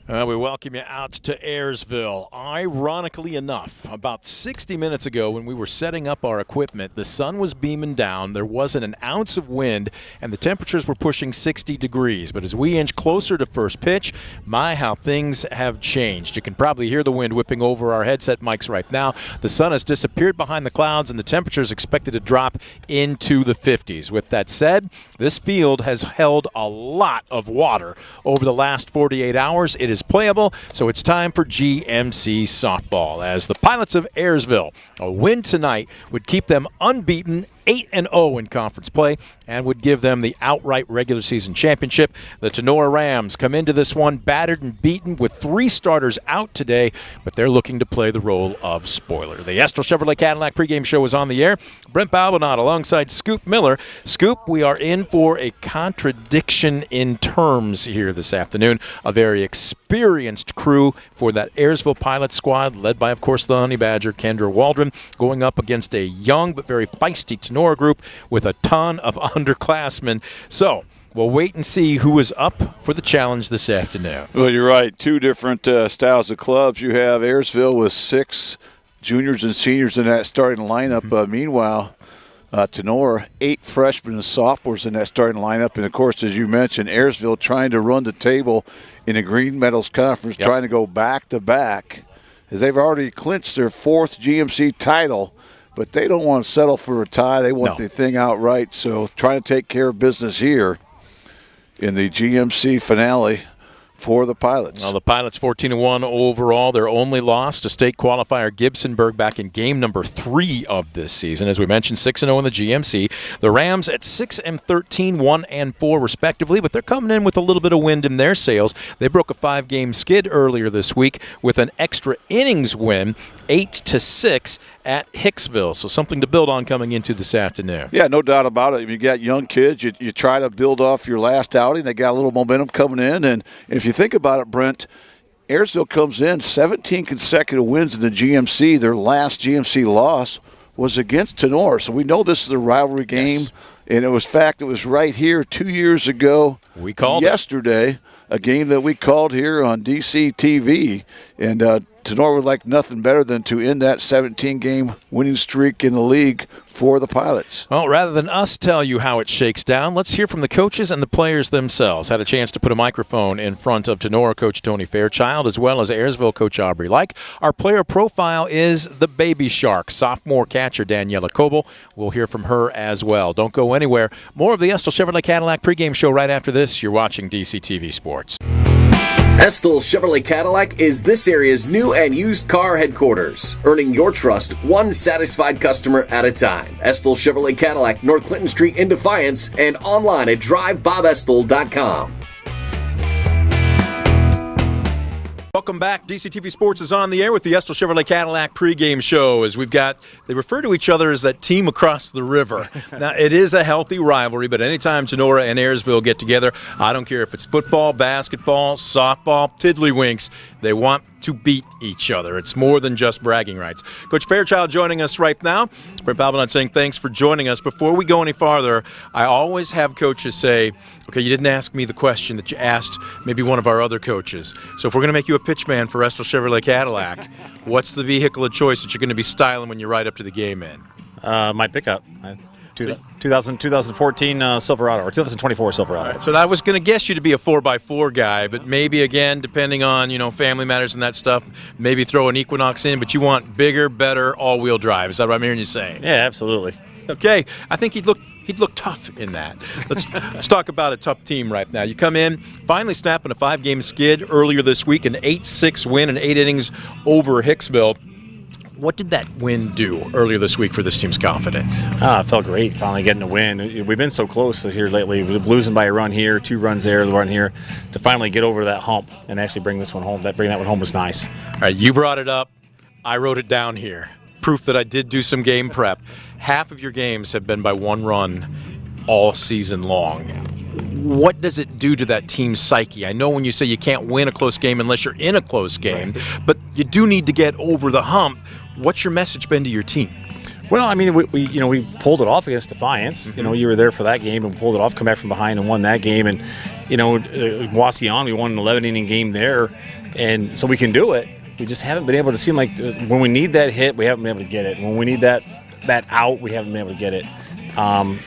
We welcome you out to Ayersville. Ironically enough, about 60 minutes ago when we were setting up our equipment, the sun was beaming down, there wasn't an ounce of wind, and the temperatures were pushing 60 degrees. But as we inch closer to first pitch, my, how things have changed. You can probably hear the wind whipping over our headset mics right now. The sun has disappeared behind the clouds, and the temperature is expected to drop into the 50s. With that said, this field has held a lot of water over the last 48 hours. It is playable, so it's time for GMC softball. As the Pilots of Ayersville, a win tonight would keep them unbeaten, 8-0 in conference play, and would give them the outright regular season championship. The Tinora Rams come into this one battered and beaten with 3 starters out today, but they're looking to play the role of spoiler. The Ayersville Chevrolet Cadillac pregame show is on the air. Brent Balbinot alongside Scoop Miller. Scoop, we are in for a contradiction in terms here this afternoon. A very experienced crew for that Ayersville Pilot squad, led by, of course, the Honey Badger, Kendra Waldron, going up against a young but very feisty Tinora group with a ton of underclassmen. So we'll wait and see who is up for the challenge this afternoon. Well, you're right. 2 different styles of clubs. You have Ayersville with 6 juniors and seniors in that starting lineup. Meanwhile, Tinora, 8 freshmen and sophomores in that starting lineup. And, of course, as you mentioned, Ayersville trying to run the table in the Green Meadows Conference, trying to go back-to-back, as they've already clinched their 4th GMC title. But they don't want to settle for a tie. They want the thing outright. So trying to take care of business here in the GMC finale for the Pilots. Well, the Pilots 14-1 overall. Their only loss to state qualifier Gibsonburg back in game number 3 of this season. As we mentioned, 6-0 in the GMC. The Rams at 6-13, 1-4 respectively, but they're coming in with a little bit of wind in their sails. They broke a 5-game skid earlier this week with an extra innings win, 8-6 at Hicksville. So something to build on coming into this afternoon. Yeah, no doubt about it. You got young kids. You try to build off your last outing. They got a little momentum coming in. And if you think about it, Brent, Ayersville comes in 17 consecutive wins in the GMC. Their last GMC loss was against Tinora. So we know this is a rivalry game. Yes. And it was right here 2 years ago. We called yesterday, a game that we called here on DCTV. And Tinora would like nothing better than to end that 17-game winning streak in the league for the Pilots. Well, rather than us tell you how it shakes down, let's hear from the coaches and the players themselves. Had a chance to put a microphone in front of Tinora coach Tony Fairchild as well as Ayersville coach Aubrey Like. Our player profile is the Baby Shark, sophomore catcher Daniela Coble. We'll hear from her as well. Don't go anywhere. More of the Ayersville Chevrolet Cadillac pregame show right after this. You're watching DCTV Sports. Ayersville Chevrolet Cadillac is this area's new and used car headquarters, earning your trust one satisfied customer at a time. Ayersville Chevrolet Cadillac, North Clinton Street in Defiance, and online at drivebobestel.com. Welcome back. DCTV Sports is on the air with the Ayersville Chevrolet Cadillac pregame show. As they refer to each other as that team across the river. Now, it is a healthy rivalry, but anytime Tinora and Ayersville get together, I don't care if it's football, basketball, softball, tiddlywinks, they want to beat each other. It's more than just bragging rights. Coach Fairchild joining us right now. Brent Balbinot saying thanks for joining us. Before we go any farther, I always have coaches say, okay, you didn't ask me the question that you asked maybe one of our other coaches. So if we're going to make you a pitch man for Ayersville Chevrolet Cadillac, what's the vehicle of choice that you're going to be styling when you ride up to the game in? My pickup. 2014 Silverado, or 2024 Silverado. Right, so I was going to guess you to be a 4x4 guy, but maybe, again, depending on, family matters and that stuff, maybe throw an Equinox in, but you want bigger, better, all-wheel drive. Is that what I'm hearing you saying? Yeah, absolutely. Okay. I think he'd look tough in that. Let's talk about a tough team right now. You come in, finally snapping a 5-game skid earlier this week, an 8-6 win and 8 innings over Hicksville. What did that win do earlier this week for this team's confidence? It felt great finally getting a win. We've been so close here lately, losing by a run here, 2 runs there, a run here, to finally get over that hump and actually bring this one home. Bring that one home was nice. All right, you brought it up. I wrote it down here. Proof that I did do some game prep. Half of your games have been by 1 run all season long. What does it do to that team's psyche? I know when you say you can't win a close game unless you're in a close game, but you do need to get over the hump. What's your message been to your team? Well, I mean, we pulled it off against Defiance. Mm-hmm. You know, you were there for that game and pulled it off, come back from behind and won that game. And, Wasion, we won an 11-inning game there. And so we can do it. We just haven't been able to seem like when we need that hit, we haven't been able to get it. When we need that out, we haven't been able to get it.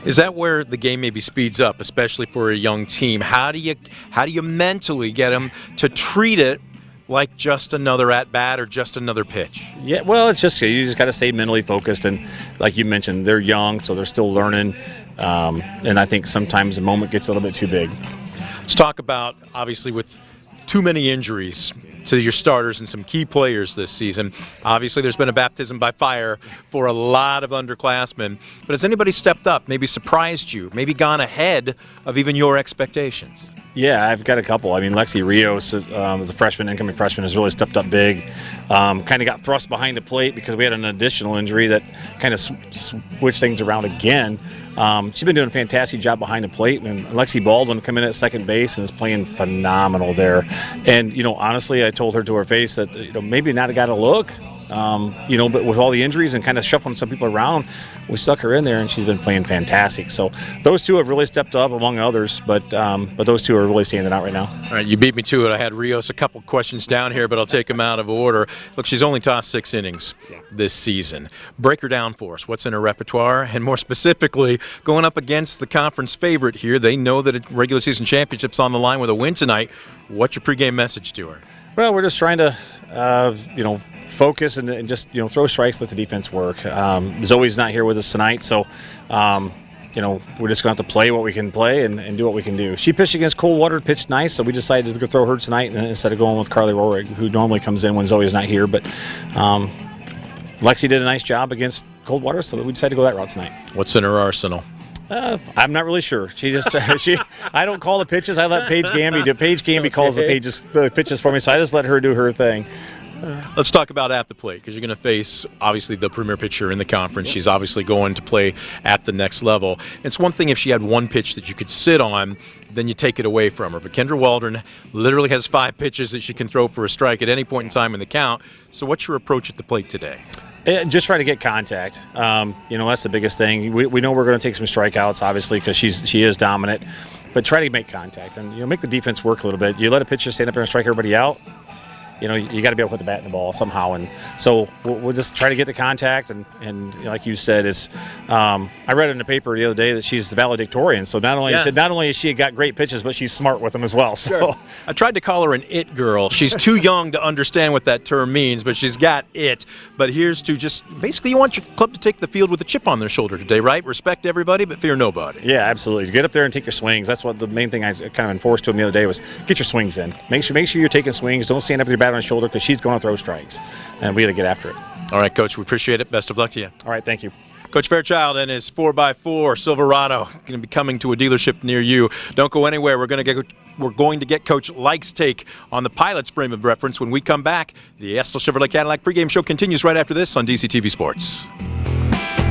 Is that where the game maybe speeds up, especially for a young team? How do you mentally get them to treat it like just another at-bat or just another pitch? Yeah, well, it's just you just got to stay mentally focused. And like you mentioned, they're young, so they're still learning. And I think sometimes the moment gets a little bit too big. Let's talk about, obviously, with too many injuries to your starters and some key players this season. Obviously, there's been a baptism by fire for a lot of underclassmen. But has anybody stepped up, maybe surprised you, maybe gone ahead of even your expectations? Yeah, I've got a couple. I mean, Lexi Rios, as a freshman, incoming freshman, has really stepped up big. Kind of got thrust behind the plate because we had an additional injury that kind of switched things around again. She's been doing a fantastic job behind the plate, and Lexi Baldwin come in at second base and is playing phenomenal there. And, honestly, I told her to her face that, maybe not a guy to look. But with all the injuries and kind of shuffling some people around, we stuck her in there, and she's been playing fantastic. So those two have really stepped up, among others, but those two are really standing out right now. All right, you beat me to it. I had Rios a couple questions down here, but I'll take them out of order. Look, she's only tossed 6 innings this season. Break her down for us. What's in her repertoire? And more specifically, going up against the conference favorite here, they know that a regular season championship's on the line with a win tonight. What's your pregame message to her? Well, we're just trying to, focus and just, throw strikes, let the defense work. Zoe's not here with us tonight, so, we're just going to have to play what we can play and do what we can do. She pitched against Coldwater, pitched nice, so we decided to go throw her tonight instead of going with Carly Rohrig, who normally comes in when Zoe's not here. But Lexi did a nice job against Coldwater, so we decided to go that route tonight. What's in her arsenal? I'm not really sure. She just I don't call the pitches. I let Paige Gamby do. Paige Gamby calls the pitches for me, so I just let her do her thing. Let's talk about at the plate, because you're going to face, obviously, the premier pitcher in the conference. She's obviously going to play at the next level. It's one thing if she had one pitch that you could sit on, then you take it away from her. But Kendra Waldron literally has 5 pitches that she can throw for a strike at any point in time in the count. So what's your approach at the plate today? Just try to get contact. That's the biggest thing. We know we're going to take some strikeouts, obviously, because she is dominant. But try to make contact and make the defense work a little bit. You let a pitcher stand up there and strike everybody out. You got to be able to put the bat in the ball somehow. And so we'll just try to get the contact. And like you said, I read in the paper the other day that she's the valedictorian. So not only has she got great pitches, but she's smart with them as well. So sure. I tried to call her an it girl. She's too young to understand what that term means, but she's got it. But here's to just basically you want your club to take the field with a chip on their shoulder today, right? Respect everybody, but fear nobody. Yeah, absolutely. Get up there and take your swings. That's what the main thing I kind of enforced to him the other day was get your swings in. Make sure you're taking swings. Don't stand up with your bat on the shoulder because she's going to throw strikes, and we got to get after it. All right, Coach, we appreciate it. Best of luck to you. All right, thank you. Coach Fairchild and his 4x4 Silverado going to be coming to a dealership near you. Don't go anywhere. We're going to get Coach Likes' take on the Pilot's frame of reference when we come back. The Estill Chevrolet Cadillac pregame show continues right after this on DCTV Sports.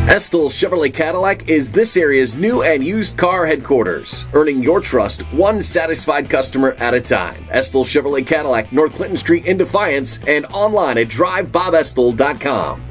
Estill Chevrolet Cadillac is this area's new and used car headquarters, earning your trust one satisfied customer at a time. Estill Chevrolet Cadillac, North Clinton Street in Defiance, and online at drivebobestill.com.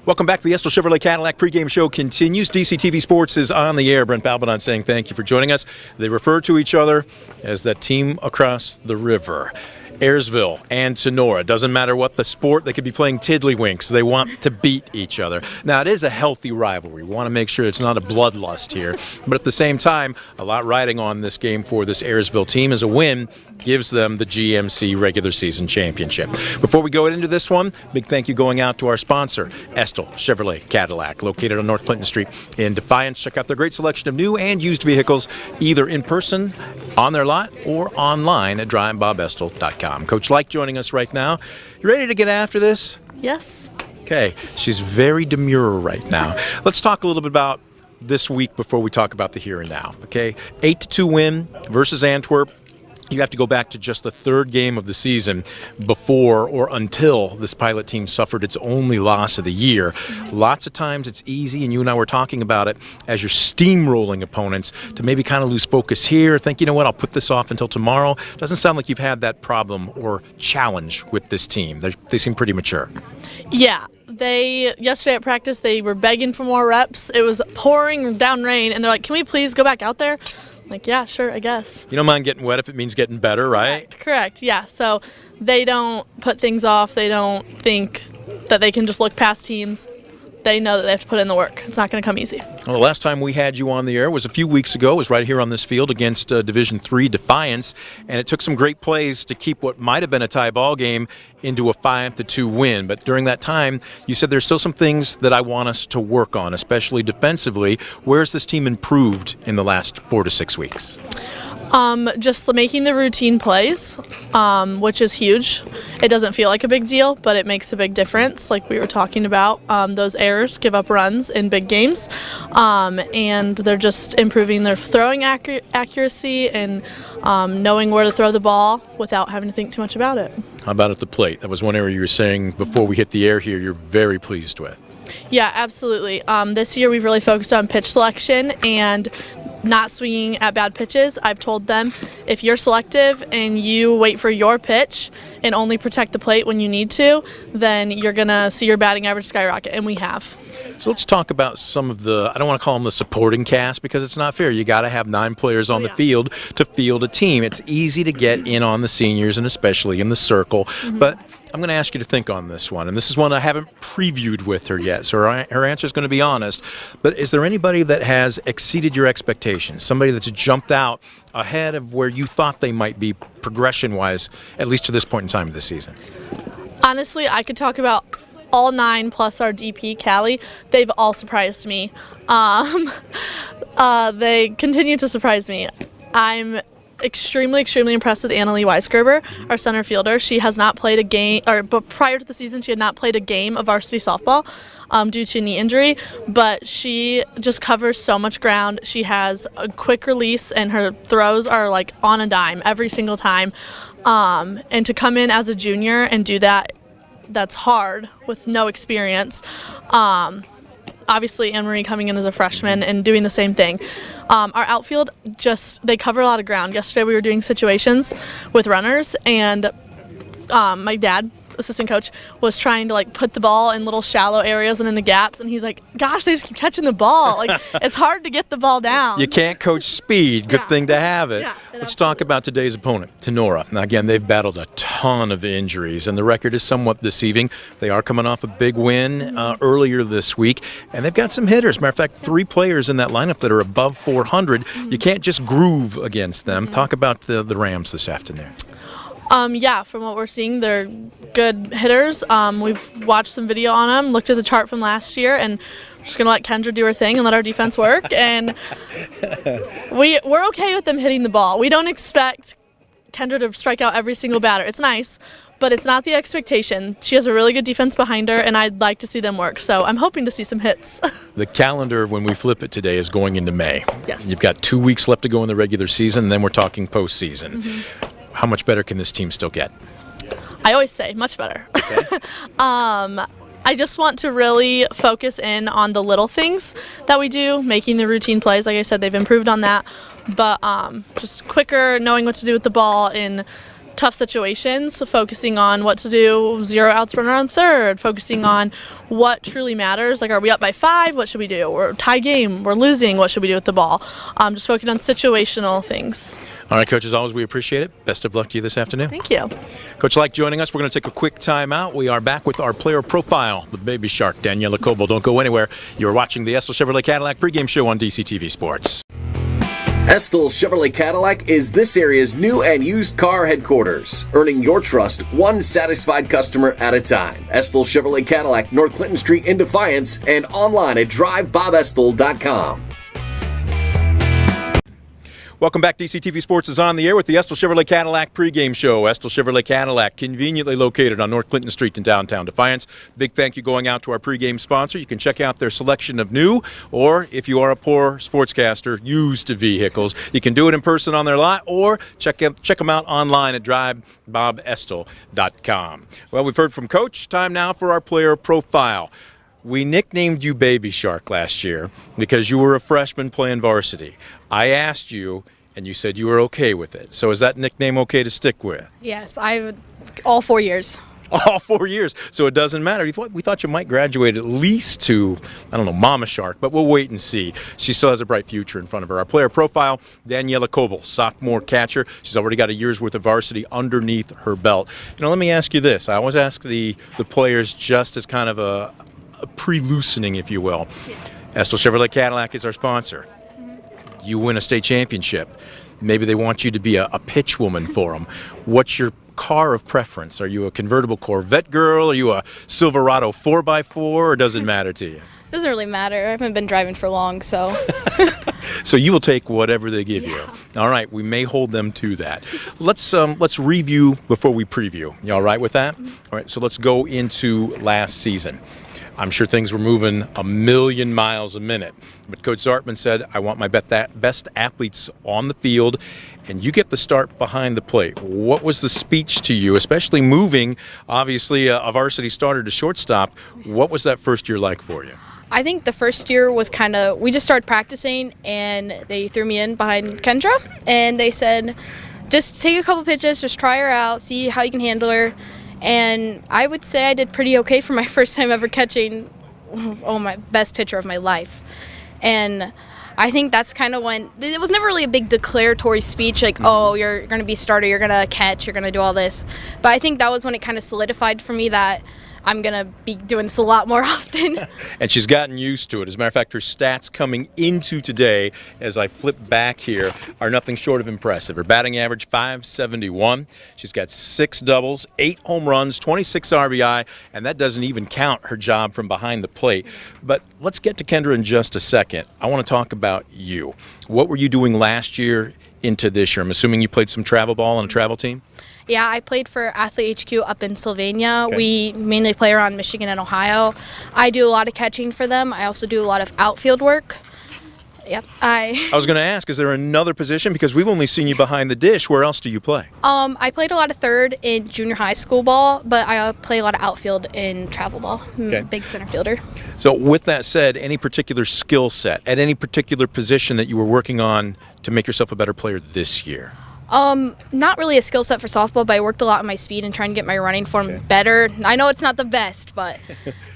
Welcome back. The Estill Chevrolet Cadillac pregame show continues. DCTV Sports is on the air. Brent Balbinot saying thank you for joining us. They refer to each other as that team across the river. Ayersville and Tinora. Doesn't matter what the sport, they could be playing tiddlywinks. They want to beat each other. Now, it is a healthy rivalry. We want to make sure it's not a bloodlust here. But at the same time, a lot riding on this game for this Ayersville team as a win gives them the GMC regular season championship. Before we go into this one, big thank you going out to our sponsor, Estill Chevrolet Cadillac, located on North Clinton Street in Defiance. Check out their great selection of new and used vehicles, either in person on their lot or online at drivebobestill.com. Coach Like joining us right now. You ready to get after this? Yes. Okay. She's very demure right now. Let's talk a little bit about this week before we talk about the here and now. Okay. 8-2 win versus Antwerp. you have to go back to just the third game of the season before or until this pilot team suffered its only loss of the year. Lots of times it's easy, and you and I were talking about it, as you're steamrolling opponents, to maybe kind of lose focus here, think, you know what, I'll put this off until tomorrow. Doesn't sound like you've had that problem or challenge with this team. They seem pretty mature. Yeah. Yesterday at practice, they were begging for more reps. It was pouring down rain, and they're like, can we please go back out there? Like, yeah, sure, I guess. You don't mind getting wet if it means getting better, right? Correct, yeah. So they don't put things off. They don't think that they can just look past teams. They know that they have to put in the work. It's not going to come easy. Well, the last time we had you on the air was a few weeks ago. It was right here on this field against Division III Defiance, and it took some great plays to keep what might have been a tie ball game into a 5-2 win. But during that time, you said there's still some things that I want us to work on, especially defensively. Where's this team improved in the last 4 to 6 weeks? Just making the routine plays, which is huge. It doesn't feel like a big deal, but it makes a big difference. Like we were talking about, those errors give up runs in big games, and they're just improving their throwing accuracy and knowing where to throw the ball without having to think too much about it. How about at the plate? That was one area you were saying before we hit the air here you're very pleased with. Yeah, absolutely. This year we've really focused on pitch selection and not swinging at bad pitches. I've told them, if you're selective and you wait for your pitch and only protect the plate when you need to, then you're going to see your batting average skyrocket, and we have. So let's talk about some of the, I don't want to call them the supporting cast because it's not fair. You got to have 9 players on the field to field a team. It's easy to get in on the seniors and especially in the circle, but I'm going to ask you to think on this one, and this is one I haven't previewed with her yet, so her answer is going to be honest. But is there anybody that has exceeded your expectations, somebody that's jumped out ahead of where you thought they might be progression-wise, at least to this point in time of the season? Honestly, I could talk about all 9 plus our DP, Callie. They've all surprised me. They continue to surprise me. I'm extremely impressed with Annalie Weisgerber, our center fielder. She has not played a game, but prior to the season, she had not played a game of varsity softball due to a knee injury, but she just covers so much ground. She has a quick release, and her throws are like on a dime every single time. And to come in as a junior and do that, that's hard with no experience. Obviously, Anne-Marie coming in as a freshman and doing the same thing. Our outfield, they cover a lot of ground. Yesterday we were doing situations with runners, and my dad, assistant coach, was trying to put the ball in little shallow areas and in the gaps, and he's like, gosh, they just keep catching the ball. It's hard to get the ball down. You can't coach speed. Good thing to have it. Yeah, let's talk about today's opponent, Tinora. Now, again, they've battled a ton of injuries, and the record is somewhat deceiving. They are coming off a big win earlier this week, and they've got some hitters. Matter of fact, 3 players in that lineup that are above 400. You can't just groove against them. Talk about the Rams this afternoon. Yeah, from what we're seeing, they're good hitters. We've watched some video on them, looked at the chart from last year, and we're just going to let Kendra do her thing and let our defense work. And we're okay with them hitting the ball. We don't expect Kendra to strike out every single batter. It's nice, but it's not the expectation. She has a really good defense behind her, and I'd like to see them work. So I'm hoping to see some hits. The calendar, when we flip it today, is going into May. Yes. You've got 2 weeks left to go in the regular season, and then we're talking postseason. How much better can this team still get? I always say much better. Okay. I just want to really focus in on the little things that we do, making the routine plays. Like I said, they've improved on that. But just quicker, knowing what to do with the ball in tough situations, focusing on what to do, 0 outs, runner on third, focusing on what truly matters. Like, are we up by 5? What should we do? We're tie game. We're losing. What should we do with the ball? Just focusing on situational things. All right, Coach, as always, we appreciate it. Best of luck to you this afternoon. Thank you. Coach Like joining us. We're going to take a quick time out. We are back with our player profile, the Baby Shark, Daniela Coble. Don't go anywhere. You're watching the Ayersville Chevrolet Cadillac pregame show on DCTV Sports. Ayersville Chevrolet Cadillac is this area's new and used car headquarters, earning your trust one satisfied customer at a time. Ayersville Chevrolet Cadillac, North Clinton Street in Defiance, and online at drivebobestel.com. Welcome back. DCTV Sports is on the air with the Estill Chevrolet Cadillac pregame show. Estill Chevrolet Cadillac, conveniently located on North Clinton Street in downtown Defiance. Big thank you going out to our pregame sponsor. You can check out their selection of new, or if you are a poor sportscaster, used vehicles. You can do it in person on their lot, or check them out online at drivebobestil.com. Well, we've heard from Coach. Time now for our player profile. We nicknamed you Baby Shark last year because you were a freshman playing varsity. I asked you, and you said you were okay with it. So is that nickname okay to stick with? Yes, all 4 years. All 4 years. So it doesn't matter. We thought you might graduate at least to, I don't know, Mama Shark, but we'll wait and see. She still has a bright future in front of her. Our player profile, Daniela Kobel, sophomore catcher. She's already got a year's worth of varsity underneath her belt. Let me ask you this. I always ask the players just as kind of a pre-loosening, if you will. Yeah. Estill Chevrolet Cadillac is our sponsor. Mm-hmm. You win a state championship. Maybe they want you to be a pitch woman for them. What's your car of preference? Are you a convertible Corvette girl? Are you a Silverado 4x4? Or does it matter to you? Doesn't really matter. I haven't been driving for long, so. So you will take whatever they give you. All right, we may hold them to that. Let's review before we preview. You all right with that? Mm-hmm. All right, so let's go into last season. I'm sure things were moving a million miles a minute. But Coach Zartman said, I want my best athletes on the field, and you get the start behind the plate. What was the speech to you, especially moving, obviously, a varsity starter to shortstop? What was that first year like for you? I think the first year was we just started practicing, and they threw me in behind Kendra, and they said, just take a couple pitches, just try her out, see how you can handle her. And I would say I did pretty okay for my first time ever catching, my best pitcher of my life. And I think that's kind of when, it was never really a big declaratory speech like, oh, you're going to be a starter, you're going to catch, you're going to do all this. But I think that was when it kind of solidified for me that I'm going to be doing this a lot more often. And she's gotten used to it. As a matter of fact, her stats coming into today, as I flip back here, are nothing short of impressive. Her batting average, .571. She's got 6 doubles, 8 home runs, 26 RBI, and that doesn't even count her job from behind the plate. But let's get to Kendra in just a second. I want to talk about you. What were you doing last year into this year? I'm assuming you played some travel ball on a travel team? Yeah, I played for Athlete HQ up in Sylvania. Okay. We mainly play around Michigan and Ohio. I do a lot of catching for them. I also do a lot of outfield work. Yep. I was going to ask, is there another position? Because we've only seen you behind the dish. Where else do you play? I played a lot of third in junior high school ball, but I play a lot of outfield in travel ball. Okay. Big center fielder. So with that said, any particular skill set at any particular position that you were working on to make yourself a better player this year? Not really a skill set for softball, but I worked a lot on my speed and trying to get my running form better. I know it's not the best, but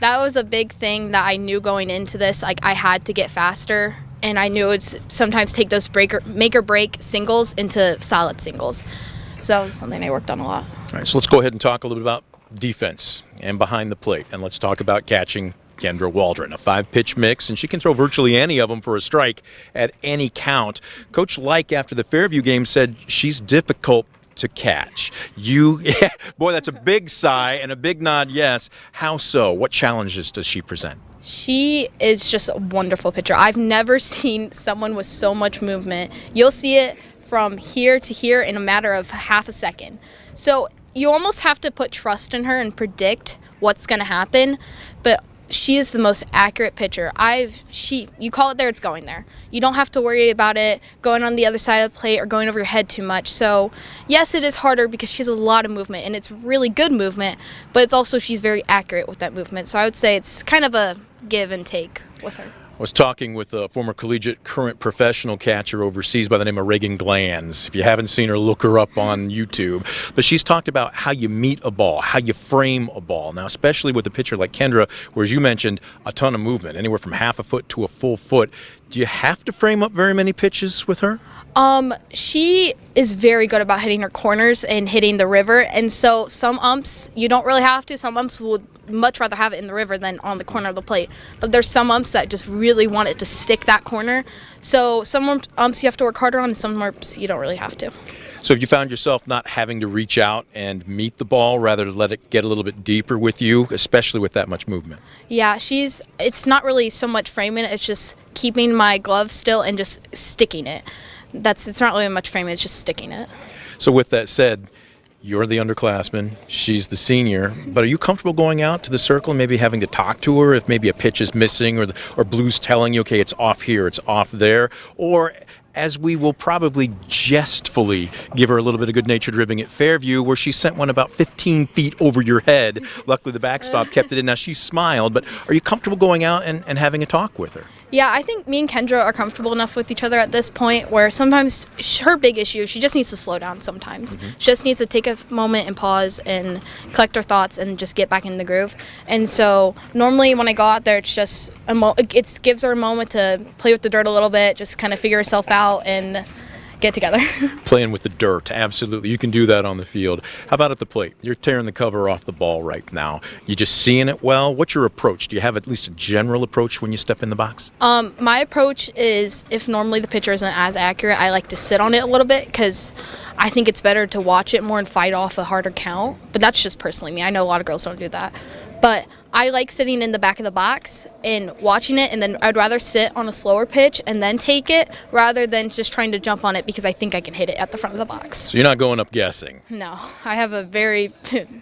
that was a big thing that I knew going into this. Like, I had to get faster, and I knew it's sometimes take those make or break singles into solid singles. So it's something I worked on a lot. All right, so let's go ahead and talk a little bit about defense and behind the plate, and let's talk about catching Kendra Waldron, a 5-pitch mix, and she can throw virtually any of them for a strike at any count. Coach Like, after the Fairview game, said she's difficult to catch. Boy, that's a big sigh and a big nod yes. How so? What challenges does she present? She is just a wonderful pitcher. I've never seen someone with so much movement. You'll see it from here to here in a matter of half a second. So you almost have to put trust in her and predict what's going to happen, but she is the most accurate pitcher. You call it there, it's going there. You don't have to worry about it going on the other side of the plate or going over your head too much. So yes, it is harder because she has a lot of movement, and it's really good movement, but it's also she's very accurate with that movement. So I would say it's kind of a give and take with her. I was talking with a former collegiate, current professional catcher overseas by the name of Reagan Glanz. If you haven't seen her, look her up on YouTube. But she's talked about how you meet a ball, how you frame a ball. Now, especially with a pitcher like Kendra, where, as you mentioned, a ton of movement, anywhere from half a foot to a full foot. Do you have to frame up very many pitches with her? She is very good about hitting her corners and hitting the river, and so some umps you don't really have to. Some umps would much rather have it in the river than on the corner of the plate, but there's some umps that just really want it to stick that corner. So some umps you have to work harder on, and some umps you don't really have to. So have you found yourself not having to reach out and meet the ball, rather let it get a little bit deeper with you, especially with that much movement? Yeah, it's not really so much framing it, it's just keeping my glove still and just sticking it. it's not really much framing, it's just sticking it. So with that said, you're the underclassman, she's the senior, but are you comfortable going out to the circle and maybe having to talk to her if maybe a pitch is missing or Blue's telling you, okay, it's off here, it's off there? Or, as we will probably jestfully give her a little bit of good-natured ribbing at Fairview, where she sent one about 15 feet over your head. Luckily, the backstop kept it in. Now, she smiled, but are you comfortable going out and having a talk with her? Yeah, I think me and Kendra are comfortable enough with each other at this point where sometimes her big issue, she just needs to slow down sometimes. She just needs to take a moment and pause and collect her thoughts and just get back in the groove. And so normally when I go out there, it's just it gives her a moment to play with the dirt a little bit, just kind of figure herself out and get together. Playing with the dirt, absolutely. You can do that on the field. How about at the plate? You're tearing the cover off the ball right now. You just seeing it well? What's your approach? Do you have at least a general approach when you step in the box? My approach is, if normally the pitcher isn't as accurate, I like to sit on it a little bit because I think it's better to watch it more and fight off a harder count. But that's just personally me. I know a lot of girls don't do that. But I like sitting in the back of the box and watching it, and then I'd rather sit on a slower pitch and then take it rather than just trying to jump on it because I think I can hit it at the front of the box. So you're not going up guessing? No. I have a very,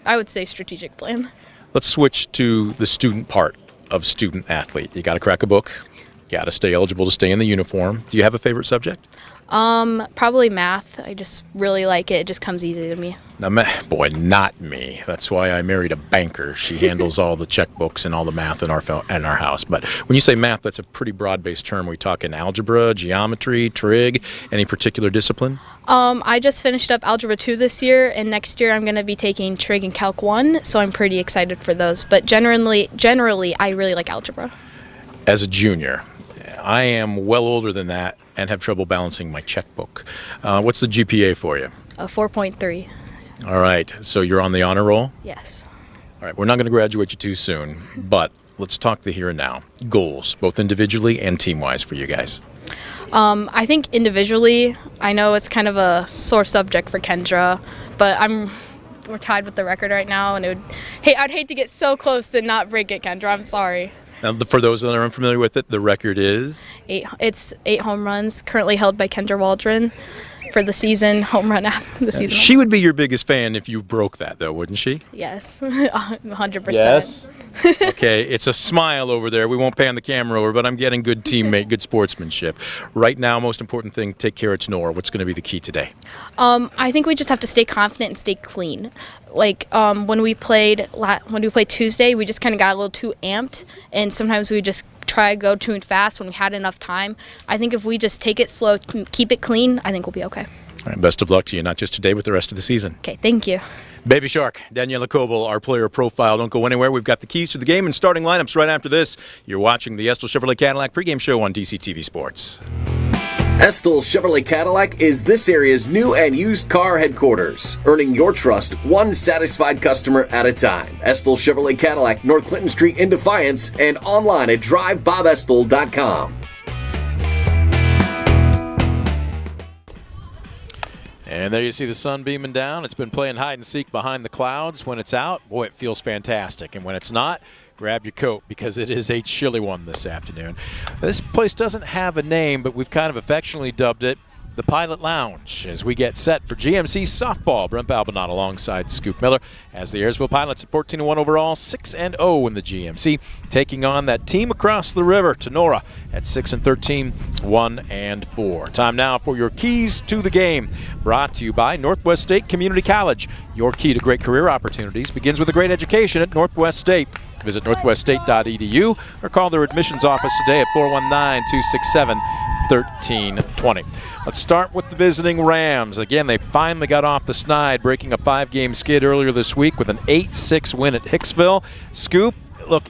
I would say, strategic plan. Let's switch to the student part of student athlete. You got to crack a book. You got to stay eligible to stay in the uniform. Do you have a favorite subject? Probably math. I just really like it. It just comes easy to me. Now, boy, not me. That's why I married a banker. She handles all the checkbooks and all the math in our house. But when you say math, that's a pretty broad-based term. We talking algebra, geometry, trig, any particular discipline? I just finished up Algebra 2 this year, and next year I'm going to be taking Trig and Calc 1, so I'm pretty excited for those. But generally, I really like algebra. As a junior, I am well older than that and have trouble balancing my checkbook. What's the GPA for you? 4.3. All right, so you're on the honor roll? Yes. All right, we're not going to graduate you too soon, but let's talk the here and now. Goals, both individually and team-wise for you guys. I think individually, I know it's kind of a sore subject for Kendra, but we're tied with the record right now, and I'd hate to get so close to not break it, Kendra. I'm sorry. Now, for those that are unfamiliar with it, the record is? It's 8 home runs, currently held by Kendra Waldron for the season, home run the season. She would be your biggest fan if you broke that, though, wouldn't she? Yes, 100%. Yes. Okay, it's a smile over there. We won't pan the camera over, but I'm getting good teammate, good sportsmanship. Right now, most important thing, take care of Tinora. What's going to be the key today? I think we just have to stay confident and stay clean. Like when we played Tuesday, we just kind of got a little too amped, and sometimes we just try to go too fast when we had enough time. I think if we just take it slow, keep it clean, I think we'll be okay. All right, best of luck to you, not just today, but the rest of the season. Okay, thank you. Baby Shark, Daniela Coble, our player profile. Don't go anywhere. We've got the keys to the game and starting lineups right after this. You're watching the Ayersville Chevrolet Cadillac pregame show on DCTV Sports. Ayersville Chevrolet Cadillac is this area's new and used car headquarters, earning your trust one satisfied customer at a time. Ayersville Chevrolet Cadillac, North Clinton Street in Defiance, and online at drivebobestel.com. And there you see the sun beaming down. It's been playing hide and seek behind the clouds. When it's out, boy, it feels fantastic. And when it's not, grab your coat because it is a chilly one this afternoon. This place doesn't have a name, but we've kind of affectionately dubbed it the Pilot Lounge as we get set for GMC softball. Brent Balbinot alongside Scoop Miller as the Ayersville Pilots at 14-1 overall, 6-0 in the GMC, taking on that team across the river, Tinora, at 6-13, 1-4. Time now for your keys to the game, brought to you by Northwest State Community College. Your key to great career opportunities begins with a great education at Northwest State. Visit northweststate.edu or call their admissions office today at 419-267-1320. Let's start with the visiting Rams. Again, they finally got off the snide, breaking a 5-game skid earlier this week with an 8-6 win at Hicksville. Scoop, look,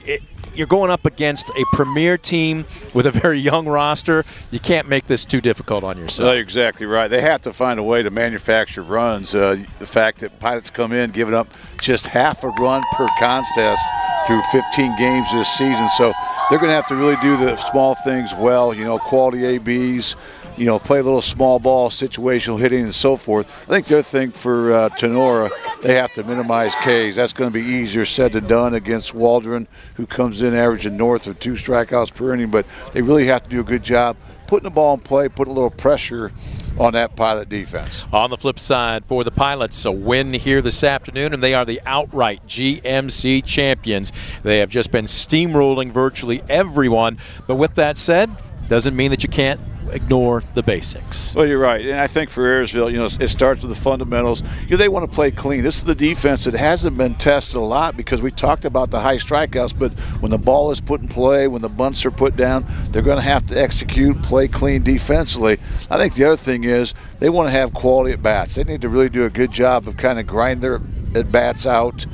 you're going up against a premier team with a very young roster. You can't make this too difficult on yourself. Well, you're exactly right. They have to find a way to manufacture runs. The fact that Pilots come in giving up just half a run per contest through 15 games this season. So they're going to have to really do the small things well, quality ABs, play a little small ball, situational hitting, and so forth. I think the other thing for Tinora, they have to minimize Ks. That's going to be easier said than done against Waldron, who comes in averaging north of 2 strikeouts per inning. But they really have to do a good job putting the ball in play, putting a little pressure on that Pilot defense. On the flip side, for the Pilots, a win here this afternoon, and they are the outright GMC champions. They have just been steamrolling virtually everyone. But with that said, doesn't mean that you can't ignore the basics. Well, you're right. And I think for Ayersville, it starts with the fundamentals. They want to play clean. This is the defense that hasn't been tested a lot because we talked about the high strikeouts, but when the ball is put in play, when the bunts are put down, they're going to have to execute, play clean defensively. I think the other thing is they want to have quality at bats. They need to really do a good job of kind of grind their at bats out.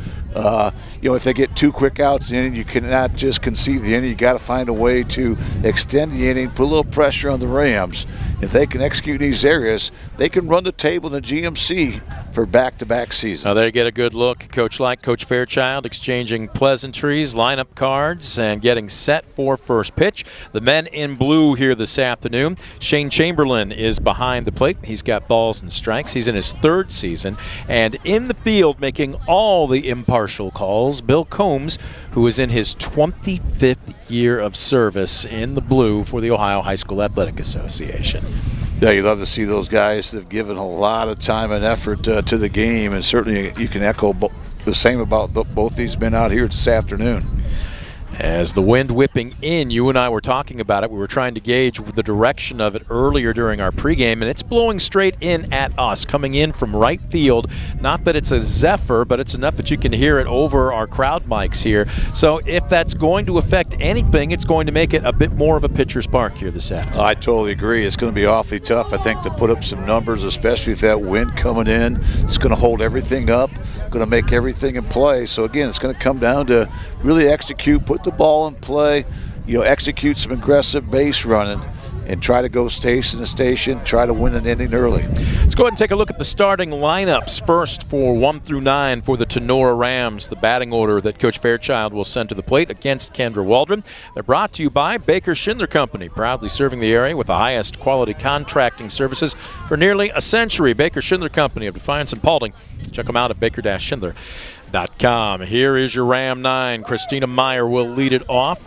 If they get 2 quick outs in the inning, you cannot just concede the inning. You got to find a way to extend the inning, put a little pressure on the Rams. If they can execute these areas, they can run the table in the GMC for back-to-back seasons. Now they get a good look. Coach Fairchild exchanging pleasantries, lineup cards, and getting set for first pitch. The men in blue here this afternoon. Shane Chamberlain is behind the plate. He's got balls and strikes. He's in his 3rd season. And in the field making all the impartial calls, Bill Combs, who is in his 25th year of service in the blue for the Ohio High School Athletic Association. Yeah, you love to see those guys that have given a lot of time and effort to the game, and certainly you can echo the same about both these men out here this afternoon. As the wind whipping in, you and I were talking about it. We were trying to gauge the direction of it earlier during our pregame, and it's blowing straight in at us, coming in from right field. Not that it's a zephyr, but it's enough that you can hear it over our crowd mics here. So if that's going to affect anything, it's going to make it a bit more of a pitcher's park here this afternoon. I totally agree. It's going to be awfully tough, I think, to put up some numbers, especially with that wind coming in. It's going to hold everything up, going to make everything in play. So, again, it's going to come down to really execute, put the ball in play, execute some aggressive base running, and try to go station to station, try to win an inning early. Let's go ahead and take a look at the starting lineups. First, for 1 through 9 for the Tinora Rams, the batting order that Coach Fairchild will send to the plate against Kendra Waldron. They're brought to you by Baker Schindler Company, proudly serving the area with the highest quality contracting services for nearly a century. Baker Schindler Company of Defiance and Paulding. Check them out at baker-schindler.com. Here is your Ram 9. Christina Meyer will lead it off.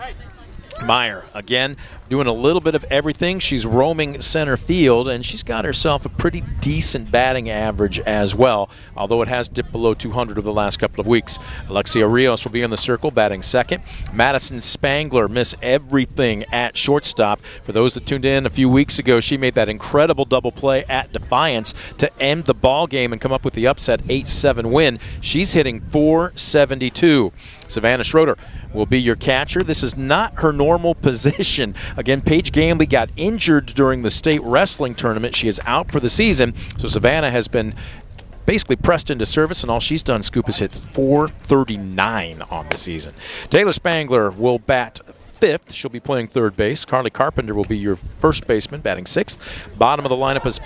Meyer, again, doing a little bit of everything. She's roaming center field, and she's got herself a pretty decent batting average as well, although it has dipped below 200 over the last couple of weeks. Alexia Rios will be in the circle, batting second. Madison Spangler missed everything at shortstop. For those that tuned in a few weeks ago, she made that incredible double play at Defiance to end the ball game and come up with the upset 8-7 win. She's hitting .472. Savannah Schroeder will be your catcher. This is not her normal position. Again, Paige Gambley got injured during the state wrestling tournament. She is out for the season, so Savannah has been basically pressed into service, and all she's done, Scoop, is hit .439 on the season. Taylor Spangler will bat fifth. She'll be playing third base. Carly Carpenter will be your first baseman, batting sixth. Bottom of the lineup is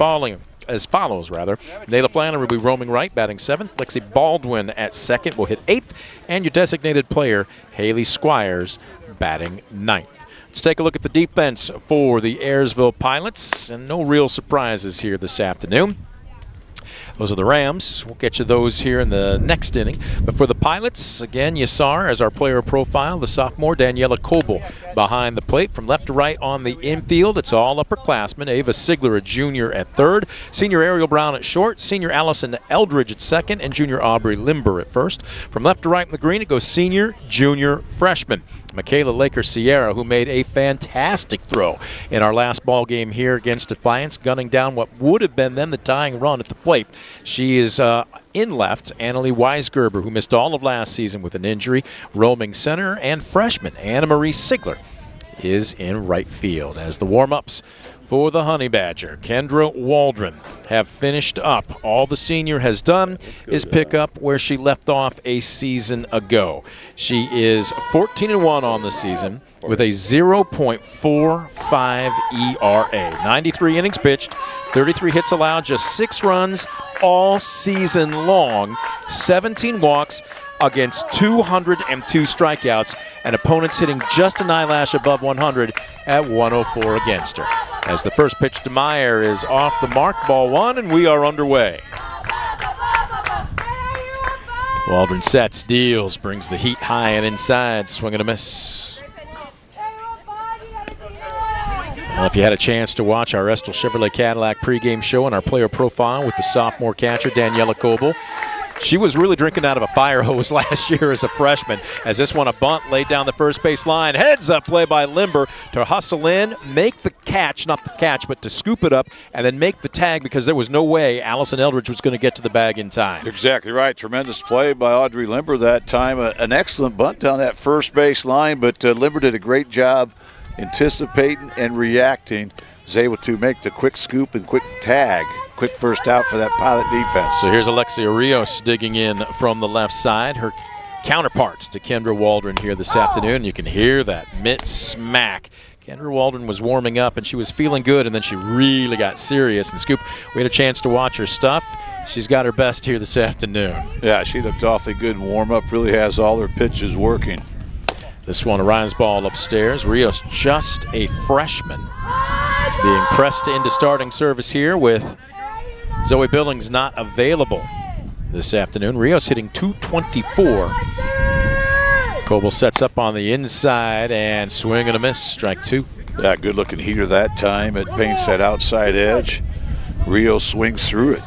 as follows. Nayla Flannery will be roaming right, batting seventh. Lexi Baldwin at second will hit eighth. And your designated player, Haley Squires, batting ninth. Let's take a look at the defense for the Ayersville Pilots. And no real surprises here this afternoon. Those are the Rams. We'll get you those here in the next inning. But for the Pilots, again, you saw her as our player profile, the sophomore Daniela Coble behind the plate. From left to right on the infield, it's all upperclassmen. Ava Sigler, a junior, at third. Senior Ariel Brown at short. Senior Allison Eldridge at second. And junior Aubrey Limber at first. From left to right in the green, it goes senior, junior, freshman. Michaela Laker Sierra, who made a fantastic throw in our last ball game here against Defiance, gunning down what would have been then the tying run at the plate. She is in left. Annalie Weisgerber, who missed all of last season with an injury, roaming center, and freshman Anna Marie Sigler is in right field. As the warm-ups for the Honey Badger, Kendra Waldron, have finished up. All the senior has done is pick up where she left off a season ago. She is 14-1 on the season with a 0.45 ERA. 93 innings pitched, 33 hits allowed, just 6 runs all season long, 17 walks against 202 strikeouts, and opponents hitting just an eyelash above 100 at 104 against her. As the first pitch to Meyer is off the mark, ball one, and we are underway. Waldron sets, deals, brings the heat high and inside, swing and a miss. Well, if you had a chance to watch our Ayersville Chevrolet Cadillac pregame show and our player profile with the sophomore catcher, Daniela Coble, she was really drinking out of a fire hose last year as a freshman. As this one, a bunt laid down the first base line. Heads up play by Limber to hustle in, make the catch, not the catch, but to scoop it up and then make the tag because there was no way Allison Eldridge was going to get to the bag in time. Exactly right. Tremendous play by Audrey Limber that time. An excellent bunt down that first base line, but Limber did a great job anticipating and reacting. Was able to make the quick scoop and quick tag. Quick first out for that Pilot defense. So here's Alexia Rios digging in from the left side. Her counterpart to Kendra Waldron here this afternoon. You can hear that mitt smack. Kendra Waldron was warming up and she was feeling good, and then she really got serious and scooped. We had a chance to watch her stuff. She's got her best here this afternoon. Yeah, she looked awfully good in warm-up. Really has all her pitches working. This one, a rise ball upstairs. Rios just a freshman, being pressed into starting service here with Zoe Billings not available this afternoon. Rios hitting .224. Coble sets up on the inside and swing and a miss, strike two. Yeah, good looking heater that time. It paints that outside edge. Rios swings through it.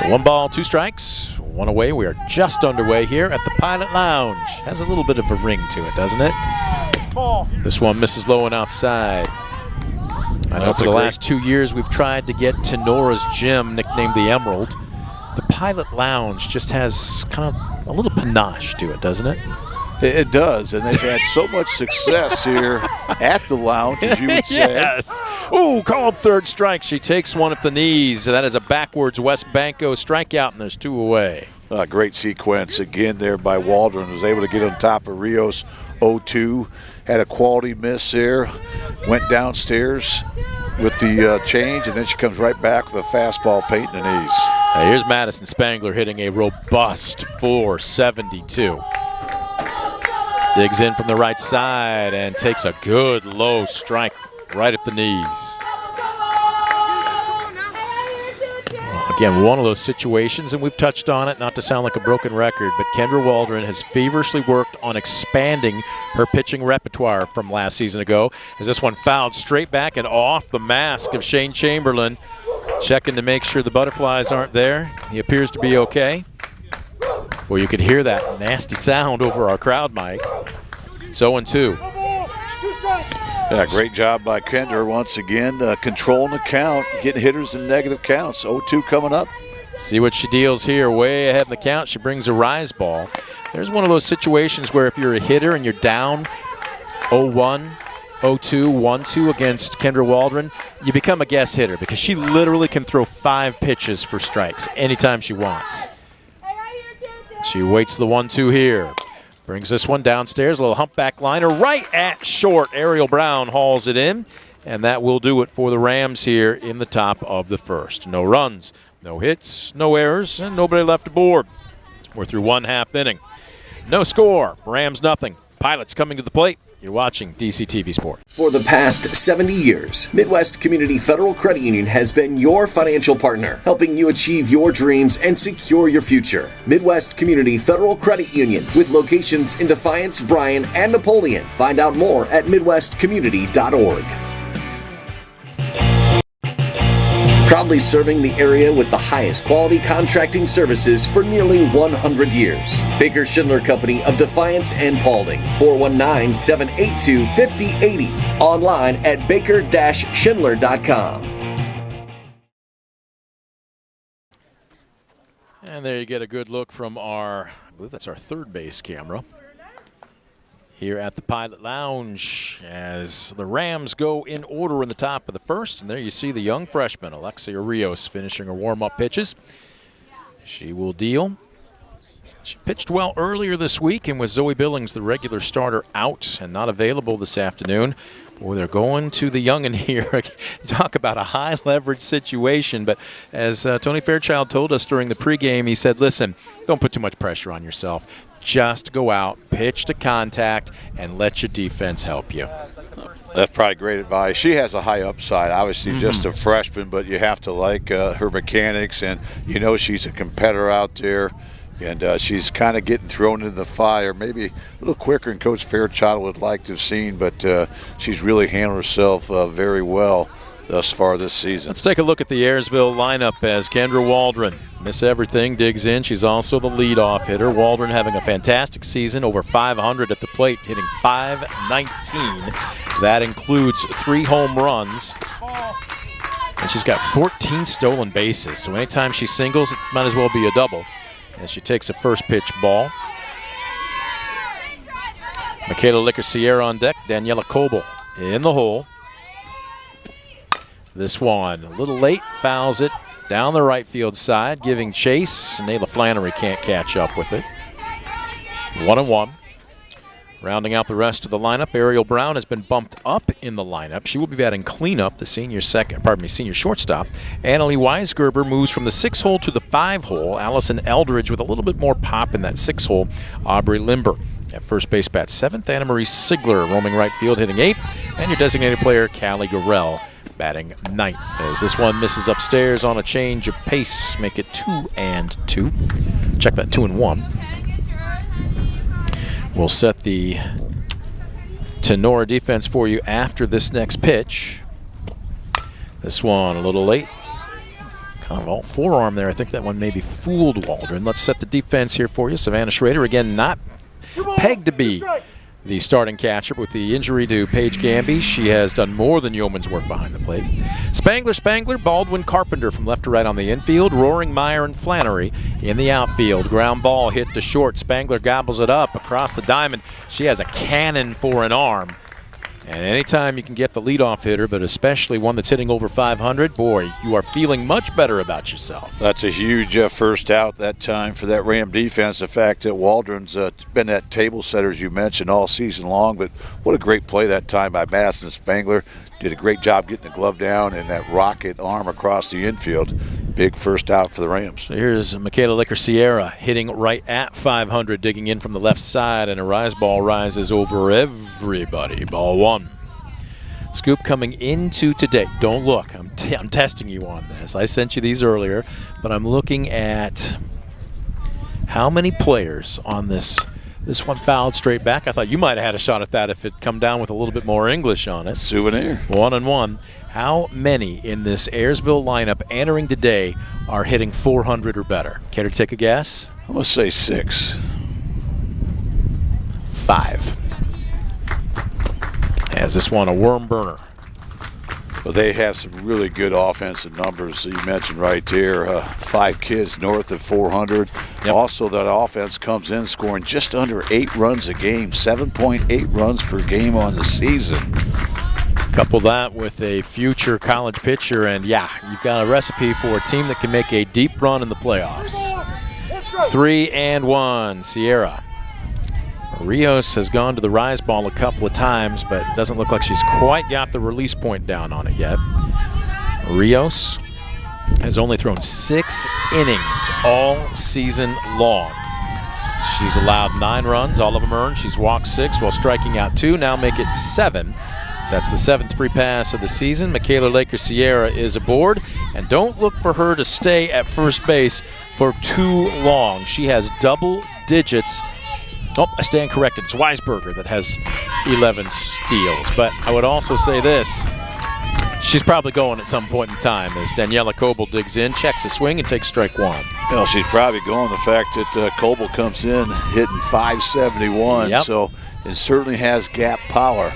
So 1 ball, 2 strikes, 1 away. We are just underway here at the Pilot Lounge. Has a little bit of a ring to it, doesn't it? This one misses low and outside. I know for the last 2 years we've tried to get Tinora's gym, nicknamed the Emerald. The Pilot Lounge just has kind of a little panache to it, doesn't it? It does, and they've had so much success here at the lounge, as you would say. Yes. Ooh, called third strike. She takes one at the knees. That is a backwards West Banco strikeout, and there's 2 away. Great sequence again there by Waldron. Was able to get on top of Rios 0-2. Had a quality miss there. Went downstairs with the change, and then she comes right back with a fastball painting the knees. Now here's Madison Spangler hitting a robust .472. Digs in from the right side and takes a good low strike right at the knees. Again, one of those situations, and we've touched on it, not to sound like a broken record, but Kendra Waldron has feverishly worked on expanding her pitching repertoire from last season ago, as this one fouled straight back and off the mask of Shane Chamberlain, checking to make sure the butterflies aren't there. He appears to be okay. Well, you could hear that nasty sound over our crowd mic. It's 0-2. Yeah, great job by Kendra once again, controlling the count, getting hitters in negative counts. 0-2 coming up. See what she deals here, way ahead in the count. She brings a rise ball. There's one of those situations where if you're a hitter and you're down 0-1, 0-2, 1-2 against Kendra Waldron, you become a guess hitter because she literally can throw 5 pitches for strikes anytime she wants. She waits the 1-2 here. Brings this one downstairs, a little humpback liner right at short. Ariel Brown hauls it in, and that will do it for the Rams here in the top of the first. No runs, no hits, no errors, and nobody left aboard. We're through 1/2 inning. No score, Rams nothing. Pilots coming to the plate. You're watching DCTV Sport. For the past 70 years, Midwest Community Federal Credit Union has been your financial partner, helping you achieve your dreams and secure your future. Midwest Community Federal Credit Union, with locations in Defiance, Bryan, and Napoleon. Find out more at midwestcommunity.org. Proudly serving the area with the highest quality contracting services for nearly 100 years. Baker Schindler Company of Defiance and Paulding. 419-782-5080. Online at baker-schindler.com. And there you get a good look from I believe that's our third base camera, here at the Pilot Lounge as the Rams go in order in the top of the first. And there you see the young freshman, Alexia Rios, finishing her warm-up pitches. She will deal. She pitched well earlier this week, and with Zoe Billings, the regular starter, out and not available this afternoon. Boy, they're going to the youngin' here. Talk about a high-leverage situation. But as Tony Fairchild told us during the pregame, he said, listen, don't put too much pressure on yourself. Just go out, pitch to contact, and let your defense help you. That's probably great advice. She has a high upside. Obviously, just a freshman, but you have to like her mechanics, and you know she's a competitor out there. And she's kind of getting thrown into the fire, maybe a little quicker than Coach Fairchild would like to have seen, but she's really handled herself very well thus far this season. Let's take a look at the Ayersville lineup as Kendra Waldron, miss everything, digs in. She's also the leadoff hitter. Waldron having a fantastic season, over 500 at the plate, hitting .519. That includes 3 home runs. And she's got 14 stolen bases, so anytime she singles, it might as well be a double. As she takes a first pitch ball. Michaela Licker-Sierra on deck, Daniela Coble in the hole. This one a little late, fouls it down the right field side, giving chase. Nayla Flannery can't catch up with it. 1-1. Rounding out the rest of the lineup, Ariel Brown has been bumped up in the lineup. She will be batting cleanup, the senior shortstop. Annalie Weisgerber moves from the 6 hole to the 5 hole. Allison Eldridge with a little bit more pop in that 6 hole. Aubrey Limber at first base bats 7th. Anna Marie Sigler roaming right field, hitting 8th. And your designated player, Callie Gorell, batting 9th. As this one misses upstairs on a change of pace, make it 2-2. Check that 2-1. We'll set the Tinora defense for you after this next pitch. This one a little late. Kind of all forearm there. I think that one maybe fooled Waldron. Let's set the defense here for you. Savannah Schrader, again, not pegged to be the starting catcher with the injury to Paige Gamby. She has done more than yeoman's work behind the plate. Spangler, Baldwin, Carpenter from left to right on the infield. Roaring, Meyer, and Flannery in the outfield. Ground ball hit to short. Spangler gobbles it up across the diamond. She has a cannon for an arm. And anytime you can get the leadoff hitter, but especially one that's hitting over 500, boy, you are feeling much better about yourself. That's a huge first out that time for that Ram defense. The fact that Waldron's been that table setter, as you mentioned, all season long, but what a great play that time by Madison Spangler. Did a great job getting the glove down and that rocket arm across the infield. Big first out for the Rams. So here's Michaela Licker-Sierra hitting right at 500, digging in from the left side, and a rise ball rises over everybody. Ball 1. Scoop coming into today. Don't look. I'm testing you on this. I sent you these earlier, but I'm looking at how many players on this. This one fouled straight back. I thought you might have had a shot at that if it come down with a little bit more English on it. Souvenir. 1-1. How many in this Ayersville lineup entering today are hitting 400 or better? Care to take a guess? I'm going to say 6. 5. As this one a worm burner. Well, they have some really good offensive numbers. You mentioned right there, 5 kids north of 400. Yep. Also, that offense comes in scoring just under 8 runs a game, 7.8 runs per game on the season. Couple that with a future college pitcher, and yeah, you've got a recipe for a team that can make a deep run in the playoffs. 3-1, Sierra. Rios has gone to the rise ball a couple of times, but it doesn't look like she's quite got the release point down on it yet. Rios has only thrown 6 innings all season long. She's allowed 9 runs, all of them earned. She's walked 6 while striking out 2, now make it 7. So that's the 7th free pass of the season. Michaela Licker-Sierra is aboard, and don't look for her to stay at first base for too long. She has double digits. Oh, I stand corrected. It's Weisberger that has 11 steals. But I would also say this. She's probably going at some point in time as Daniela Coble digs in, checks a swing, and takes strike 1. Well, she's probably going the fact that Coble comes in hitting .571. Yep. So it certainly has gap power.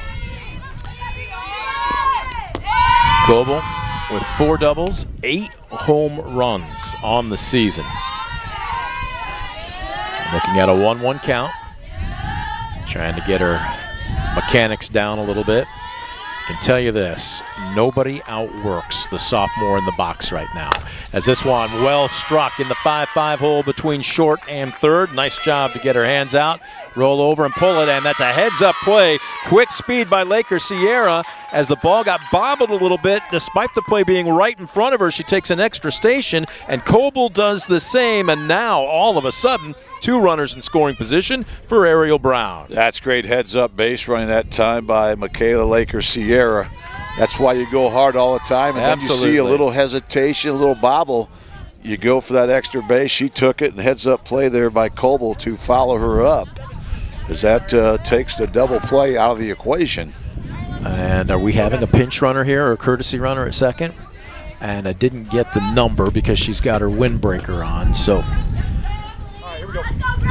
Coble with 4 doubles, 8 home runs on the season. Looking at a 1-1 count. Trying to get her mechanics down a little bit. I can tell you this, nobody outworks the sophomore in the box right now. As this one well struck in the 5-5 hole between short and third. Nice job to get her hands out, roll over and pull it, and that's a heads-up play. Quick speed by Licker-Sierra as the ball got bobbled a little bit. Despite the play being right in front of her, she takes an extra station, and Coble does the same, and now all of a sudden 2 runners in scoring position for Ariel Brown. That's great heads-up base running that time by Michaela Licker-Sierra. That's why you go hard all the time, and Absolutely. then you see a little hesitation, a little bobble. you go for that extra base. She took it, and heads-up play there by Coble to follow her up, as that takes the double play out of the equation. And are we having a pinch runner here or a courtesy runner at second? And I didn't get the number because she's got her windbreaker on. So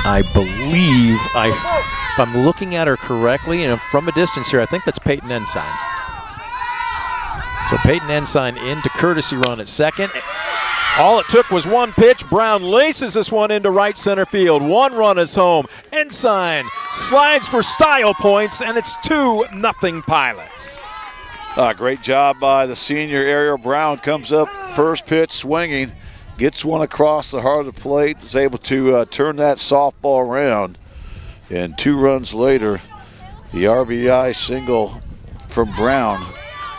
I believe, if I'm looking at her correctly, and from a distance here, I think that's Peyton Ensign. So Peyton Ensign into courtesy run at second. All it took was one pitch. Brown laces this one into right center field. One run is home. Ensign slides for style points, and it's 2-0 Pilots. Great job by the senior. Ariel Brown comes up, first pitch swinging, gets one across the heart of the plate, is able to turn that softball around. And 2 runs later, the RBI single from Brown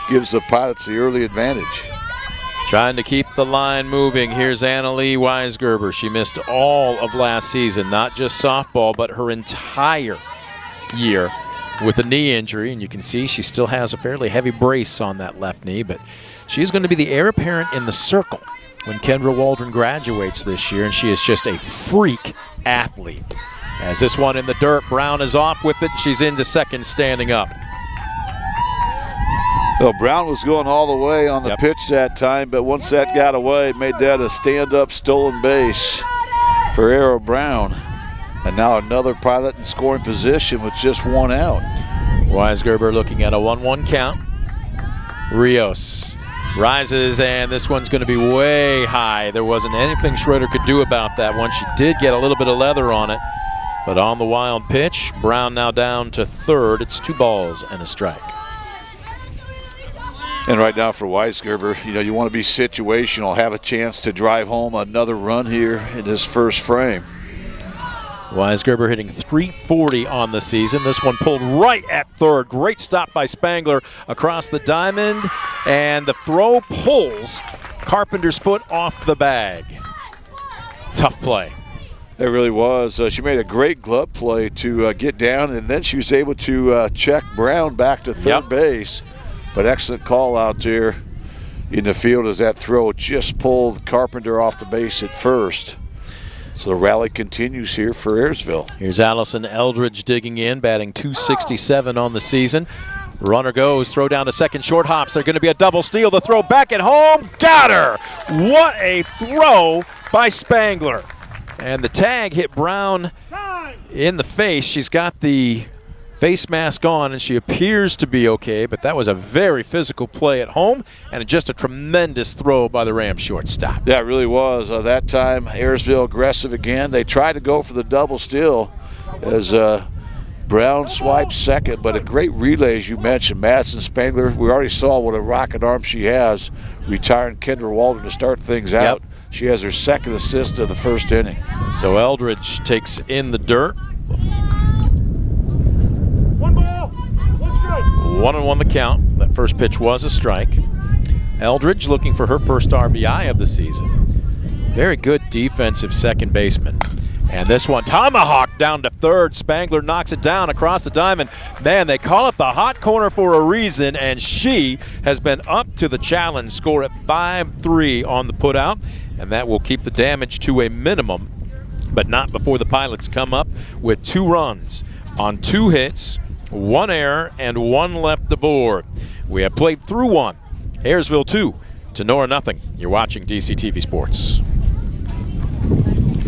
gives the Pilots the early advantage. Trying to keep the line moving. Here's Annalee Weisgerber. She missed all of last season, not just softball, but her entire year with a knee injury. And you can see she still has a fairly heavy brace on that left knee, but she's going to be the heir apparent in the circle when Kendra Waldron graduates this year, and she is just a freak athlete. As this one in the dirt, Brown is off with it. She's into second standing up. Well, Brown was going all the way on the pitch that time, but once that got away, it made that a stand-up stolen base for Ariel Brown. And now another Pilot in scoring position with just 1 out. Weisgerber looking at a 1-1 count. Rios rises, and this one's going to be way high. There wasn't anything Schroeder could do about that one. She did get a little bit of leather on it, but on the wild pitch, Brown now down to third. It's 2 balls and a strike. And right now for Weisgerber, you want to be situational, have a chance to drive home another run here in this first frame. Weisgerber hitting .340 on the season. This one pulled right at third. Great stop by Spangler across the diamond, and the throw pulls Carpenter's foot off the bag. Tough play. It really was. She made a great glove play to get down, and then she was able to check Brown back to third base. But excellent call out there in the field as that throw just pulled Carpenter off the base at first. So the rally continues here for Ayersville. Here's Allison Eldridge digging in, batting .267 on the season. Runner goes, throw down to second, short hops. They're going to be a double steal. The throw back at home, got her! What a throw by Spangler. And the tag hit Brown in the face. She's got the face mask on, and she appears to be okay, but that was a very physical play at home, and just a tremendous throw by the Rams shortstop. Yeah, it really was. That time, Ayersville aggressive again. They tried to go for the double steal as Brown swiped second, but a great relay, as you mentioned. Madison Spangler, we already saw what a rocket arm she has, retiring Kendra Waldron to start things out. She has her second assist of the first inning. So Eldridge takes in the dirt. 1-1 the count. That first pitch was a strike. Eldridge looking for her first RBI of the season. Very good defensive second baseman. And this one, tomahawk down to third. Spangler knocks it down across the diamond. Man, they call it the hot corner for a reason, and she has been up to the challenge. Score at 5-3 on the putout, and that will keep the damage to a minimum, but not before the Pilots come up with 2 runs on 2 hits, 1 error, and 1 left aboard. We have played through 1. Ayersville 2, Tinora nothing. You're watching DCTV Sports.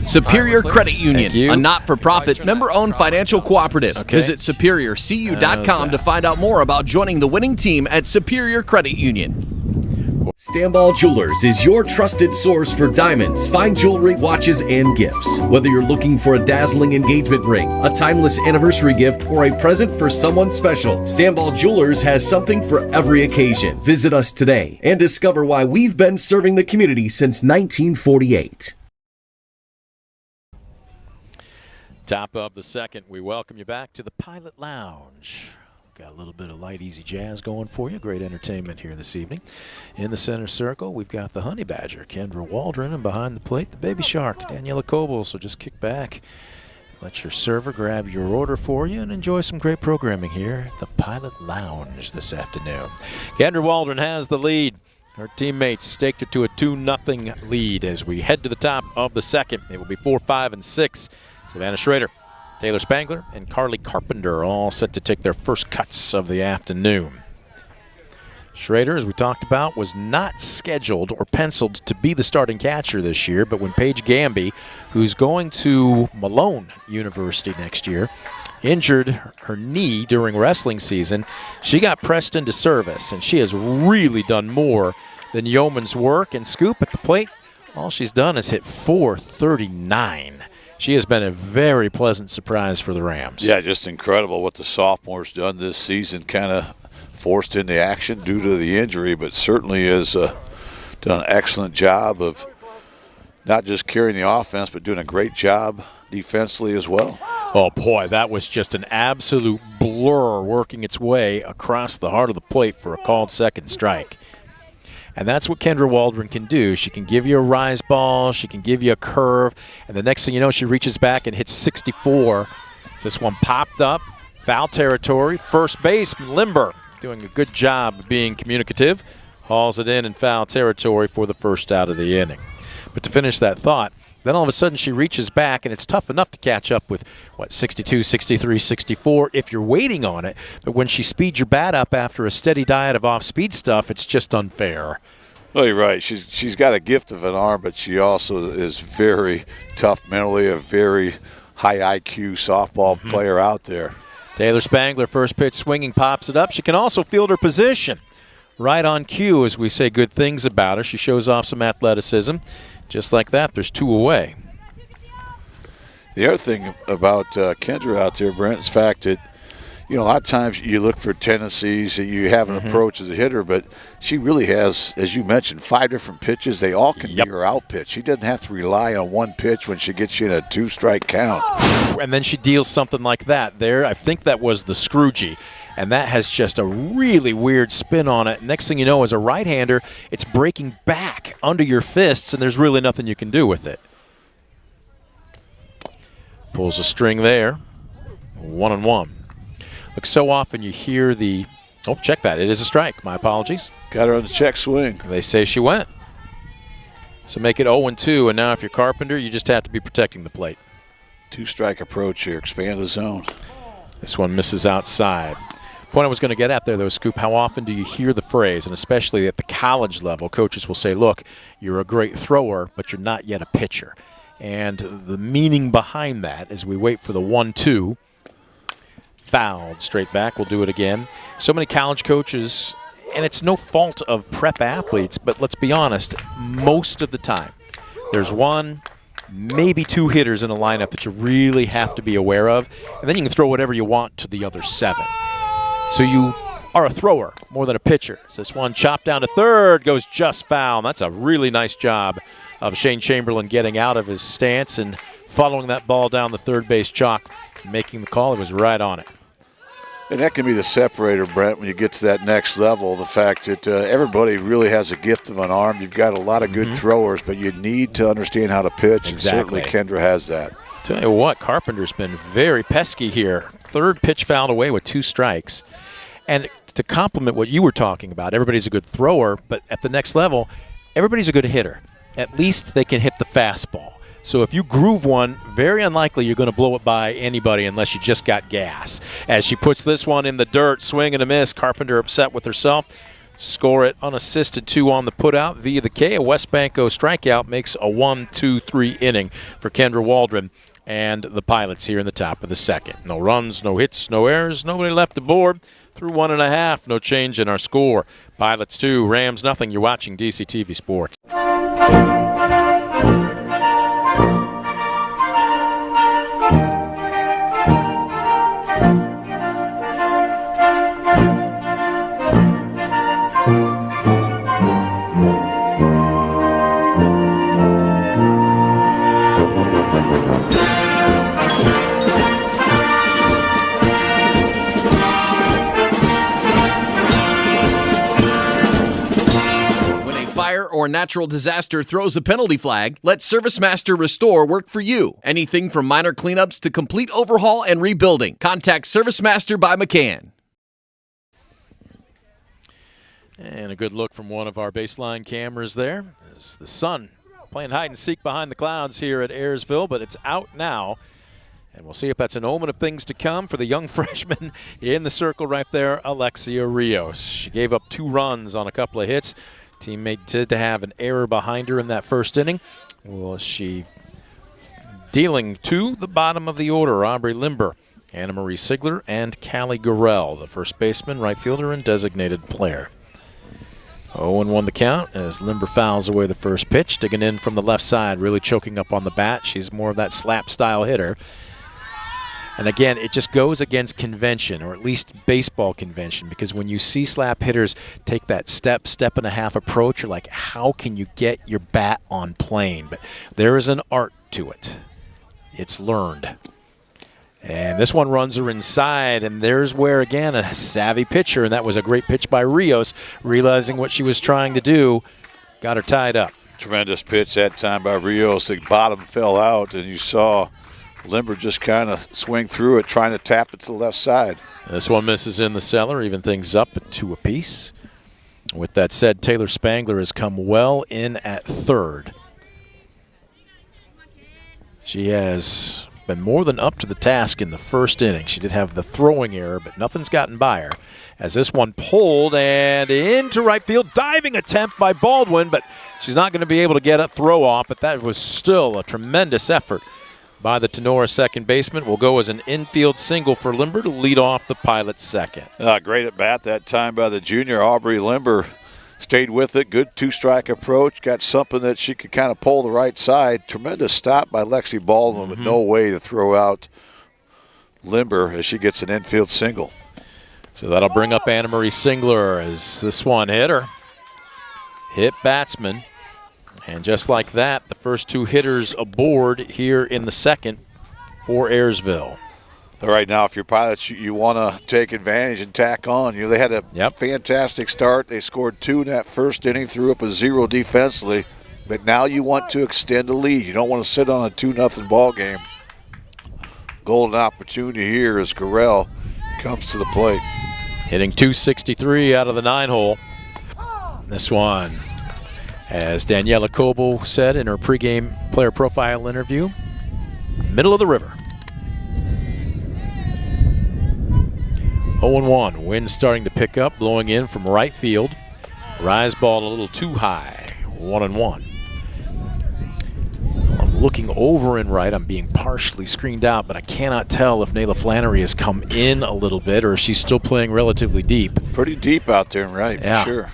Superior Credit Union, a not-for-profit, member-owned financial cooperative. Visit SuperiorCU.com to find out more about joining the winning team at Superior Credit Union. Stanball Jewelers is your trusted source for diamonds, fine jewelry, watches, and gifts. Whether you're looking for a dazzling engagement ring, a timeless anniversary gift, or a present for someone special, Stanball Jewelers has something for every occasion. Visit us today and discover why we've been serving the community since 1948. Top of the second, we welcome you back to the Pilot Lounge. Got a little bit of light, easy jazz going for you. Great entertainment here this evening. In the center circle, we've got the Honey Badger, Kendra Waldron, and behind the plate, the Baby Shark, Daniela Coble. So just kick back, let your server grab your order for you, and enjoy some great programming here at the Pilot Lounge this afternoon. Kendra Waldron has the lead. Her teammates staked her to a 2-0 lead as we head to the top of the second. It will be 4, 5, and 6. Savannah Schrader, Taylor Spangler, and Carly Carpenter all set to take their first cuts of the afternoon. Schrader, as we talked about, was not scheduled or penciled to be the starting catcher this year, but when Paige Gamby, who's going to Malone University next year, injured her knee during wrestling season, she got pressed into service, and she has really done more than yeoman's work. And Scoop at the plate, all she's done is hit .439. She has been a very pleasant surprise for the Rams. Yeah, just incredible what the sophomore's done this season, kind of forced into action due to the injury, but certainly has done an excellent job of not just carrying the offense, but doing a great job defensively as well. Oh, boy, that was just an absolute blur working its way across the heart of the plate for a called second strike. And that's what Kendra Waldron can do. She can give you a rise ball, she can give you a curve, and the next thing you know, she reaches back and hits 64. This one popped up, foul territory, first baseman Limber doing a good job of being communicative, hauls it in foul territory for the first out of the inning. But to finish that thought, then all of a sudden she reaches back, and it's tough enough to catch up with, 62, 63, 64 if you're waiting on it. But when she speeds your bat up after a steady diet of off-speed stuff, it's just unfair. Well, you're right. She's got a gift of an arm, but she also is very tough mentally, a very high IQ softball player out there. Taylor Spangler, first pitch swinging, pops it up. She can also field her position right on cue as we say good things about her. She shows off some athleticism. Just like that, there's 2 away. The other thing about Kendra out there, Brent, is the fact that, a lot of times you look for tendencies, you have an approach as a hitter, but she really has, as you mentioned, 5 different pitches. They all can be her out pitch. She doesn't have to rely on one pitch when she gets you in a 2-strike count. And then she deals something like that there. I think that was the Scroogey. And that has just a really weird spin on it. Next thing you know, as a right-hander, it's breaking back under your fists, and there's really nothing you can do with it. Pulls a string there. 1-1. Look, so often you hear the – oh, check that. It is a strike. My apologies. Got her on the check swing. They say she went. So make it 0-2, and now if you're Carpenter, you just have to be protecting the plate. 2-strike approach here. Expand the zone. This one misses outside. Point I was going to get at there, though, Scoop, how often do you hear the phrase, and especially at the college level, coaches will say, look, you're a great thrower, but you're not yet a pitcher. And the meaning behind that, as we wait for the 1-2, fouled straight back. We'll do it again. So many college coaches, and it's no fault of prep athletes, but let's be honest, most of the time, there's 1, maybe 2 hitters in a lineup that you really have to be aware of, and then you can throw whatever you want to the other 7. So you are a thrower more than a pitcher. So this one chopped down to third, goes just foul. That's a really nice job of Shane Chamberlain getting out of his stance and following that ball down the third base chalk, making the call. It was right on it. And that can be the separator, Brent, when you get to that next level, the fact that everybody really has a gift of an arm. You've got a lot of good throwers, but you need to understand how to pitch, Exactly. and certainly Kendra has that. Tell you what, Carpenter's been very pesky here. Third pitch fouled away with 2 strikes. And to complement what you were talking about, everybody's a good thrower, but at the next level, everybody's a good hitter. At least they can hit the fastball. So if you groove one, very unlikely you're going to blow it by anybody unless you just got gas. As she puts this one in the dirt, swing and a miss, Carpenter upset with herself. Score it unassisted 2 on the putout via the K. A West Banco strikeout makes a 1-2-3 inning for Kendra Waldron and the Pilots here in the top of the second. No runs, no hits, no errors, nobody left the board. Through 1.5, no change in our score. Pilots 2, Rams nothing. You're watching DCTV Sports. Or natural disaster throws a penalty flag, let ServiceMaster Restore work for you. Anything from minor cleanups to complete overhaul and rebuilding. Contact ServiceMaster by McCann. And a good look from one of our baseline cameras there. Is the sun playing hide and seek behind the clouds here at Ayersville, but it's out now. And we'll see if that's an omen of things to come for the young freshman in the circle right there, Alexia Rios. She gave up 2 runs on a couple of hits. Teammate did have an error behind her in that first inning. Well, she dealing to the bottom of the order, Aubrey Limber, Anna Marie Sigler, and Callie Gorell, the first baseman, right fielder, and designated player. 0-1 the count as Limber fouls away the first pitch, digging in from the left side, really choking up on the bat. She's more of that slap-style hitter. And again, it just goes against convention, or at least baseball convention, because when you see slap hitters take that step and a half approach, you're like, how can you get your bat on plane? But there is an art to it. It's learned. And this one runs her inside, and there's where, again, a savvy pitcher, and that was a great pitch by Rios, realizing what she was trying to do, got her tied up. Tremendous pitch that time by Rios. The bottom fell out, and you saw Limber just kind of swing through it, trying to tap it to the left side. This one misses in the cellar, even things up at 2 apiece. With that said, Taylor Spangler has come well in at third. She has been more than up to the task in the first inning. She did have the throwing error, but nothing's gotten by her. As this one pulled and into right field, diving attempt by Baldwin, but she's not going to be able to get a throw off, but that was still a tremendous effort by the Tinora second baseman. Will go as an infield single for Limber to lead off the Pilot's second. Great at bat that time by the junior. Aubrey Limber stayed with it. Good 2-strike approach. Got something that she could kind of pull the right side. Tremendous stop by Lexi Baldwin, but no way to throw out Limber as she gets an infield single. So that'll bring up Anna Marie Singler as this one hit her. Hit batsman. And just like that, the first 2 hitters aboard here in the second for Ayersville. All right, now if you're Pilots, you want to take advantage and tack on. They had a fantastic start. They scored 2 in that first inning, threw up a 0 defensively. But now you want to extend the lead. You don't want to sit on a 2-0 ball game. Golden opportunity here as Gorell comes to the plate. Hitting .263 out of the 9-hole. This one, as Daniela Coble said in her pregame player profile interview, middle of the river. 0-1. Wind starting to pick up, blowing in from right field. Rise ball a little too high. 1-1. I'm looking over and right. I'm being partially screened out, but I cannot tell if Nayla Flannery has come in a little bit or if she's still playing relatively deep. Pretty deep out there, right, for sure.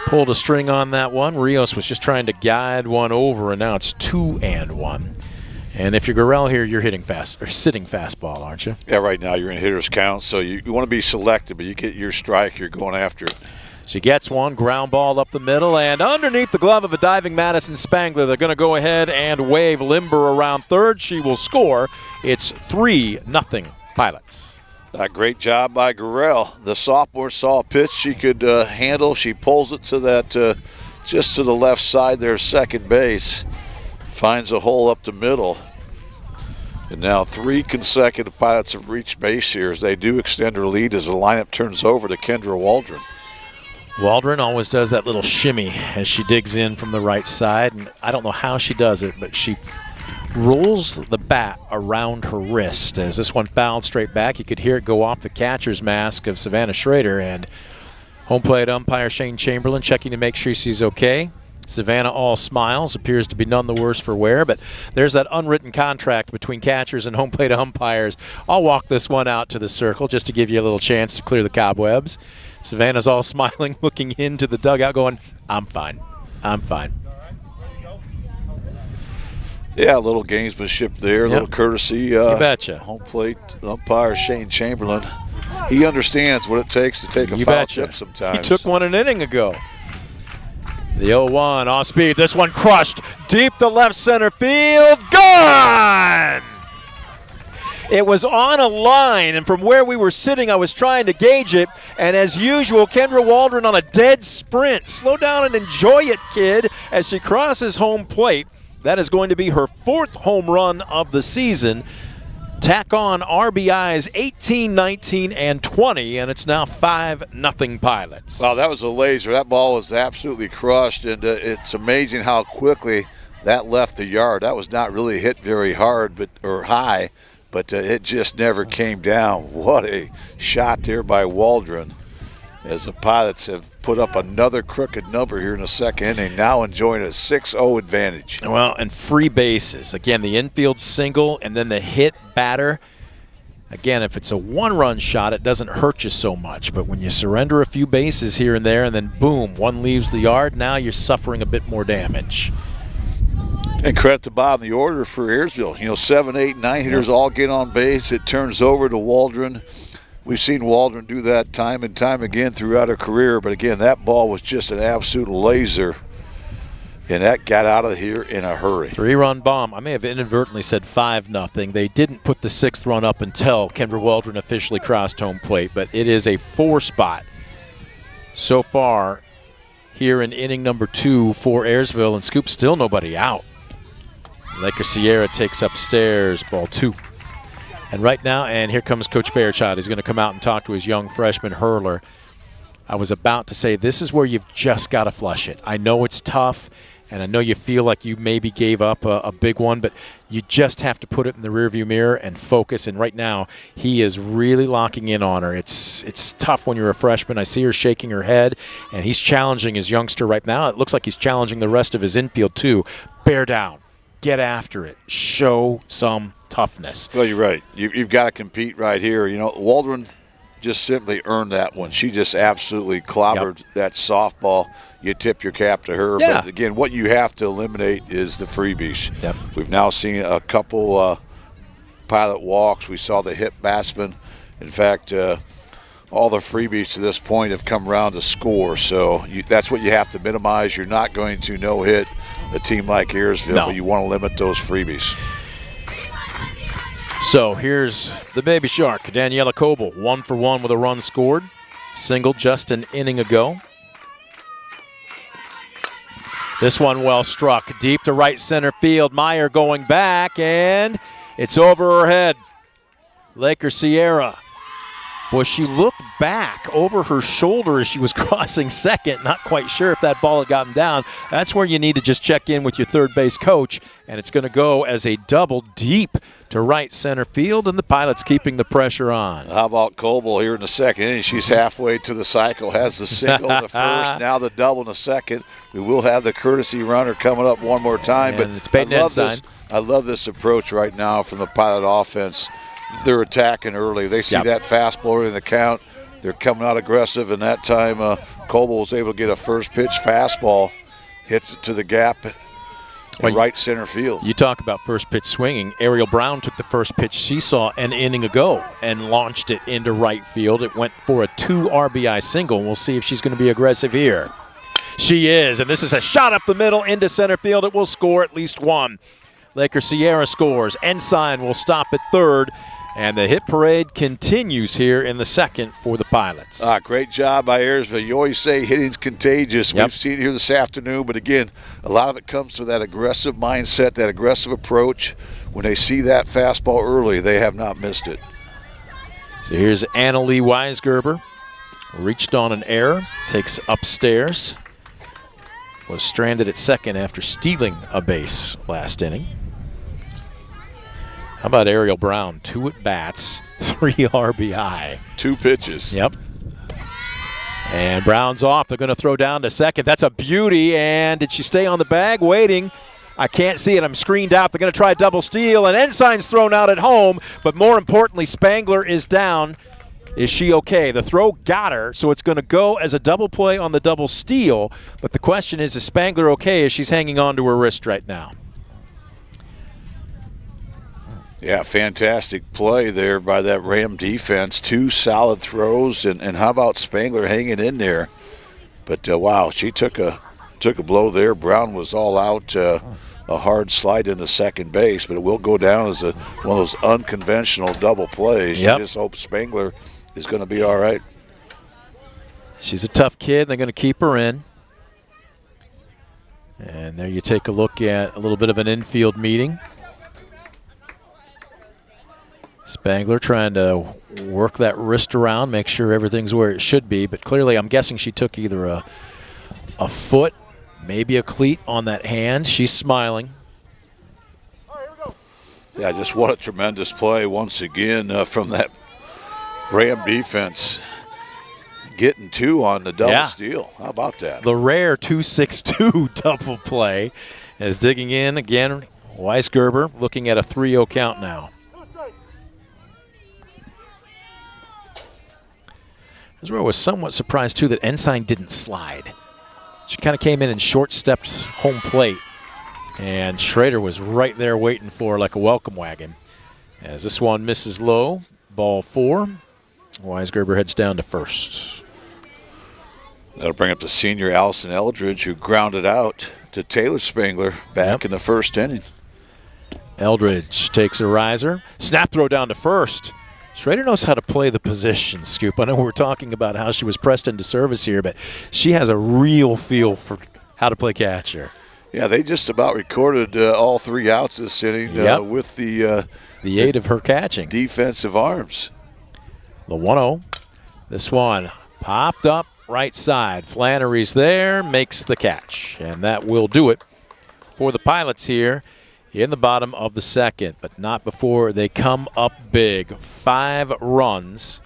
Pulled a string on that one. Rios was just trying to guide one over, and now it's 2-1. And if you're Gorell here, you're hitting fast or sitting fastball, aren't you? Yeah, right now you're in hitter's count, so you want to be selective, but you get your strike, you're going after it. She gets one, ground ball up the middle, and underneath the glove of a diving Madison Spangler, they're going to go ahead and wave Limber around third. She will score. It's 3-0 Pilots. Great job by Gorell. The sophomore saw a pitch she could handle. She pulls it to that just to the left side there, second base. Finds a hole up the middle. And now 3 consecutive Pilots have reached base here as they do extend her lead as the lineup turns over to Kendra Waldron. Waldron always does that little shimmy as she digs in from the right side. And I don't know how she does it, but she rolls the bat around her wrist as this one fouled straight back. You could hear it go off the catcher's mask of Savannah Schrader, and home plate umpire Shane Chamberlain checking to make sure she's okay. Savannah all smiles, appears to be none the worse for wear, but there's that unwritten contract between catchers and home plate umpires. I'll walk this one out to the circle just to give you a little chance to clear the cobwebs. Savannah's all smiling, looking into the dugout going, I'm fine. I'm fine. Yeah, a little gamesmanship there, a little courtesy. You betcha. Home plate umpire Shane Chamberlain. He understands what it takes to take a foul tip sometimes. He took one an inning ago. The 0-1 off speed. This one crushed deep to left center field. Gone! It was on a line, and from where we were sitting, I was trying to gauge it. And as usual, Kendra Waldron on a dead sprint. Slow down and enjoy it, kid, as she crosses home plate. That is going to be her 4th home run of the season. tack on RBIs 18, 19, and 20, and it's now 5-0 Pilots. Wow, that was a laser. That ball was absolutely crushed, and it's amazing how quickly that left the yard. That was not really hit very hard or high, but it just never came down. What a shot there by Waldron, as the Pilots have put up another crooked number here in the second inning, now enjoying a 6-0 advantage. Well, and free bases. Again, the infield single and then the hit batter. Again, if it's a one-run shot, it doesn't hurt you so much. But when you surrender a few bases here and there and then, boom, one leaves the yard, now you're suffering a bit more damage. And credit to Bob in the order for Ayersville. 7, 8, 9 hitters all get on base. It turns over to Waldron. We've seen Waldron do that time and time again throughout her career. But, again, that ball was just an absolute laser. And that got out of here in a hurry. 3-run bomb. I may have inadvertently said 5-0. They didn't put the 6th run up until Kendra Waldron officially crossed home plate. But it is a 4-spot so far here in inning number 2 for Ayersville. And Scoop, still nobody out. Laker Sierra takes upstairs, ball 2. And right now, and here comes Coach Fairchild. He's going to come out and talk to his young freshman hurler. I was about to say, this is where you've just got to flush it. I know it's tough, and I know you feel like you maybe gave up a big one, but you just have to put it in the rearview mirror and focus. And right now, he is really locking in on her. It's tough when you're a freshman. I see her shaking her head, and he's challenging his youngster right now. It looks like he's challenging the rest of his infield, too. Bear down. Get after it. Show some toughness. Well, you're right. You've got to compete right here. Waldron just simply earned that one. She just absolutely clobbered that softball. You tip your cap to her. Yeah. But, again, what you have to eliminate is the freebies. Yep. We've now seen a couple pilot walks. We saw the hit batsman. In fact, all the freebies to this point have come around to score. So that's what you have to minimize. You're not going to no-hit a team like Ayersville, but you want to limit those freebies. So here's the baby shark, Daniela Coble, 1 for 1 with a run scored. Single just an inning ago. This one well struck, deep to right center field. Meyer going back, and it's over her head. Laker Sierra. Boy, she looked back over her shoulder as she was crossing second. Not quite sure if that ball had gotten down. That's where you need to just check in with your third base coach. And it's going to go as a double deep to right center field, and the Pilots keeping the pressure on. How about Coble here in the second inning? She's halfway to the cycle, has the single in the first, now the double in the second. We will have the courtesy runner coming up one more time. And but it's Peyton I love this approach right now from the Pilot offense. They're attacking early. They see that fastball in the count. They're coming out aggressive, and that time Coble was able to get a first pitch fastball, hits it to the gap in right center field. You talk about first pitch swinging. Ariel Brown took the first pitch she saw an inning ago and launched it into right field. It went for a 2 RBI single, and we'll see if she's going to be aggressive here. She is, and this is a shot up the middle into center field. It will score at least 1. Laker Sierra scores. Ensign will stop at third. And the hit parade continues here in the second for the Pilots. Great job by Ayersville. You always say hitting's contagious. We've seen it here this afternoon, but again, a lot of it comes to that aggressive mindset, that aggressive approach. When they see that fastball early, they have not missed it. So here's Anna Lee Weisgerber. Reached on an error, takes upstairs. Was stranded at second after stealing a base last inning. How about Ariel Brown? 2 at-bats, 3 RBI. 2 pitches. Yep. And Brown's off. They're going to throw down to second. That's a beauty. And did she stay on the bag? Waiting. I can't see it. I'm screened out. They're going to try double steal. And Ensign's thrown out at home. But more importantly, Spangler is down. Is she okay? The throw got her, so it's going to go as a double play on the double steal. But the question is Spangler okay as she's hanging on to her wrist right now? Yeah, fantastic play there by that Ram defense. 2 solid throws, and how about Spangler hanging in there? But, wow, she took a blow there. Brown was all out, a hard slide into second base, but it will go down as one of those unconventional double plays. Yep. You just hope Spangler is going to be all right. She's a tough kid. They're going to keep her in. And there you take a look at a little bit of an infield meeting. Spangler trying to work that wrist around, make sure everything's where it should be. But clearly I'm guessing she took either a foot, maybe a cleat on that hand. She's smiling. Yeah, just what a tremendous play once again from that Ram defense. Getting 2 on the double steal. How about that? The rare 2-6-2 double play is digging in again. Weisgerber looking at a 3-0 count now. This is where I was somewhat surprised, too, that Ensign didn't slide. She kind of came in and short-stepped home plate, and Schrader was right there waiting for her like a welcome wagon. As this one misses low, ball 4. Weisgerber heads down to first. That'll bring up the senior Allison Eldridge, who grounded out to Taylor Spangler back in the first inning. Eldridge takes a riser. Snap throw down to first. Schrader knows how to play the position, Scoop. I know we're talking about how she was pressed into service here, but she has a real feel for how to play catcher. Yeah, they just about recorded all 3 outs this inning with the aid of her catching. Defensive arms. The 1-0. This one popped up right side. Flannery's there, makes the catch. And that will do it for the Pilots here in the bottom of the second, but not before they come up big. 5 runs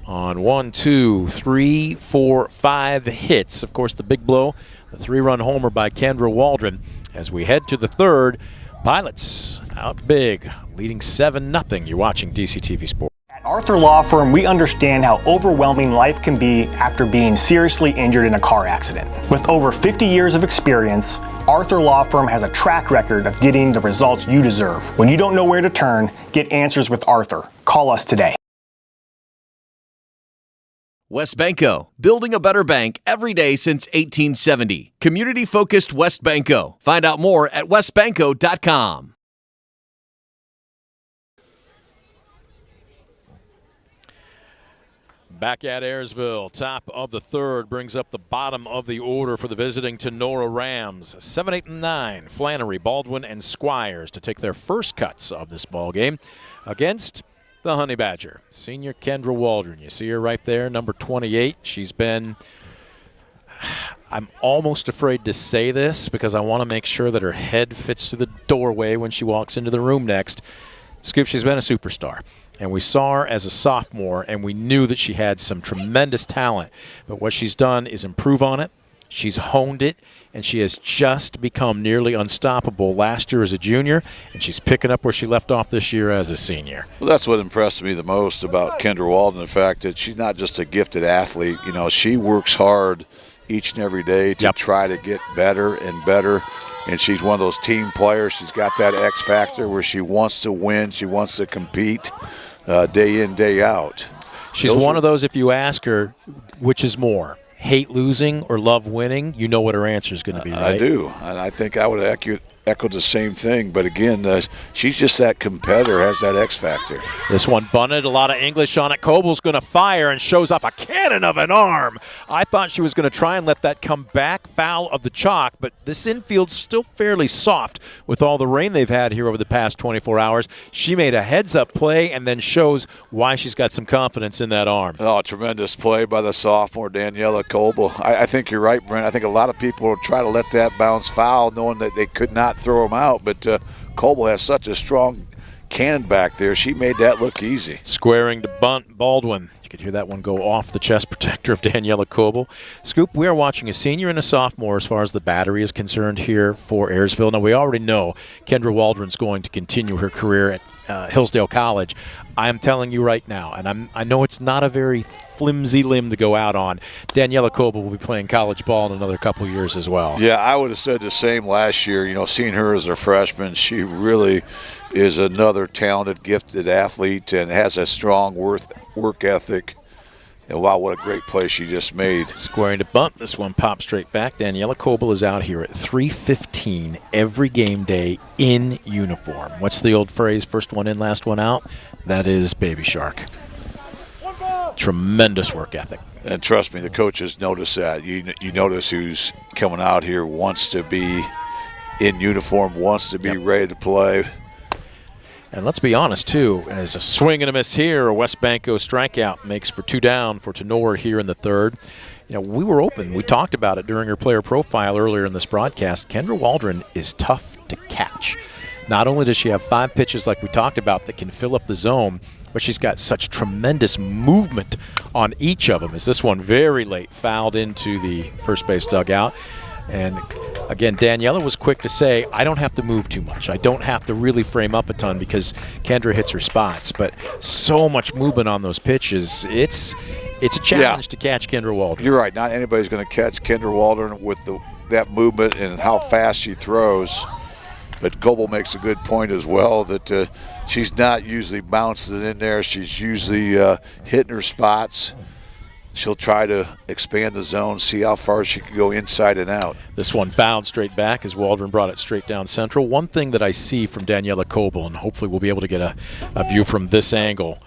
on 1, 2, 3, 4, 5 hits. Of course, the big blow, the 3-run homer by Kendra Waldron. As we head to the third, Pilots out big, leading 7-0. You're watching DCTV Sports. At Arthur Law Firm, we understand how overwhelming life can be after being seriously injured in a car accident. With over 50 years of experience, Arthur Law Firm has a track record of getting the results you deserve. When you don't know where to turn, get answers with Arthur. Call us today. WestBanco, building a better bank every day since 1870. Community-focused WestBanco. Find out more at westbanco.com. Back at Ayersville, top of the third, brings up the bottom of the order for the visiting Tinora Rams. 7, 8, and 9, Flannery, Baldwin, and Squires to take their first cuts of this ball game against the Honey Badger. Senior Kendra Waldron, you see her right there, number 28. She's been, I'm almost afraid to say this because I want to make sure that her head fits through the doorway when she walks into the room next. Scoop, she's been a superstar. And we saw her as a sophomore, and we knew that she had some tremendous talent. But what she's done is improve on it. She's honed it, and she has just become nearly unstoppable last year as a junior, and she's picking up where she left off this year as a senior. Well, that's what impressed me the most about Kendra Walden, the fact that she's not just a gifted athlete. You know, she works hard each and every day to try to get better and better. And she's one of those team players. She's got that X factor where she wants to win. She wants to compete day in, day out. She's one of those, if you ask her, which is more, hate losing or love winning, you know what her answer is going to be, right? I do. And I think I would echo the same thing. But, again, she's just that competitor, has that X factor. This one bunted, a lot of English on it. Coble's going to fire and shows off a cannon of an arm. I thought she was going to try and let that come back, foul of the chalk, but this infield's still fairly soft with all the rain they've had here over the past 24 hours. She made a heads-up play and then shows why she's got some confidence in that arm. Oh, tremendous play by the sophomore, Daniela Coble. I think you're right, Brent. I think a lot of people will try to let that bounce foul knowing that they could not throw him out, but Coble has such a strong cannon back there. She made that look easy. Squaring to bunt, Baldwin. You could hear that one go off the chest protector of Daniela Coble. Scoop, we are watching a senior and a sophomore as far as the battery is concerned here for Ayersville. Now, we already know Kendra Waldron's going to continue her career at Hillsdale College. I am telling you right now, and I know it's not a very flimsy limb to go out on, Daniela Coble will be playing college ball in another couple years as well. Yeah, I would have said the same last year. You know, seeing her as a freshman, she really is another talented, gifted athlete and has a strong work ethic. And wow, what a great play she just made. Squaring to bunt. This one pops straight back. Daniela Coble is out here at 3:15 every game day in uniform. What's the old phrase, first one in, last one out? That is Baby Shark. Tremendous work ethic. And trust me, the coaches notice that. You notice who's coming out here, wants to be in uniform, wants to be ready to play. And let's be honest, too, as a swing and a miss here, a West Banco strikeout makes for 2 down for Tinora here in the third. You know, we were open. We talked about it during her player profile earlier in this broadcast. Kendra Waldron is tough to catch. Not only does she have 5 pitches like we talked about that can fill up the zone, but she's got such tremendous movement on each of them. As this one very late fouled into the first base dugout. And again, Daniela was quick to say, I don't have to move too much. I don't have to really frame up a ton because Kendra hits her spots. But so much movement on those pitches. It's a challenge to catch Kendra Waldron. You're right. Not anybody's going to catch Kendra Waldron with that movement and how fast she throws. But Goebel makes a good point as well that she's not usually bouncing it in there. She's usually hitting her spots. She'll try to expand the zone, see how far she can go inside and out. This one fouled straight back as Waldron brought it straight down central. One thing that I see from Daniela Goebel, and hopefully we'll be able to get a view from this angle,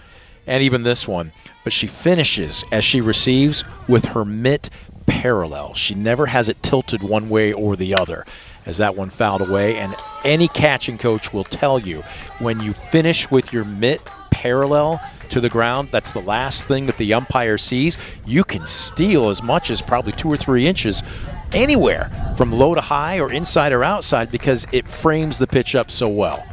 and even this one, but she finishes as she receives with her mitt parallel. She never has it tilted one way or the other as that one fouled away. And any catching coach will tell you when you finish with your mitt parallel to the ground, that's the last thing that the umpire sees. You can steal as much as probably 2 or 3 inches anywhere from low to high or inside or outside because it frames the pitch up so well.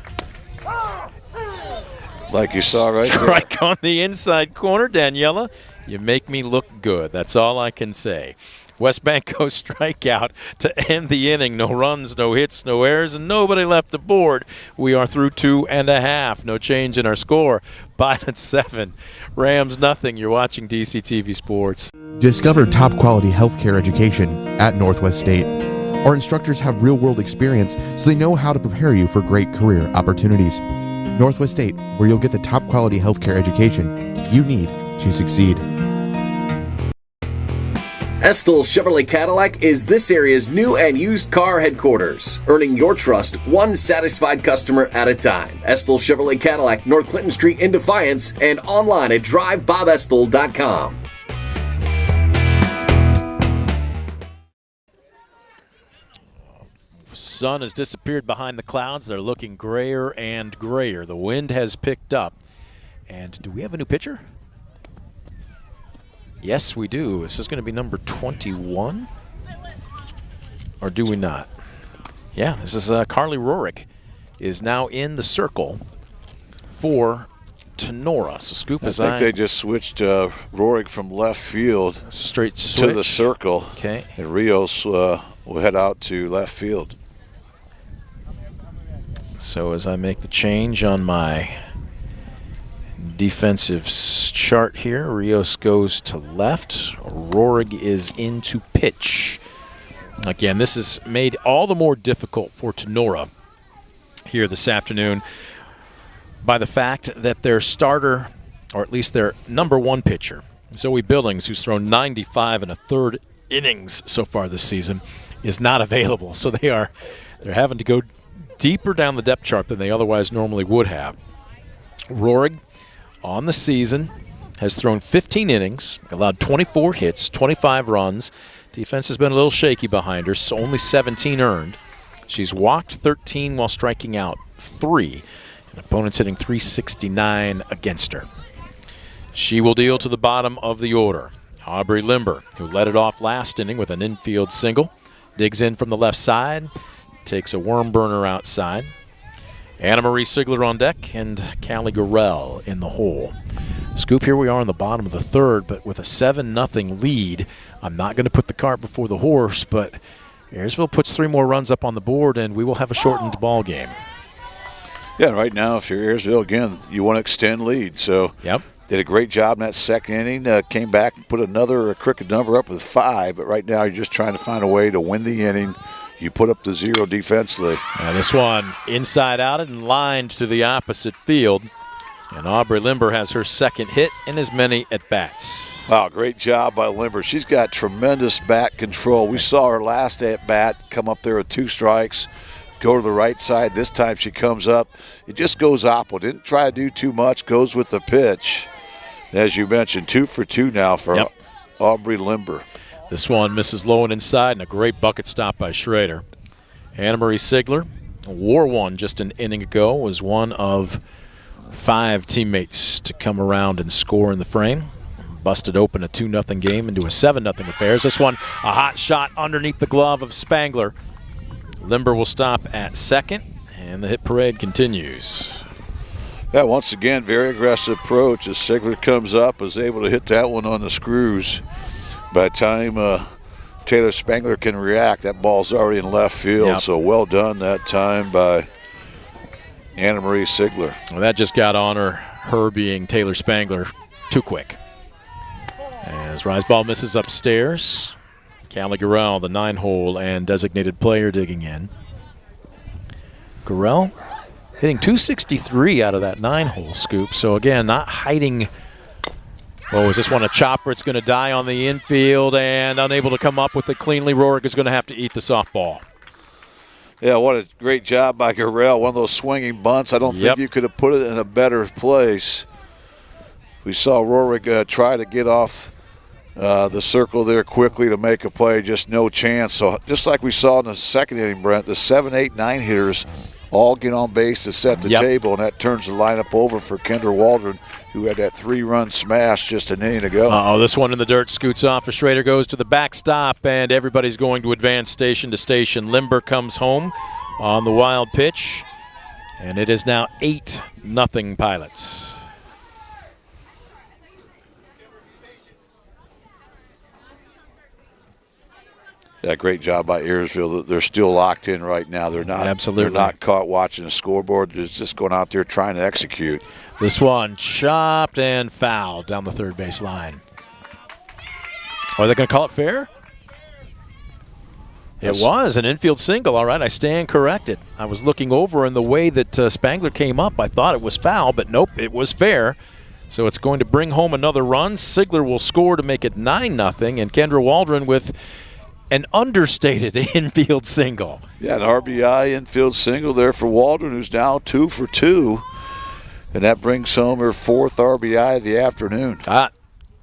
Like you saw right there. Strike on the inside corner, Daniela. You make me look good. That's all I can say. West Banco strikeout to end the inning. No runs, no hits, no errors, and nobody left aboard. We are through 2.5. No change in our score. Pilot 7, Rams nothing. You're watching DCTV Sports. Discover top-quality healthcare education at Northwest State. Our instructors have real-world experience, so they know how to prepare you for great career opportunities. Northwest State, where you'll get the top-quality healthcare education you need to succeed. Estill Chevrolet Cadillac is this area's new and used car headquarters, earning your trust one satisfied customer at a time. Estill Chevrolet Cadillac, North Clinton Street in Defiance, and online at drivebobestill.com. Sun has disappeared behind the clouds. They're looking grayer and grayer. The wind has picked up. And do we have a new pitcher? Yes, we do. This is going to be number 21. Or do we not? Yeah, this is Carly Rorick is now in the circle for Tinora. So Scoop is I think they just switched Rorick from left field straight switch to the circle. Okay. And Rios will head out to left field. So as I make the change on my defensive chart here, Rios goes to left. Rorig is into pitch. Again, this has made all the more difficult for Tinora here this afternoon by the fact that their starter, or at least their number 1 pitcher, Zoe Billings, who's thrown 95 1/3 innings so far this season, is not available. So they're having to go deeper down the depth chart than they otherwise normally would have. Rorig on the season has thrown 15 innings, allowed 24 hits, 25 runs. Defense has been a little shaky behind her, so only 17 earned. She's walked 13 while striking out 3, and opponents hitting .369 against her. She will deal to the bottom of the order. Aubrey Limber, who led it off last inning with an infield single, digs in from the left side, takes a worm burner outside. Anna Marie Sigler on deck and Callie Gorell in the hole. Scoop, here we are in the bottom of the third, but with a 7-0 lead. I'm not going to put the cart before the horse, but Ayersville puts 3 more runs up on the board, and we will have a shortened ball game. Yeah, right now, if you're Ayersville, again, you want to extend lead. So yep. Did a great job in that second inning. Came back and put another crooked number up with 5, but right now you're just trying to find a way to win the inning. You put up the 0 defensively. This one inside out and lined to the opposite field. And Aubrey Limber has her second hit in as many at-bats. Wow, great job by Limber. She's got tremendous bat control. We saw her last at-bat come up there with 2 strikes, go to the right side. This time she comes up. It just goes opposite. Didn't try to do too much, goes with the pitch. And as you mentioned, 2 for 2 now for Aubrey Limber. This one misses low and inside, and a great bucket stop by Schrader. Anna Marie Sigler, wore one just an inning ago, was one of 5 teammates to come around and score in the frame. Busted open a 2-0 game into a 7-0 affair. This one, a hot shot underneath the glove of Spangler. Limber will stop at second, and the hit parade continues. Yeah, once again, very aggressive approach as Sigler comes up, is able to hit that one on the screws. By the time Taylor Spangler can react, that ball's already in left field, so well done that time by Anna Marie Sigler. Well, that just got on her being Taylor Spangler too quick. As rise ball misses upstairs, Callie Gurrell, the 9-hole and designated player, digging in. Gurrell hitting 263 out of that 9-hole scoop. So again, not hiding. Oh, is this one a chopper? It's going to die on the infield and unable to come up with it cleanly. Rorick is going to have to eat the softball. Yeah, what a great job by Gurrell. One of those swinging bunts. I don't think you could have put it in a better place. We saw Rorick try to get off the circle there quickly to make a play, just no chance. So just like we saw in the second inning, Brent, the 7, 8, 9 hitters all get on base to set the table, and that turns the lineup over for Kendra Waldron, who had that 3-run smash just an inning ago. This one in the dirt scoots off. Schrader goes to the backstop, and everybody's going to advance station to station. Limber comes home on the wild pitch, and it is now 8-0 Pilots. Yeah, great job by Ayersville. They're still locked in right now. They're not. They're not caught watching the scoreboard. They're just going out there trying to execute. This one chopped and fouled down the third base line. Are they going to call it fair? It was an infield single. All right, I stand corrected. I was looking over, and the way that Spangler came up, I thought it was foul, but nope, it was fair. So it's going to bring home another run. Sigler will score to make it 9-0, and Kendra Waldron with an understated infield single. Yeah, an RBI infield single there for Waldron, who's now 2 for 2. And that brings home her 4th RBI of the afternoon.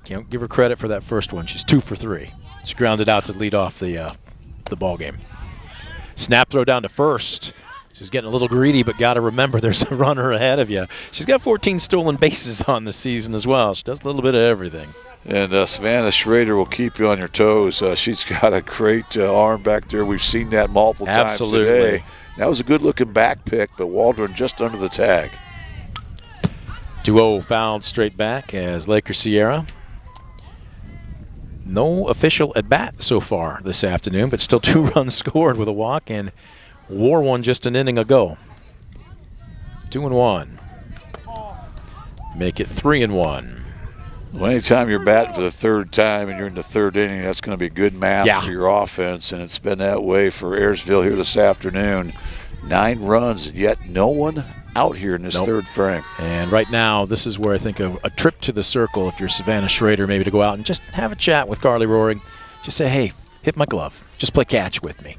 Can't give her credit for that first one. She's 2 for 3. She grounded out to lead off the ball game. Snap throw down to first. She's getting a little greedy, but got to remember there's a runner ahead of you. She's got 14 stolen bases on the season as well. She does a little bit of everything. And Savannah Schrader will keep you on your toes. She's got a great arm back there. We've seen that multiple times today. That was a good-looking back pick, but Waldron just under the tag. 2-0 fouled straight back as Laker Sierra. No official at bat so far this afternoon, but still 2 runs scored with a walk and wore one just an inning ago. 2-1. Make it 3-1. Well, anytime you're batting for the 3rd time and you're in the 3rd inning, that's going to be good math for your offense, and it's been that way for Ayersville here this afternoon. 9 runs, yet no one out here in this 3rd frame. And right now, this is where I think a trip to the circle, if you're Savannah Schrader, maybe to go out and just have a chat with Carly Roaring. Just say, hey, hit my glove. Just play catch with me.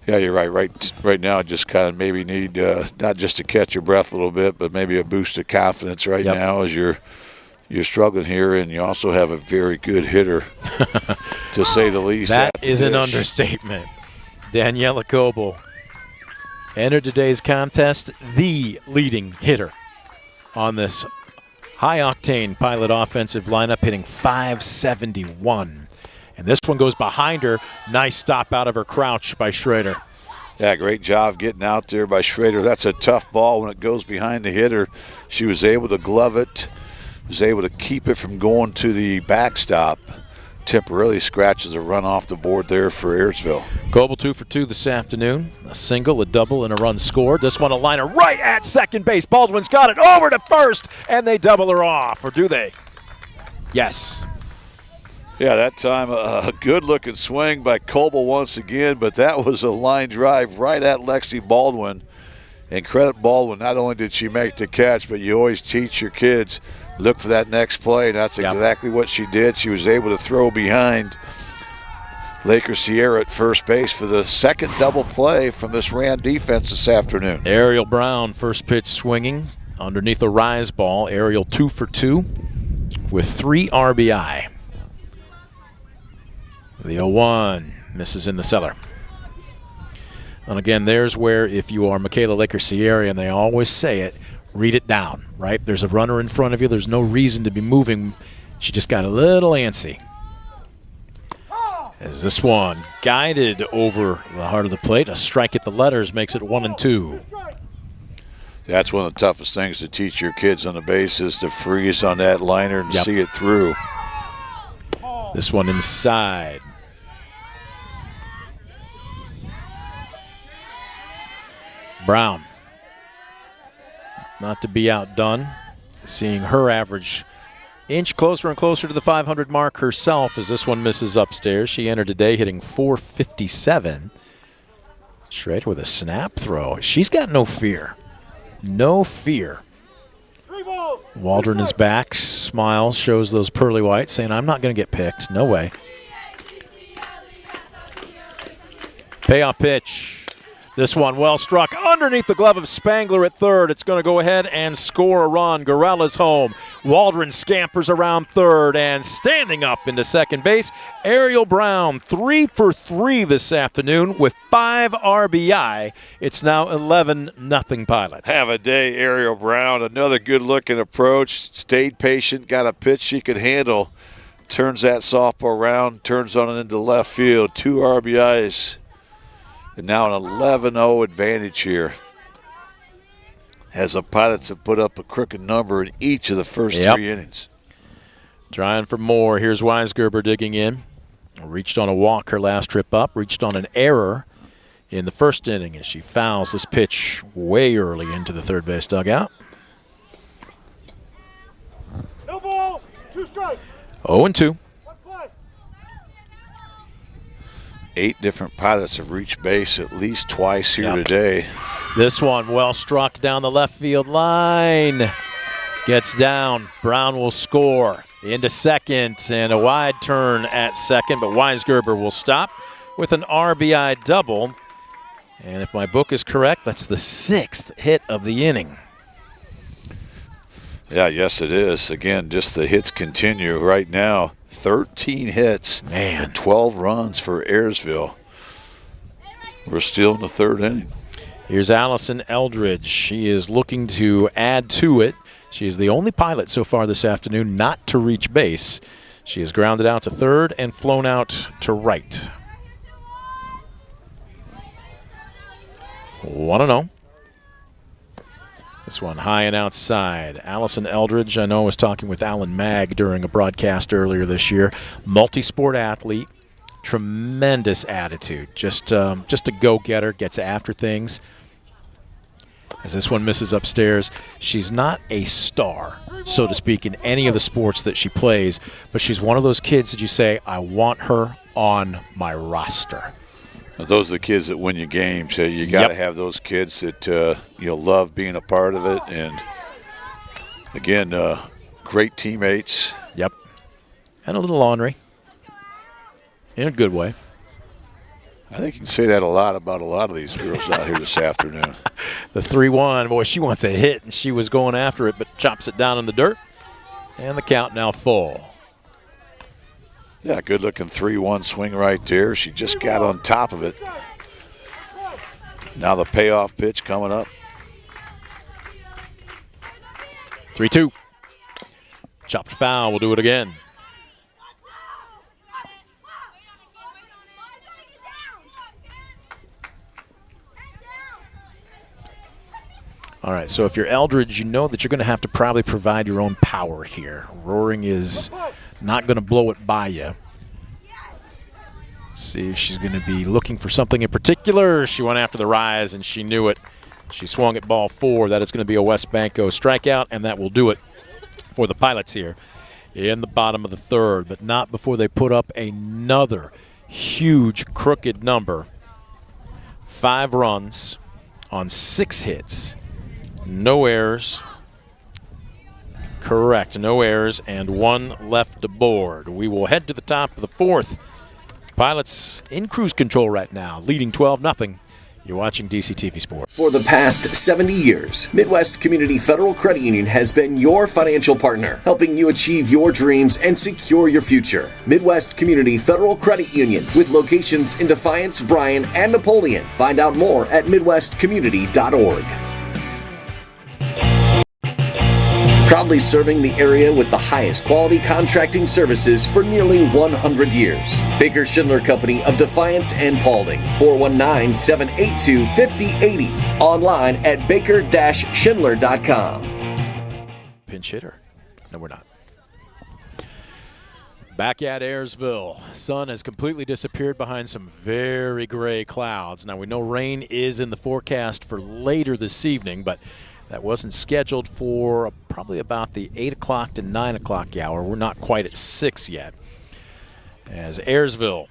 Yeah, you're right. Right now, just kind of maybe need not just to catch your breath a little bit, but maybe a boost of confidence right now as you're struggling here, and you also have a very good hitter, to say the least. That is an understatement. Daniela Coble entered today's contest the leading hitter on this high-octane Pilot offensive lineup, hitting .571. And this one goes behind her. Nice stop out of her crouch by Schrader. Yeah, great job getting out there by Schrader. That's a tough ball when it goes behind the hitter. She was able to glove it, was able to keep it from going to the backstop. Temporarily scratches a run off the board there for Ayersville. Coble 2 for 2 this afternoon. A single, a double, and a run scored. This one a liner right at second base. Baldwin's got it over to first, and they double her off. Or do they? Yes. Yeah, that time a good-looking swing by Coble once again, but that was a line drive right at Lexi Baldwin. And credit Baldwin, not only did she make the catch, but you always teach your kids, look for that next play, and that's exactly what she did. She was able to throw behind Laker Sierra at first base for the 2nd double play from this Rand defense this afternoon. Ariel Brown, first pitch swinging underneath a rise ball. Ariel 2 for 2 with 3 RBI. The 0-1 misses in the cellar. And again, there's where if you are Michaela Laker-Sierra, and they always say it, read it down, right? There's a runner in front of you. There's no reason to be moving. She just got a little antsy. As this one guided over the heart of the plate, a strike at the letters makes it 1-2. That's one of the toughest things to teach your kids on the base is to freeze on that liner and see it through. This one inside. Brown, not to be outdone, seeing her average inch closer and closer to the 500 mark herself as this one misses upstairs. She entered today hitting .457. Straight with a snap throw. She's got no fear. No fear. Waldron is back, smiles, shows those pearly whites, saying, I'm not going to get picked. No way. Payoff pitch. This one well struck underneath the glove of Spangler at third. It's going to go ahead and score a run. Gorella's home. Waldron scampers around third and standing up into second base. Ariel Brown 3 for 3 this afternoon with 5 RBI. It's now 11-0 Pilots. Have a day, Ariel Brown. Another good-looking approach. Stayed patient, got a pitch she could handle. Turns that softball around, turns on it into left field. 2 RBIs. And now an 11-0 advantage here. As the Pilots have put up a crooked number in each of the first 3 innings. Trying for more. Here's Weisgerber digging in. Reached on a walk her last trip up. Reached on an error in the first inning as she fouls this pitch way early into the third base dugout. No balls, 2 strikes. 0-2. 8 different Pilots have reached base at least twice here today. This one well struck down the left field line. Gets down. Brown will score into second and a wide turn at second, but Weisgerber will stop with an RBI double. And if my book is correct, that's the 6th hit of the inning. Yeah, yes it is. Again, just the hits continue right now. 13 hits and 12 runs for Ayersville. We're still in the 3rd inning. Here's Allison Eldridge. She is looking to add to it. She is the only Pilot so far this afternoon not to reach base. She has grounded out to third and flown out to right. 1-0. This one high and outside. Allison Eldridge, I know I was talking with Alan Magg during a broadcast earlier this year. Multi-sport athlete, tremendous attitude. Just a go-getter, gets after things. As this one misses upstairs, she's not a star, so to speak, in any of the sports that she plays, but she's one of those kids that you say, I want her on my roster. Those are the kids that win you games. So you got to have those kids that you'll love being a part of it. And, again, great teammates. Yep. And a little ornery in a good way. I think you can say that a lot about a lot of these girls out here this afternoon. The 3-1, boy, she wants a hit, and she was going after it, but chops it down in the dirt. And the count now full. Yeah, good-looking 3-1 swing right there. She just got on top of it. Now the payoff pitch coming up. 3-2. Chopped foul. We'll do it again. All right, so if you're Eldridge, you know that you're going to have to probably provide your own power here. Roaring is not going to blow it by you. See if she's going to be looking for something in particular. She went after the rise, and she knew it. She swung at ball 4. That is going to be a West Banco strikeout, and that will do it for the Pilots here in the bottom of the 3rd, but not before they put up another huge crooked number. 5 runs on 6 hits. No errors. Correct, no errors, and 1 left aboard. We will head to the top of the 4th. Pilots in cruise control right now, leading 12-0 You're watching DCTV Sports. For the past 70 years, Midwest Community Federal Credit Union has been your financial partner, helping you achieve your dreams and secure your future. Midwest Community Federal Credit Union, with locations in Defiance, Bryan, and Napoleon. Find out more at midwestcommunity.org. Proudly serving the area with the highest quality contracting services for nearly 100 years. Baker Schindler Company of Defiance and Paulding. 419-782-5080. Online at baker-schindler.com. Pinch hitter. No, we're not. Back at Ayersville. Sun has completely disappeared behind some very gray clouds. Now, we know rain is in the forecast for later this evening, but that wasn't scheduled for probably about the 8 o'clock to 9 o'clock hour. We're not quite at 6 yet. As Ayersville,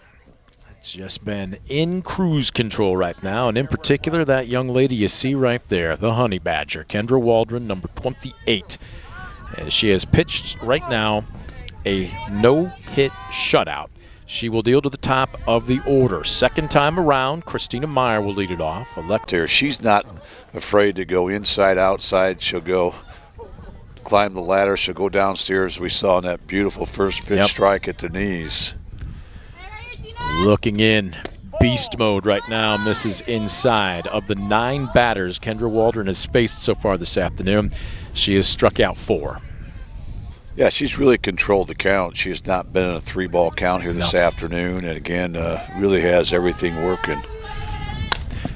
it's just been in cruise control right now, and in particular, that young lady you see right there, the Honey Badger, Kendra Waldron, number 28. As she has pitched right now a no-hit shutout. She will deal to the top of the order. Second time around, Christina Meyer will lead it off. She's not afraid to go inside, outside. She'll go climb the ladder. She'll go downstairs. We saw in that beautiful first pitch strike at the knees. Looking in. Beast mode right now, misses inside. Of the 9 batters Kendra Waldron has faced so far this afternoon, she has struck out 4. Yeah, she's really controlled the count. She has not been in a 3-ball count here this afternoon, and again, really has everything working.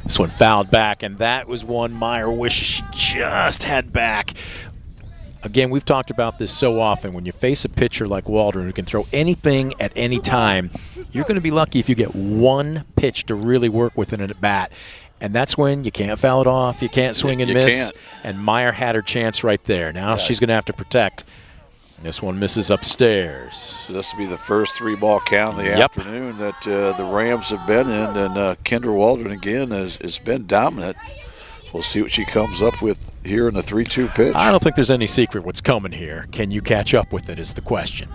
This one fouled back, and that was one Meyer wishes she just had back. Again, we've talked about this so often. When you face a pitcher like Waldron who can throw anything at any time, you're going to be lucky if you get one pitch to really work with in an at-bat. And that's when you can't foul it off, you can't swing and miss. And Meyer had her chance right there. Now she's going to have to protect. This one misses upstairs. So this will be the first 3-ball count of the afternoon that the Rams have been in, and Kendra Waldron again has been dominant. We'll see what she comes up with here in the 3-2 pitch. I don't think there's any secret what's coming here. Can you catch up with it is the question.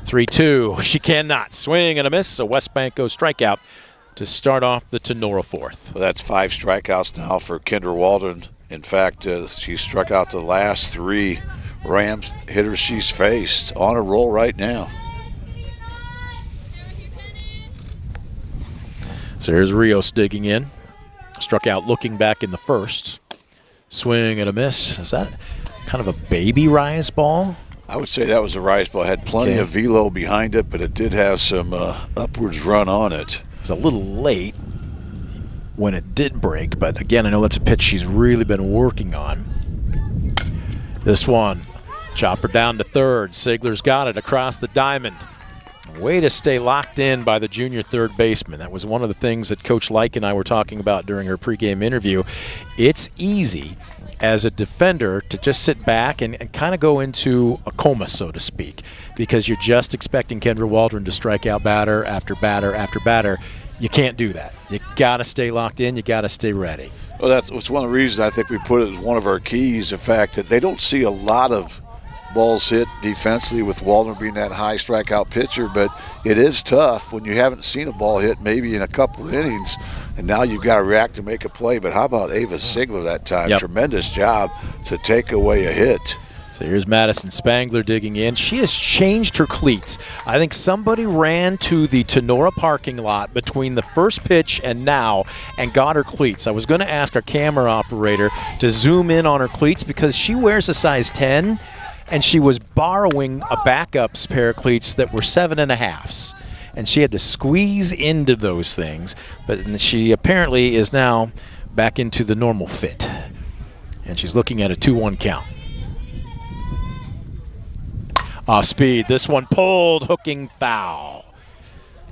3-2, she cannot. Swing and a miss, a West Banco strikeout to start off the Tinora 4th. Well, that's 5 strikeouts now for Kendra Waldron. In fact, she struck out the last 3 Rams hitters she's faced. On a roll right now. So here's Rios digging in. Struck out looking back in the first. Swing and a miss. Is that kind of a baby rise ball? I would say that was a rise ball. It had plenty of velo behind it, but it did have some upwards run on it. It was a little late when it did break, but again, I know that's a pitch she's really been working on. This one, chopper down to third. Sigler's got it across the diamond. Way to stay locked in by the junior third baseman. That was one of the things that Coach Leik and I were talking about during her pregame interview. It's easy as a defender to just sit back and kind of go into a coma, so to speak, because you're just expecting Kendra Waldron to strike out batter after batter after batter. You can't do that. You got to stay locked in. You got to stay ready. Well, that's one of the reasons I think we put it as one of our keys, the fact that they don't see a lot of balls hit defensively with Waldron being that high strikeout pitcher, but it is tough when you haven't seen a ball hit maybe in a couple of innings, and now you've got to react and make a play. But how about Ava Sigler that time? Tremendous job to take away a hit. So here's Madison Spangler digging in. She has changed her cleats. I think somebody ran to the Tinora parking lot between the first pitch and now and got her cleats. I was going to ask our camera operator to zoom in on her cleats because she wears a size 10, and she was borrowing a backup's pair of cleats that were 7.5s. And she had to squeeze into those things. But she apparently is now back into the normal fit. And she's looking at a 2-1 count. Off speed. This one pulled, hooking foul.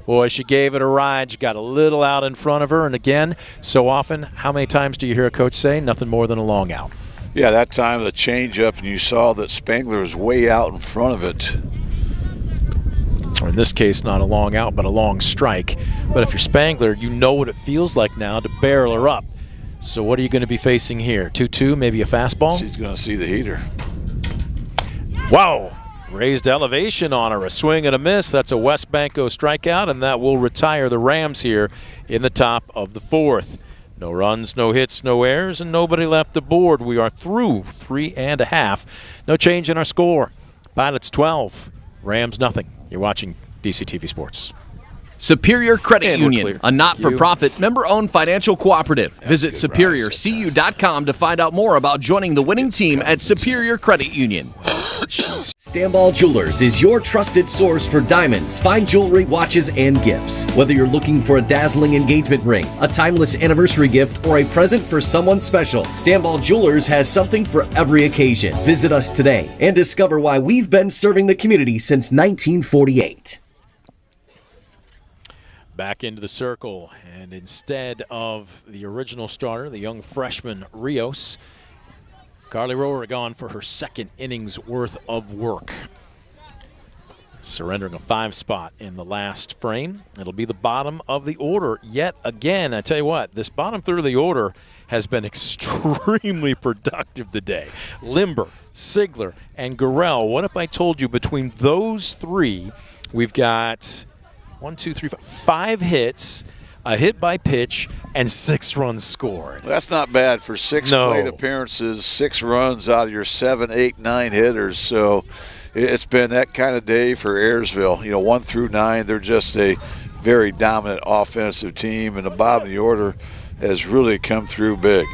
Boy, she gave it a ride. She got a little out in front of her. And again, so often, how many times do you hear a coach say nothing more than a long out? Yeah, that time the changeup, and you saw that Spangler was way out in front of it. Or in this case, not a long out, but a long strike. But if you're Spangler, you know what it feels like now to barrel her up. So what are you going to be facing here? 2-2, maybe a fastball? She's going to see the heater. Wow. Raised elevation on her, a swing and a miss. That's a West Banco strikeout, and that will retire the Rams here in the top of the 4th. No runs, no hits, no errors, and nobody left the board. We are through 3.5. No change in our score. Pilots 12, Rams nothing. You're watching DCTV Sports. Superior Credit Union, a not-for-profit, member-owned financial cooperative. Visit SuperiorCU.com to find out more about joining the winning team at Superior Credit Union. Stanball Jewelers is your trusted source for diamonds, fine jewelry, watches, and gifts. Whether you're looking for a dazzling engagement ring, a timeless anniversary gift, or a present for someone special, Stanball Jewelers has something for every occasion. Visit us today and discover why we've been serving the community since 1948. Back into the circle, and instead of the original starter, the young freshman Rios, Carly Rower gone for her second innings worth of work. Surrendering a 5 spot in the last frame. It'll be the bottom of the order yet again. I tell you what, this bottom third of the order has been extremely productive today. Limber, Sigler, and Gurrell. What if I told you between those three, we've got 5 hits, a hit by pitch, and 6 runs scored. That's not bad for 6 plate appearances, 6 runs out of your 7, 8, 9 hitters. So it's been that kind of day for Ayersville. 1 through 9, they're just a very dominant offensive team, and the bottom of the order has really come through big.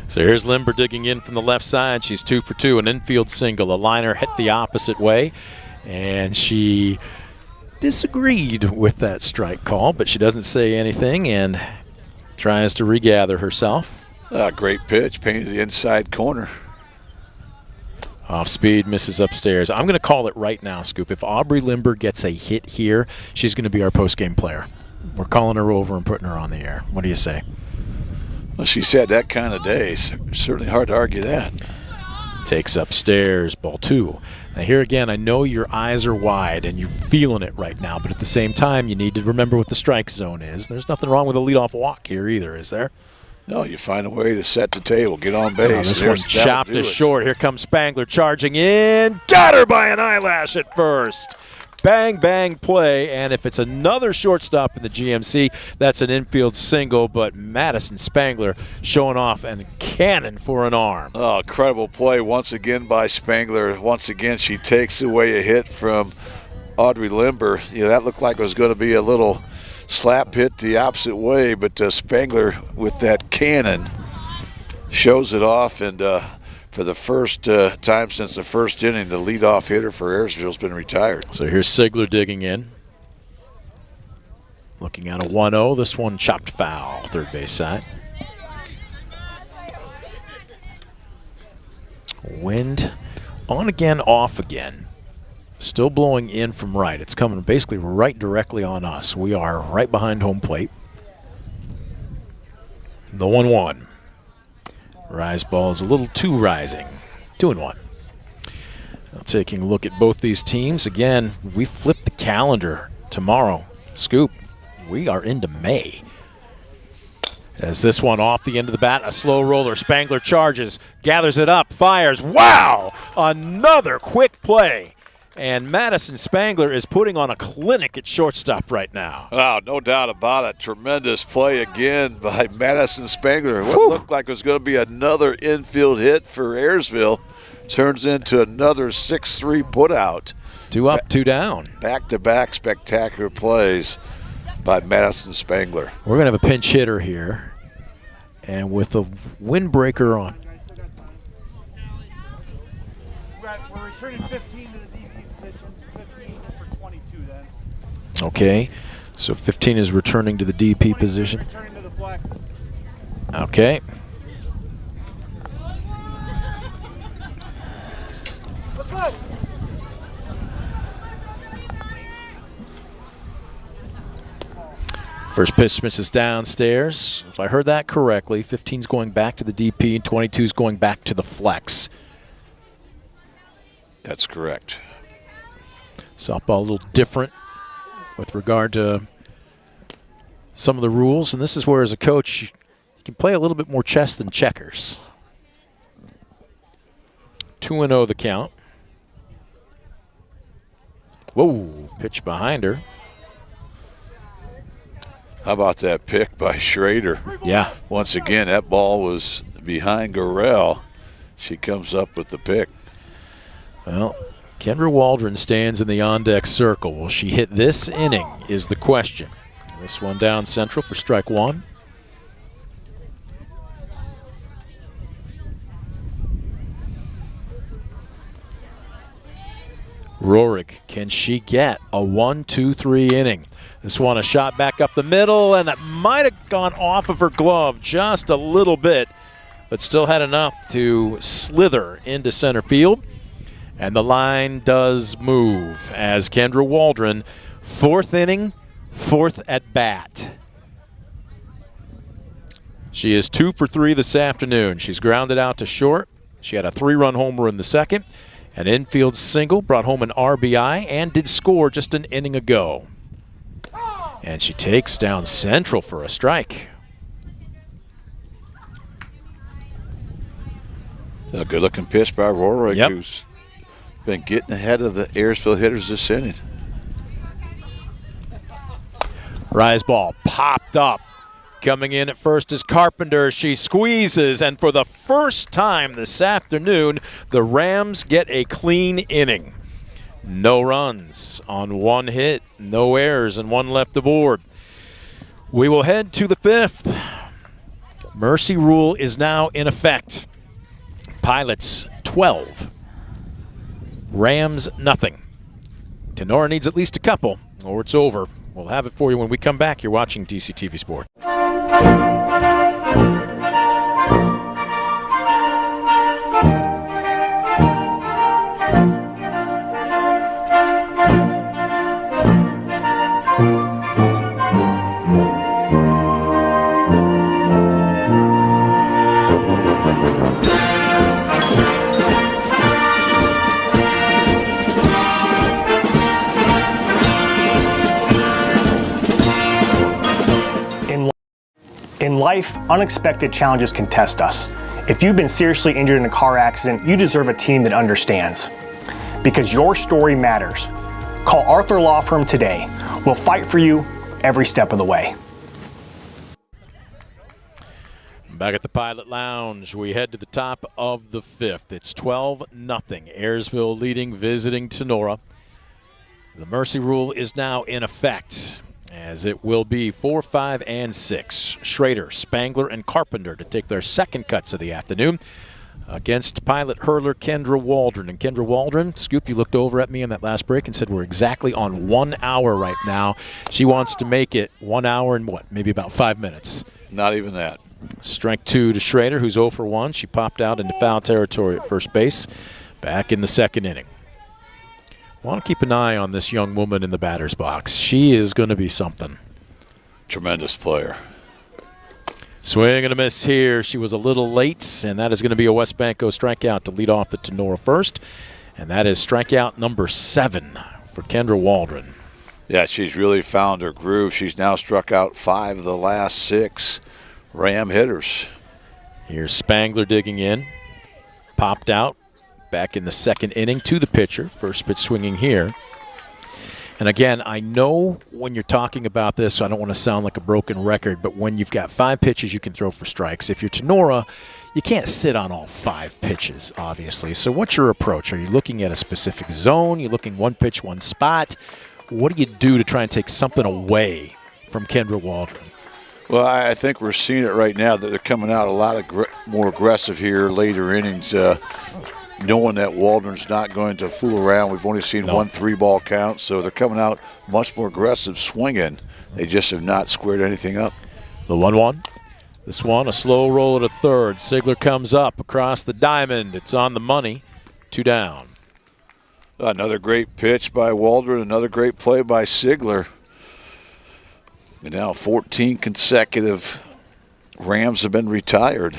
So here's Limber digging in from the left side. She's 2 for 2, an infield single. A liner hit the opposite way, and she disagreed with that strike call, but she doesn't say anything and tries to regather herself. Great pitch, painted the inside corner. Off speed, misses upstairs. I'm going to call it right now, Scoop. If Aubrey Limber gets a hit here, she's going to be our post-game player. We're calling her over and putting her on the air. What do you say? Well, she's had that kind of day. It's certainly hard to argue that. Takes upstairs, ball 2. Now here again, I know your eyes are wide and you're feeling it right now, but at the same time, you need to remember what the strike zone is. There's nothing wrong with a leadoff walk here either, is there? No, you find a way to set the table, get on base. This one chopped to short. Here comes Spangler charging in. Got her by an eyelash at first. Bang, bang play, and if it's another shortstop in the GMC, that's an infield single, but Madison Spangler showing off and cannon for an arm. Oh, incredible play once again by Spangler. Once again, she takes away a hit from Audrey Limber. That looked like it was going to be a little slap hit the opposite way, but Spangler with that cannon shows it off, and for the first time since the first inning, the leadoff hitter for Ayersville has been retired. So here's Sigler digging in. Looking at a 1-0. This one chopped foul, third base side. Wind on again, off again. Still blowing in from right. It's coming basically right directly on us. We are right behind home plate. The 1-1. Rise ball is a little too rising. 2-1. Now taking a look at both these teams. Again, we flip the calendar tomorrow. Scoop, we are into May. As this one off the end of the bat, a slow roller. Spangler charges, gathers it up, fires. Wow! Another quick play. And Madison Spangler is putting on a clinic at shortstop right now. Oh, no doubt about it. Tremendous play again by Madison Spangler. What looked like it was going to be another infield hit for Ayersville turns into another 6-3 putout. 2 up, 2 down. Back-to-back spectacular plays by Madison Spangler. We're going to have a pinch hitter here. And with a windbreaker on. We're returning 15 to the DP position. 15 for 22 then. Okay, so 15 is returning to the DP position. Returning to the flex. Okay. Look good. First pitch misses downstairs. If I heard that correctly, 15's going back to the DP and 22's going back to the flex. That's correct. Softball a little different with regard to some of the rules, and this is where, as a coach, you can play a little bit more chess than checkers. 2-0 the count. Whoa, pitch behind her. How about that pick by Schrader? Yeah. Once again, that ball was behind Gorell. She comes up with the pick. Well, Kendra Waldron stands in the on-deck circle. Will she hit this inning is the question. This one down central for strike one. Rorik, can she get a 1-2-3 inning? This one a shot back up the middle, and that might have gone off of her glove just a little bit, but still had enough to slither into center field. And the line does move as Kendra Waldron, fourth inning, fourth at bat. She is 2 for 3 this afternoon. She's grounded out to short. She had a 3-run homer in the second. An infield single, brought home an RBI, and did score just an inning ago. And she takes down central for a strike. A good-looking pitch by Rorik, Yep. who's been getting ahead of the Ayersville hitters this inning. Rise ball popped up. Coming in at first is Carpenter. She squeezes, and for the first time this afternoon, the Rams get a clean inning. No runs on one hit, no errors, and one left aboard. We will head to the fifth. Mercy rule is now in effect. Pilots 12. Rams nothing. Tinora needs at least a couple, or it's over. We'll have it for you when we come back. You're watching DCTV Sport. In life, unexpected challenges can test us. If you've been seriously injured in a car accident, you deserve a team that understands. Because your story matters. Call Arthur Law Firm today. We'll fight for you every step of the way. Back at the Pilot Lounge, we head to the top of the fifth. It's 12-0. Ayersville leading, visiting Tinora. The mercy rule is now in effect, as it will be 4, 5, and 6. Schrader, Spangler, and Carpenter to take their second cuts of the afternoon against pilot hurler Kendra Waldron. And Kendra Waldron, Scoop, you looked over at me in that last break and said we're exactly on 1 hour right now. She wants to make it 1 hour and what, maybe about 5 minutes. Not even that. Strike two to Schrader, who's 0 for 1. She popped out into foul territory at first base back in the second inning. Want to keep an eye on this young woman in the batter's box. She is going to be something. Tremendous player. Swing and a miss here. She was a little late, and that is going to be a West Banco strikeout to lead off the Tinora first. And that is strikeout number 7 for Kendra Waldron. Yeah, she's really found her groove. She's now struck out 5 of the last 6 Ram hitters. Here's Spangler digging in. Popped out. Back in the second inning to the pitcher. First pitch swinging here. And again, I know when you're talking about this, I don't want to sound like a broken record, but when you've got 5 pitches you can throw for strikes, if you're Tinora, you can't sit on all 5 pitches, obviously. So what's your approach? Are you looking at a specific zone? You're looking one pitch, one spot? What do you do to try and take something away from Kendra Waldron? Well, I think we're seeing it right now that they're coming out a lot of more aggressive here later innings. Knowing that Waldron's not going to fool around. We've only seen 1 3-ball count, so they're coming out much more aggressive swinging. They just have not squared anything up. The 1-1. This one, a slow roll at a third. Sigler comes up across the diamond. It's on the money. 2 down. Another great pitch by Waldron. Another great play by Sigler. And now 14 consecutive Rams have been retired.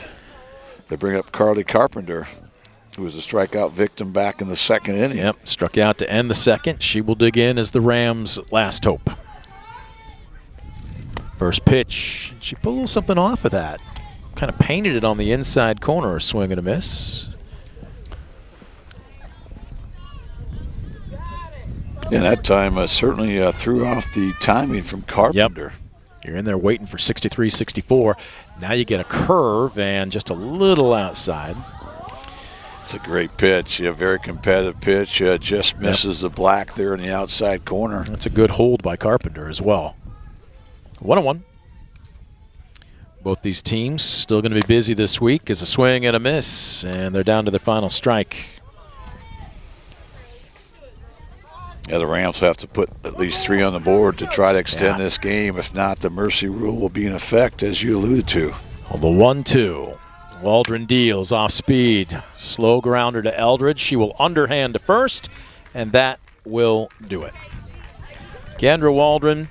They bring up Carly Carpenter, who was a strikeout victim back in the second inning. Yep, struck out to end the second. She will dig in as the Rams' last hope. First pitch, she pulled a little something off of that. Kind of painted it on the inside corner, a swing and a miss. Yeah, that time certainly threw off the timing from Carpenter. Yep. You're in there waiting for 63, 64. Now you get a curve and just a little outside. It's a great pitch. A very competitive pitch. Just misses the black there in the outside corner. That's a good hold by Carpenter as well. 1-1. Both these teams still going to be busy this week as a swing and a miss, and they're down to their final strike. Yeah, the Rams have to put at least 3 on the board to try to extend this game. If not, the mercy rule will be in effect, as you alluded to. Well, the 1-2. Waldron deals off speed. Slow grounder to Eldridge. She will underhand to first, and that will do it. Kendra Waldron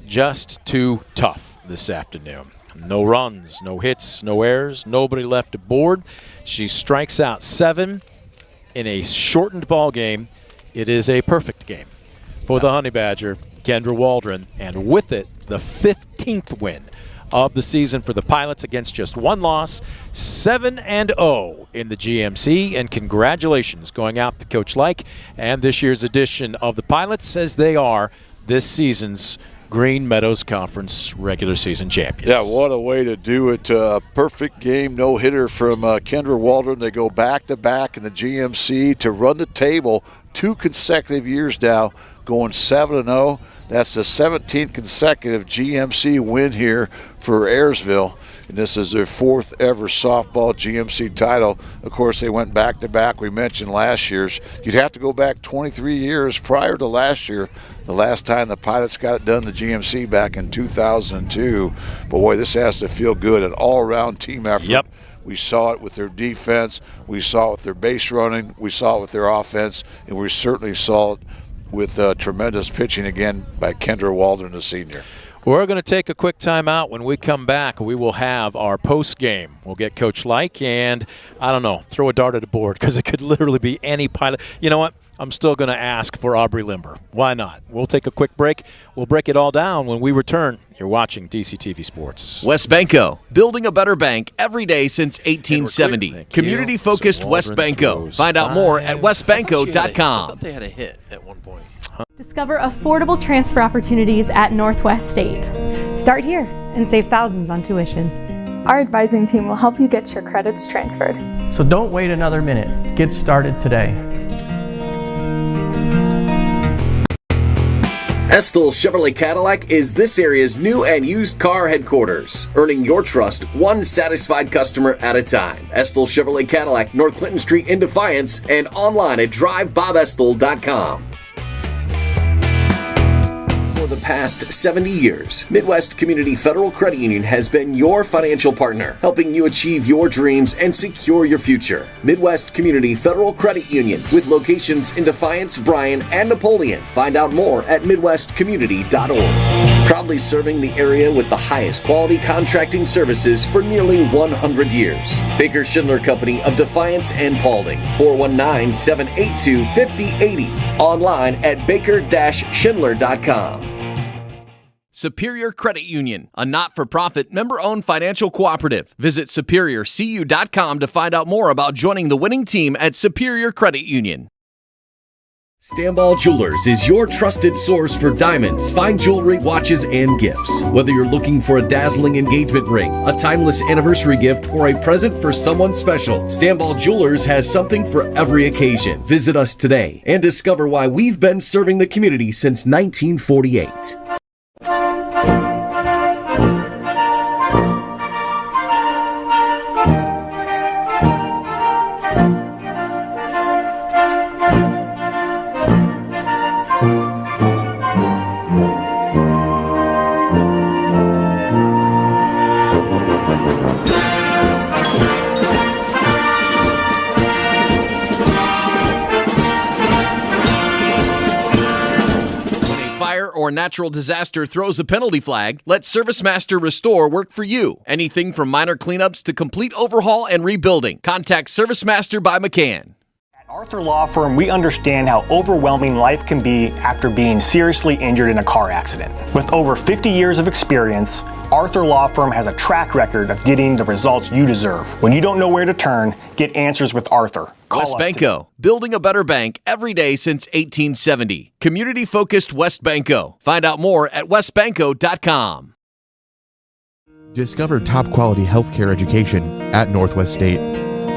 just too tough this afternoon. No runs, no hits, no errors, nobody left aboard. She strikes out 7 in a shortened ball game. It is a perfect game for the Honey Badger, Kendra Waldron, and with it, the 15th win of the season for the Pilots against just 1 loss, 7-0 in the GMC, and congratulations going out to Coach Like and this year's edition of the Pilots, as they are this season's Green Meadows Conference regular season champions. Yeah, what a way to do it. Perfect game, no-hitter from Kendra Waldron. They go back-to-back in the GMC to run the table 2 consecutive years now, going 7-0. That's the 17th consecutive GMC win here for Ayersville, and this is their 4th ever softball GMC title. Of course, they went back-to-back. We mentioned last year's. You'd have to go back 23 years prior to last year, the last time the Pilots got it done in the GMC back in 2002. But, boy, this has to feel good, an all-around team effort. Yep. We saw it with their defense. We saw it with their base running. We saw it with their offense. And we certainly saw it with tremendous pitching again by Kendra Waldron, the senior. We're going to take a quick timeout. When we come back, we will have our post game. We'll get Coach Like and, I don't know, throw a dart at a board because it could literally be any Pilot. You know what? I'm still going to ask for Aubrey Limber. Why not? We'll take a quick break. We'll break it all down when we return. You're watching DCTV Sports. West Banco, building a better bank every day since 1870. Community-focused West Banco. Find out more at westbanco.com. I thought they had a hit at one point. Discover affordable transfer opportunities at Northwest State. Start here and save thousands on tuition. Our advising team will help you get your credits transferred. So don't wait another minute. Get started today. Estill Chevrolet Cadillac is this area's new and used car headquarters, earning your trust one satisfied customer at a time. Estill Chevrolet Cadillac, North Clinton Street in Defiance, and online at drivebobestill.com. For the past 70 years, Midwest Community Federal Credit Union has been your financial partner, helping you achieve your dreams and secure your future. Midwest Community Federal Credit Union, with locations in Defiance, Bryan, and Napoleon. Find out more at midwestcommunity.org. Proudly serving the area with the highest quality contracting services for nearly 100 years. Baker Schindler Company of Defiance and Paulding, 419-782-5080. Online at baker-schindler.com. Superior Credit Union, a not-for-profit, member-owned financial cooperative. Visit superiorcu.com to find out more about joining the winning team at Superior Credit Union. Stanball Jewelers is your trusted source for diamonds, fine jewelry, watches, and gifts. Whether you're looking for a dazzling engagement ring, a timeless anniversary gift, or a present for someone special, Stanball Jewelers has something for every occasion. Visit us today and discover why we've been serving the community since 1948. Or natural disaster throws a penalty flag, let ServiceMaster Restore work for you. Anything from minor cleanups to complete overhaul and rebuilding. Contact ServiceMaster by McCann. At Arthur Law Firm, we understand how overwhelming life can be after being seriously injured in a car accident. With over 50 years of experience, Arthur Law Firm has a track record of getting the results you deserve. When you don't know where to turn, get answers with Arthur. West Banco, building a better bank every day since 1870. Community-focused West Banco. Find out more at westbanco.com. Discover top quality healthcare education at Northwest State.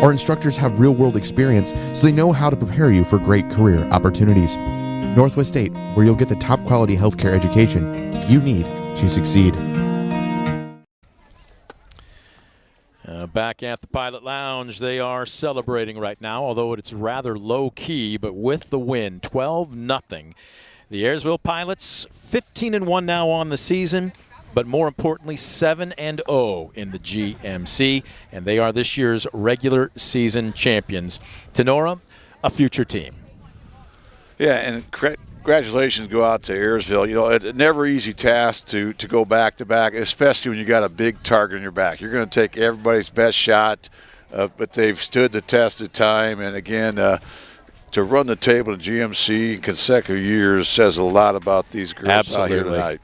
Our instructors have real world experience, so they know how to prepare you for great career opportunities. Northwest State, where you'll get the top quality healthcare education you need to succeed. Back at the Pilot Lounge, they are celebrating right now, although it's rather low key, but with the win, 12-0. The Ayersville Pilots, 15-1 now on the season, but more importantly, 7-0 in the GMC, and they are this year's regular season champions. Tinora, a future team. Yeah, and congratulations go out to Ayersville. You know, it's never easy task to go back-to-back, especially when you got a big target on your back. You're going to take everybody's best shot, but they've stood the test of time. And, again, to run the table in GMC in consecutive years says a lot about these girls out here tonight.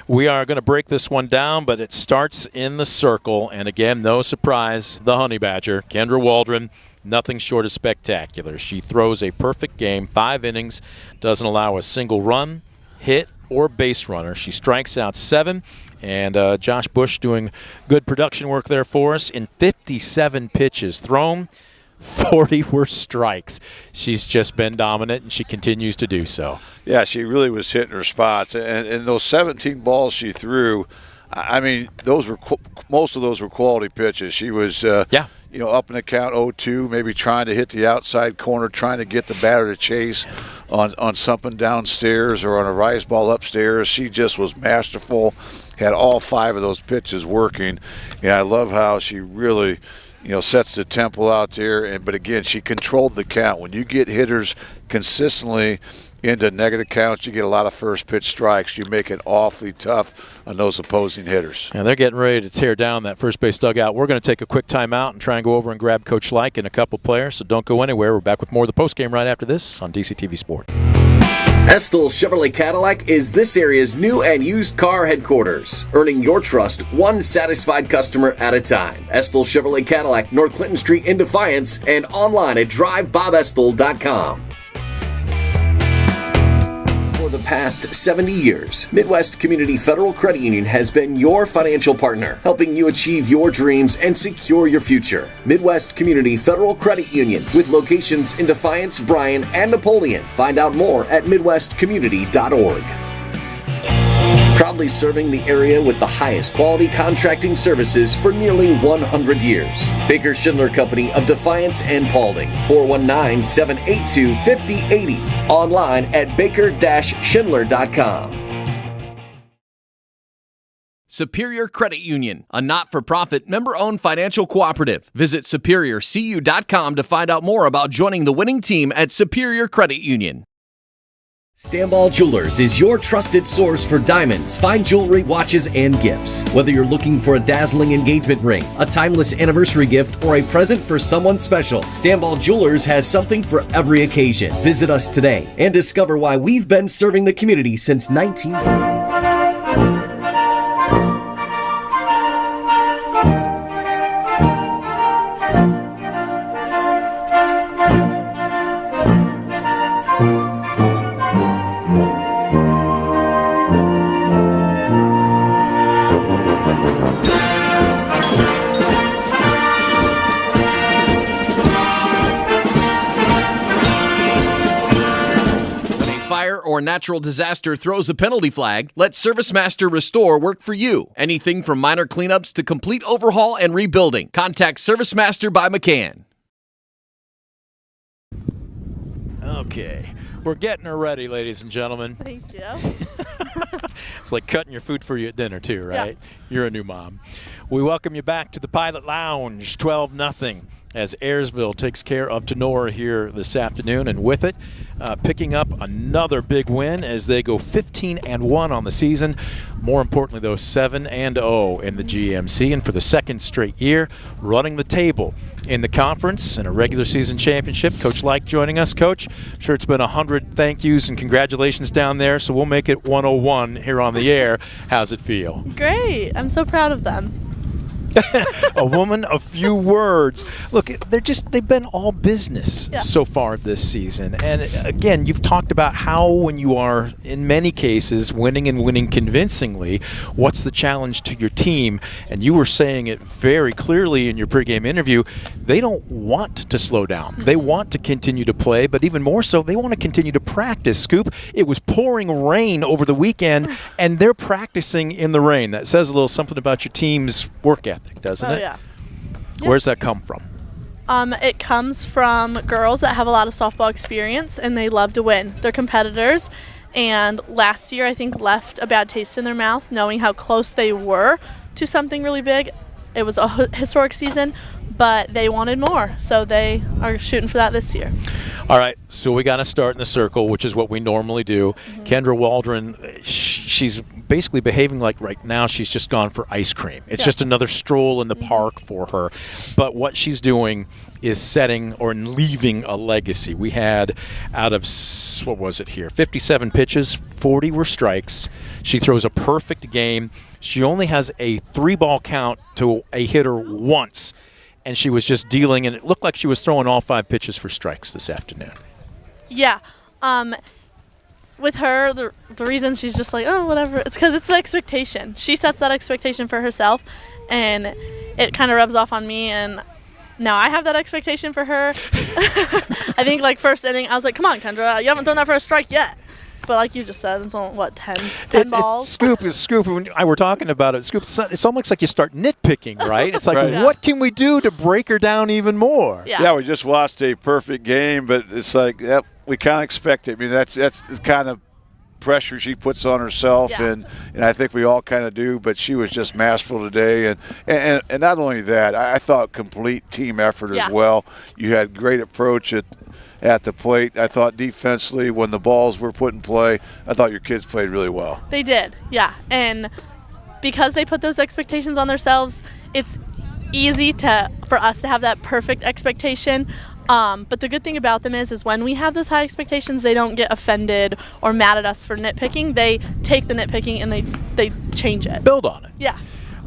We are going to break this one down, but it starts in the circle. And, again, no surprise, the Honey Badger, Kendra Waldron, nothing short of spectacular. She throws a perfect game, 5 innings, doesn't allow a single run, hit, or base runner. She strikes out 7, and Josh Bush doing good production work there for us. In 57 pitches thrown, 40 were strikes. She's just been dominant, and she continues to do so. Yeah, she really was hitting her spots. And those 17 balls she threw, I mean, most of those were quality pitches. She was up in the count 0-2, maybe trying to hit the outside corner, trying to get the batter to chase on something downstairs or on a rise ball upstairs. She just was masterful, had all 5 of those pitches working. And I love how she really sets the tempo out there. But again, she controlled the count. When you get hitters consistently into negative counts, you get a lot of first pitch strikes. You make it awfully tough on those opposing hitters. And they're getting ready to tear down that first base dugout. We're going to take a quick timeout and try and go over and grab Coach Like and a couple players, so don't go anywhere. We're back with more of the postgame right after this on DCTV Sport. Estill Chevrolet Cadillac is this area's new and used car headquarters, earning your trust one satisfied customer at a time. Estill Chevrolet Cadillac, North Clinton Street in Defiance, and online at drivebobestill.com. For the past 70 years, Midwest Community Federal Credit Union has been your financial partner, helping you achieve your dreams and secure your future. Midwest Community Federal Credit Union, with locations in Defiance, Bryan, and Napoleon. Find out more at midwestcommunity.org. Proudly serving the area with the highest quality contracting services for nearly 100 years. Baker Schindler Company of Defiance and Paulding. 419-782-5080. Online at baker-schindler.com. Superior Credit Union, a not-for-profit member-owned financial cooperative. Visit superiorcu.com to find out more about joining the winning team at Superior Credit Union. Stanball Jewelers is your trusted source for diamonds, fine jewelry, watches, and gifts. Whether you're looking for a dazzling engagement ring, a timeless anniversary gift, or a present for someone special, Stanball Jewelers has something for every occasion. Visit us today and discover why we've been serving the community since 1900. Or natural disaster throws a penalty flag, let ServiceMaster Restore work for you. Anything from minor cleanups to complete overhaul and rebuilding. Contact ServiceMaster by McCann. Okay, we're getting her ready, ladies and gentlemen. Thank you. It's like cutting your food for you at dinner too, right? Yeah. You're a new mom. We welcome you back to the Pilot Lounge, 12-0. As Ayersville takes care of Tinora here this afternoon, and with it, picking up another big win as they go 15-1 on the season. More importantly, though, 7-0 in the GMC, and for the second straight year, running the table in the conference and a regular season championship. Coach Like joining us. Coach, I'm sure it's been 100 thank yous and congratulations down there, so we'll make it 101 here on the air. How's it feel? Great. I'm so proud of them. A woman, a few words. Look, they've been all business so far this season. And again, you've talked about how when you are, in many cases, winning and winning convincingly, what's the challenge to your team? And you were saying it very clearly in your pregame interview. They don't want to slow down. They want to continue to play, but even more so, they want to continue to practice. Scoop, it was pouring rain over the weekend, and they're practicing in the rain. That says a little something about your team's work ethic, doesn't it? Yeah. Where's that come from? It comes from girls that have a lot of softball experience, and they love to win. They're competitors, and last year I think left a bad taste in their mouth knowing how close they were to something really big. It was a historic season, but they wanted more, so they are shooting for that this year. All right, so we got to start in the circle, which is what we normally do. Kendra Waldron, she's basically behaving like right now she's just gone for ice cream. It's just another stroll in the park for her. But what she's doing is setting or leaving a legacy. We had out of, 57 pitches, 40 were strikes. She throws a perfect game. She only has a 3-ball count to a hitter once. And she was just dealing, and it looked like she was throwing all 5 pitches for strikes this afternoon. Yeah. With her, the reason she's just like, oh, whatever, it's because it's the expectation. She sets that expectation for herself, and it kind of rubs off on me, and now I have that expectation for her. I think, like, first inning, I was like, come on, Kendra, you haven't thrown that for a strike yet. But like you just said, it's only, 10 balls? Scoop. When I were talking about it, Scoop, it's almost like you start nitpicking, right? It's like, what can we do to break her down even more? Yeah, we just watched a perfect game, but it's like, we kind of expect it. I mean, that's the kind of pressure she puts on herself, and I think we all kind of do, but she was just masterful today. And not only that, I thought complete team effort as well. You had great approach at the plate. I thought defensively, when the balls were put in play, I thought your kids played really well. They did, yeah. And because they put those expectations on themselves, it's easy for us to have that perfect expectation. But the good thing about them is when we have those high expectations, they don't get offended or mad at us for nitpicking. They take the nitpicking and they change it. Build on it. Yeah.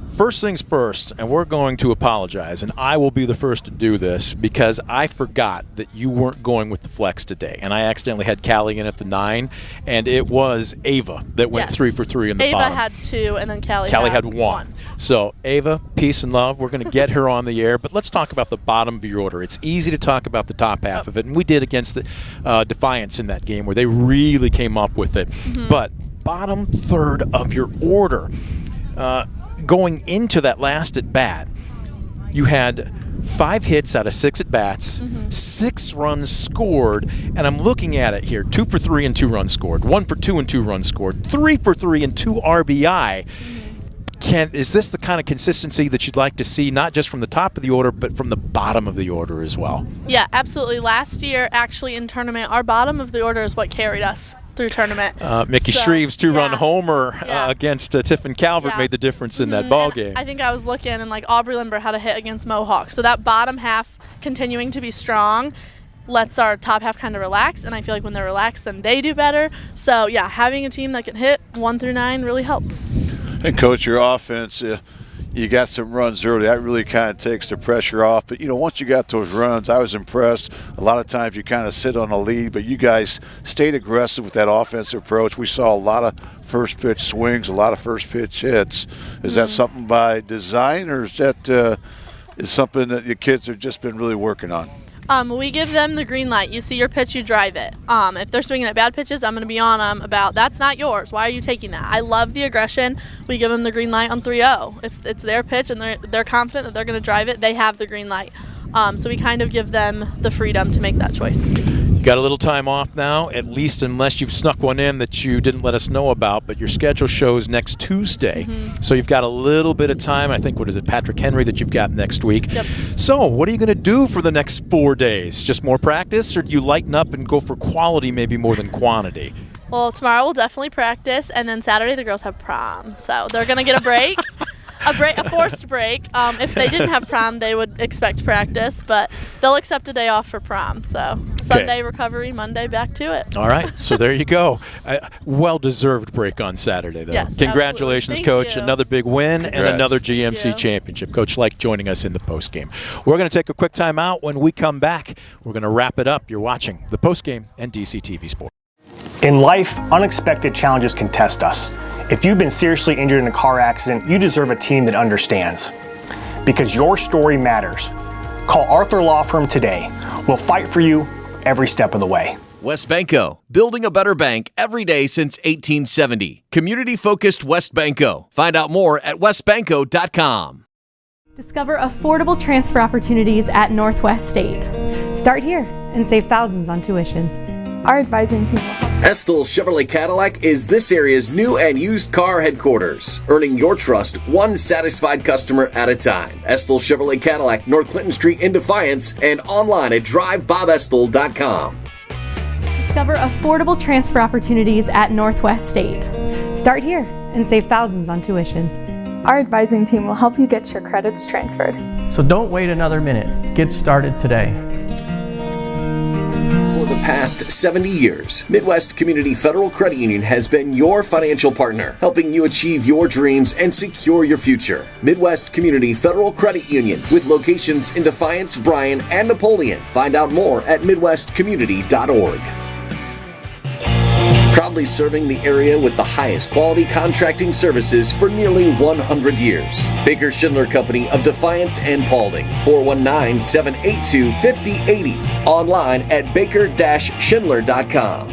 First things first, and we're going to apologize, and I will be the first to do this because I forgot that you weren't going with the flex today, and I accidentally had Callie in at the 9, and it was Ava that went 3 for 3 in the bottom. Ava had 2, and then Callie had 1. So, Ava, peace and love. We're going to get her on the air, but let's talk about the bottom of your order. It's easy to talk about the top half of it, and we did against the Defiance in that game where they really came up with it. But bottom third of your order, going into that last at bat, you had 5 hits out of 6 at bats, 6 runs scored, and I'm looking at it here: 2 for 3 and 2 runs scored, 1 for 2 and 2 runs scored, 3 for 3 and 2 RBI. Is this the kind of consistency that you'd like to see, not just from the top of the order, but from the bottom of the order as well? Yeah, absolutely. Last year, actually in tournament, our bottom of the order is what carried us through tournament. Mickey Shreve's 2-run homer against Tiffin Calvert made the difference in that ball game. I think I was looking, and like Aubrey Limber had a hit against Mohawk. So that bottom half continuing to be strong lets our top half kind of relax, and I feel like when they're relaxed, then they do better. So yeah, having a team that can hit 1 through 9 really helps. And Coach, your offense, you got some runs early. That really kind of takes the pressure off. But, once you got those runs, I was impressed. A lot of times you kind of sit on a lead, but you guys stayed aggressive with that offensive approach. We saw a lot of first pitch swings, a lot of first pitch hits. Is that something by design, or is that is something that the kids have just been really working on? We give them the green light. You see your pitch, you drive it. If they're swinging at bad pitches, I'm going to be on them about, that's not yours. Why are you taking that? I love the aggression. We give them the green light on 3-0. If it's their pitch and they're confident that they're going to drive it, they have the green light. So we kind of give them the freedom to make that choice. Got a little time off now, at least unless you've snuck one in that you didn't let us know about, but your schedule shows next Tuesday. So you've got a little bit of time. I think, Patrick Henry that you've got next week. Yep. So what are you going to do for the next 4 days? Just more practice, or do you lighten up and go for quality maybe more than quantity? Well, tomorrow we'll definitely practice, and then Saturday the girls have prom. So they're going to get a break. a forced break. If they didn't have prom, they would expect practice, but they'll accept a day off for prom. So Sunday recovery, Monday back to it. All right, so there you go. Well-deserved break on Saturday, though. Yes, congratulations, absolutely. Coach. Another big win and another GMC championship. Coach Like joining us in the postgame. We're going to take a quick time out. When we come back, we're going to wrap it up. You're watching the postgame and DCTV Sports. In life, unexpected challenges can test us. If you've been seriously injured in a car accident, you deserve a team that understands. Because your story matters. Call Arthur Law Firm today. We'll fight for you every step of the way. WestBanco, building a better bank every day since 1870. Community-focused WestBanco. Find out more at westbanco.com. Discover affordable transfer opportunities at Northwest State. Start here and save thousands on tuition. Our advising team will help. Estill Chevrolet Cadillac is this area's new and used car headquarters, earning your trust one satisfied customer at a time. Estill Chevrolet Cadillac, North Clinton Street in Defiance, and online at drivebobestill.com. Discover affordable transfer opportunities at Northwest State. Start here and save thousands on tuition. Our advising team will help you get your credits transferred. So don't wait another minute. Get started today. For the past 70 years, Midwest Community Federal Credit Union has been your financial partner, helping you achieve your dreams and secure your future. Midwest Community Federal Credit Union, with locations in Defiance, Bryan, and Napoleon. Find out more at midwestcommunity.org. Proudly serving the area with the highest quality contracting services for nearly 100 years. Baker Schindler Company of Defiance and Paulding. 419-782-5080. Online at baker-schindler.com.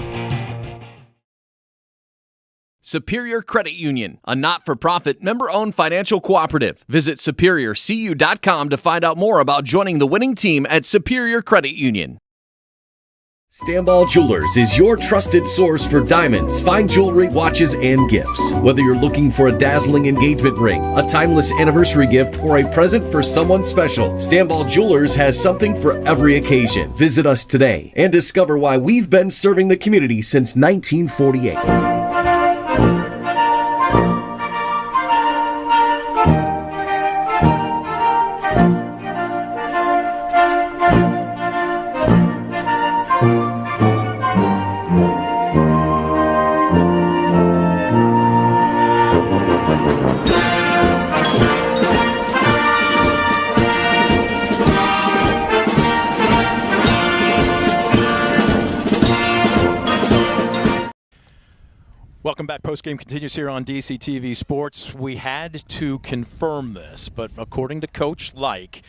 Superior Credit Union, a not-for-profit, member-owned financial cooperative. Visit superiorcu.com to find out more about joining the winning team at Superior Credit Union. Stanball Jewelers is your trusted source for diamonds, fine jewelry, watches, and gifts. Whether you're looking for a dazzling engagement ring, a timeless anniversary gift, or a present for someone special, Stanball Jewelers has something for every occasion. Visit us today and discover why we've been serving the community since 1948. Welcome back. Postgame continues here on DCTV Sports. We had to confirm this, but according to Coach Like,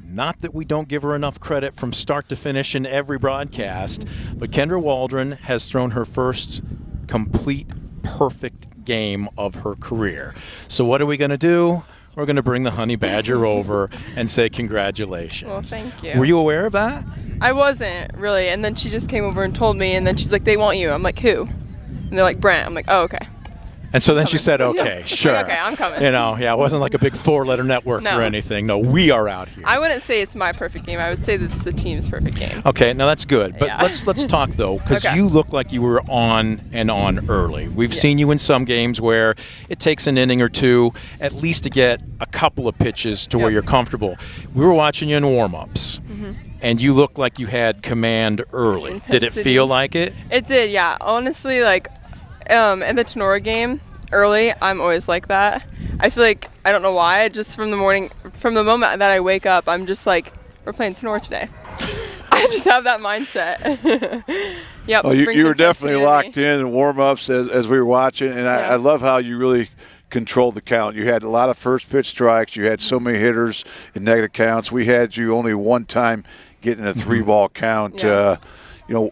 not that we don't give her enough credit from start to finish in every broadcast, but Kendra Waldron has thrown her first complete perfect game of her career. So what are we going to do? We're going to bring the Honey Badger over and say congratulations. Well, thank you. Were you aware of that? I wasn't, really. And then she just came over and told me, and then she's like, they want you. I'm like, who? And they're like, Brent. I'm like, oh, okay. And so then she said, okay, sure. Like, okay, I'm coming. You know, yeah, it wasn't like a big four-letter network or anything. No, we are out here. I wouldn't say it's my perfect game. I would say that it's the team's perfect game. Okay, now that's good. But Yeah. let's talk, though, because you look like you were on and on early. We've seen you in some games where it takes an inning or two at least to get a couple of pitches to where you're comfortable. We were watching you in warm-ups. And you looked like you had command early. Did it feel like it? It did, yeah. Honestly, like, in the Tinora game, early, I'm always like that. I feel like, I don't know why, just from the moment that I wake up, I'm just like, we're playing Tinora today. I just have that mindset. Yep. Well, you were definitely locked in warm-ups as we were watching, and I love how you really controlled the count. You had a lot of first pitch strikes. You had so many hitters in negative counts. We had you only one time getting a 3-ball count. You know,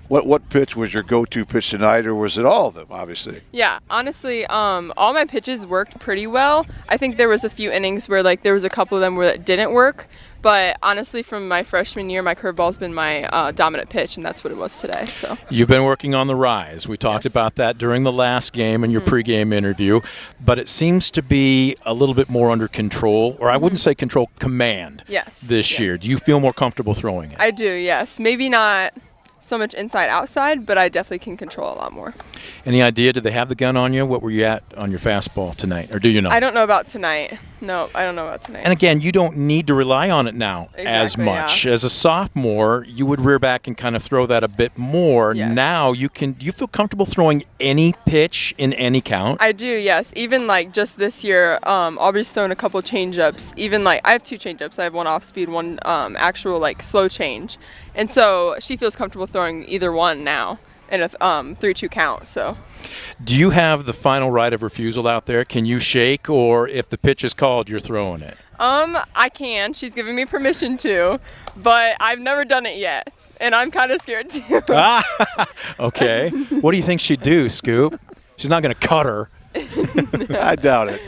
what pitch was your go-to pitch tonight, or was it all of them, obviously? Yeah, honestly, all my pitches worked pretty well. I think there was a few innings where, like, there was a couple of them where it didn't work. But honestly, from my freshman year, my curveball's been my dominant pitch, and that's what it was today. So you've been working on the rise. We talked about that during the last game in your pregame interview, but it seems to be a little bit more under control, or I wouldn't say control, command. Yes. This year, do you feel more comfortable throwing it? I do. Yes. Maybe not so much inside outside, but I definitely can control a lot more. Any idea, did they have the gun on you? What were you at on your fastball tonight, or do you know? I don't know about tonight. No, I don't know about tonight. And again, you don't need to rely on it now as much. Yeah. As a sophomore, you would rear back and kind of throw that a bit more. Yes. Now do you feel comfortable throwing any pitch in any count? I do, yes. Even like just this year, Aubrey's thrown a couple change-ups. Even like I have 2 change-ups. I have one off-speed, one actual like slow change. And so she feels comfortable throwing either one now in a 3-2 count. So. Do you have the final right of refusal out there? Can you shake, or if the pitch is called, you're throwing it? I can. She's giving me permission to, but I've never done it yet, and I'm kind of scared too. Okay. What do you think she'd do, Scoop? She's not going to cut her. I doubt it.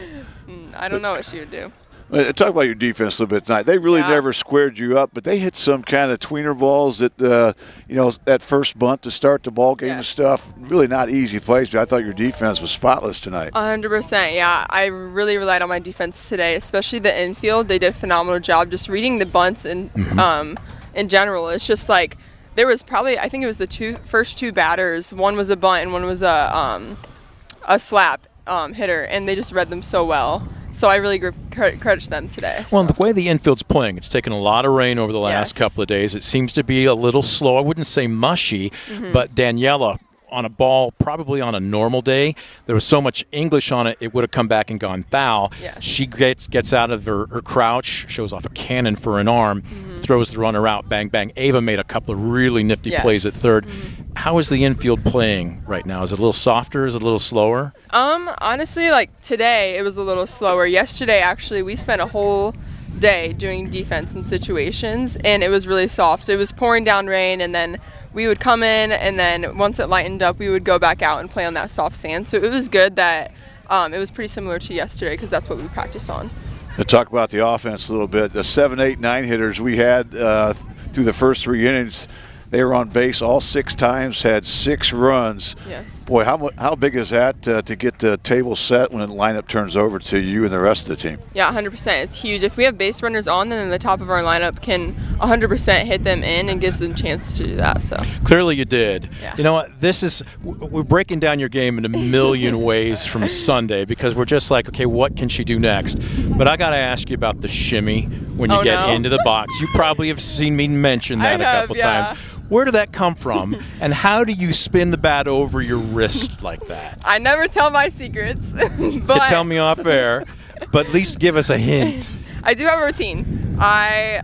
I don't know what she would do. Talk about your defense a little bit tonight. They really never squared you up, but they hit some kind of tweener balls that, that first bunt to start the ball game and stuff. Really not easy plays, but I thought your defense was spotless tonight. 100%, yeah. I really relied on my defense today, especially the infield. They did a phenomenal job just reading the bunts in general. It's just like there was probably, I think it was the first two batters. One was a bunt and one was a slap hitter, and they just read them so well. So I really give credit to them today. Well, the way the infield's playing, it's taken a lot of rain over the last couple of days. It seems to be a little slow. I wouldn't say mushy, but Daniela, on a ball, probably on a normal day, there was so much English on it, it would have come back and gone foul. Yes. She gets out of her crouch, shows off a cannon for an arm, throws the runner out, bang, bang. Ava made a couple of really nifty plays at third. How is the infield playing right now? Is it a little softer? Is it a little slower? Honestly, like today, it was a little slower. Yesterday, actually, we spent a whole day doing defense and situations, and it was really soft. It was pouring down rain, and then we would come in, and then once it lightened up, we would go back out and play on that soft sand. So it was good that it was pretty similar to yesterday because that's what we practiced on. To talk about the offense a little bit, the 7, 8, 9 hitters we had through the first 3 innings, they were on base all 6 times, had 6 runs. Yes. Boy, how big is that to get the table set when the lineup turns over to you and the rest of the team? Yeah, 100%. It's huge. If we have base runners on, then the top of our lineup can 100% hit them in and gives them a chance to do that. So clearly you did. Yeah. You know what? We're breaking down your game in a million ways from Sunday because we're just like, okay, what can she do next? But I got to ask you about the shimmy when you get into the box. You probably have seen me mention that a couple times. Where did that come from, and how do you spin the bat over your wrist like that? I never tell my secrets. But You can tell me off air, but at least give us a hint. I do have a routine. I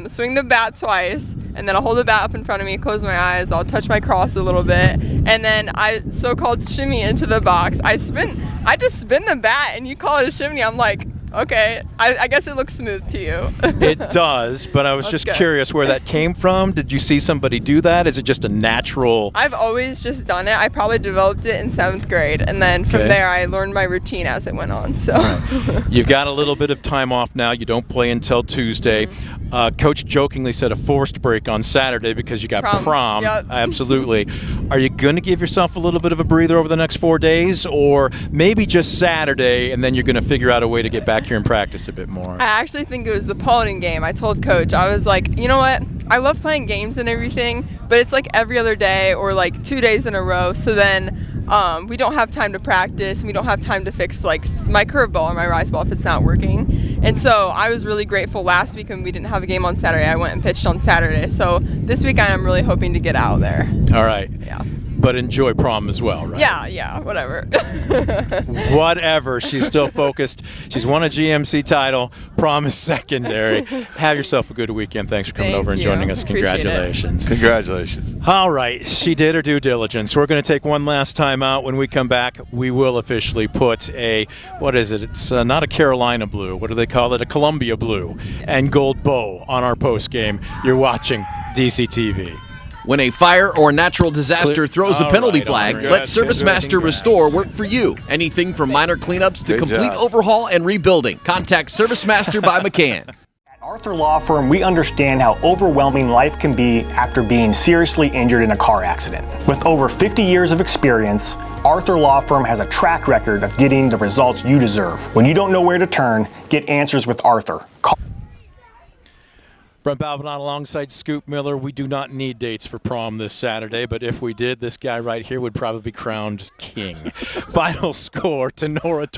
swing the bat twice, and then I'll hold the bat up in front of me, close my eyes, I'll touch my cross a little bit, and then I so-called shimmy into the box. I just spin the bat, and you call it a shimmy. I'm like, okay, I guess it looks smooth to you. It does, but I was just curious where that came from. Did you see somebody do that? Is it just a natural? I've always just done it. I probably developed it in 7th grade, and then from there I learned my routine as it went on. So You've got a little bit of time off now. You don't play until Tuesday. Coach jokingly said a forced break on Saturday because you got prom. Yep. Absolutely. Are you going to give yourself a little bit of a breather over the next 4 days, or maybe just Saturday, and then you're going to figure out a way to get back here and practice a bit more? I actually think it was the Paulding game. I told Coach, I was like, you know what? I love playing games and everything, but it's like every other day or like 2 days in a row. So then we don't have time to practice, and we don't have time to fix like my curveball or my rise ball if it's not working. And so I was really grateful last week when we didn't have a game on Saturday. I went and pitched on Saturday. So this weekend I'm really hoping to get out there. All right. Yeah. But enjoy prom as well, right? Yeah, whatever. Whatever. She's still focused. She's won a GMC title. Prom is secondary. Have yourself a good weekend. Thanks for coming over and joining us. Congratulations. Congratulations. All right. She did her due diligence. We're going to take one last time out. When we come back, we will officially put what is it? It's not a Carolina blue. What do they call it? A Columbia blue and gold bow on our post game. You're watching DCTV. When a fire or natural disaster throws a penalty flag, let ServiceMaster Restore work for you. Anything from minor cleanups to complete overhaul and rebuilding. Contact ServiceMaster by McCann. At Arthur Law Firm, we understand how overwhelming life can be after being seriously injured in a car accident. With over 50 years of experience, Arthur Law Firm has a track record of getting the results you deserve. When you don't know where to turn, get answers with Arthur. Brent Balbinot alongside Scoop Miller. We do not need dates for prom this Saturday, but if we did, this guy right here would probably be crowned king. Final score, Ayersville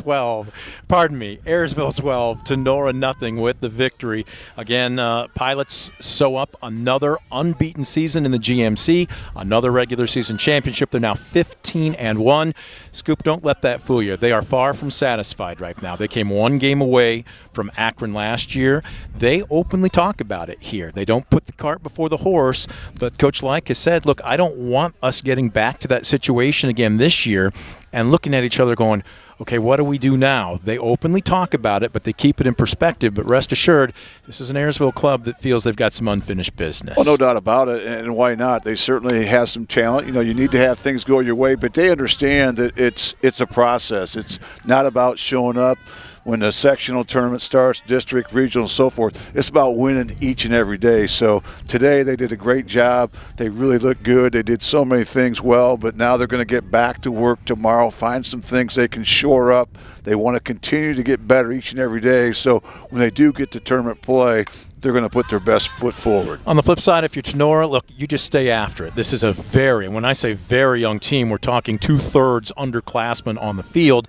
12, Tinora nothing with the victory. Again, Pilots sew up another unbeaten season in the GMC, another regular season championship. They're now 15-1. Scoop, don't let that fool you. They are far from satisfied right now. They came one game away from Akron last year. They openly talk about it here. They don't put the cart before the horse, but Coach Like has said, look, I don't want us getting back to that situation again this year and looking at each other going, okay, what do we do now? They openly talk about it, but they keep it in perspective. But rest assured, this is an Ayersville club that feels they've got some unfinished business. Well, no doubt about it, and why not? They certainly have some talent. You know, you need to have things go your way, but they understand that it's a process. It's not about showing up when the sectional tournament starts, district, regional, and so forth. It's about winning each and every day. So today they did a great job. They really looked good. They did so many things well, but now they're going to get back to work tomorrow, find some things they can shore up. They want to continue to get better each and every day. So when they do get to tournament play, they're going to put their best foot forward. On the flip side, if you're Tinora, look, you just stay after it. This is a very, and when I say very young team, we're talking 2/3 underclassmen on the field.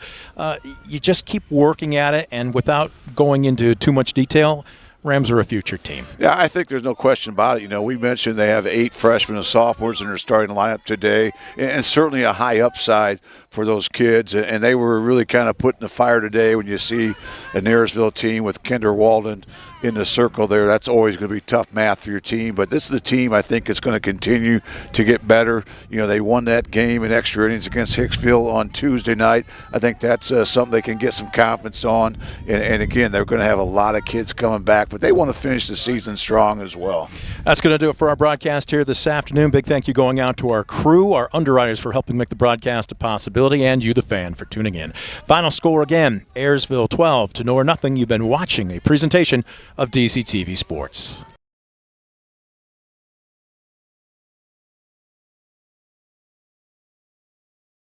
You just keep working at it, and without going into too much detail, Rams are a future team. Yeah, I think there's no question about it. You know, we mentioned they have 8 freshmen and sophomores in their starting lineup today, and certainly a high upside for those kids. And they were really kind of putting the fire today when you see an Ayersville team with Kinder Walden in the circle there. That's always going to be tough math for your team. But this is the team I think is going to continue to get better. You know, they won that game in extra innings against Hicksville on Tuesday night. I think that's something they can get some confidence on. And again, they're going to have a lot of kids coming back, but they want to finish the season strong as well. That's going to do it for our broadcast here this afternoon. Big thank you going out to our crew, our underwriters for helping make the broadcast a possibility, and you, the fan, for tuning in. Final score again, Ayersville 12, Tinora nothing. You've been watching a presentation of DCTV Sports.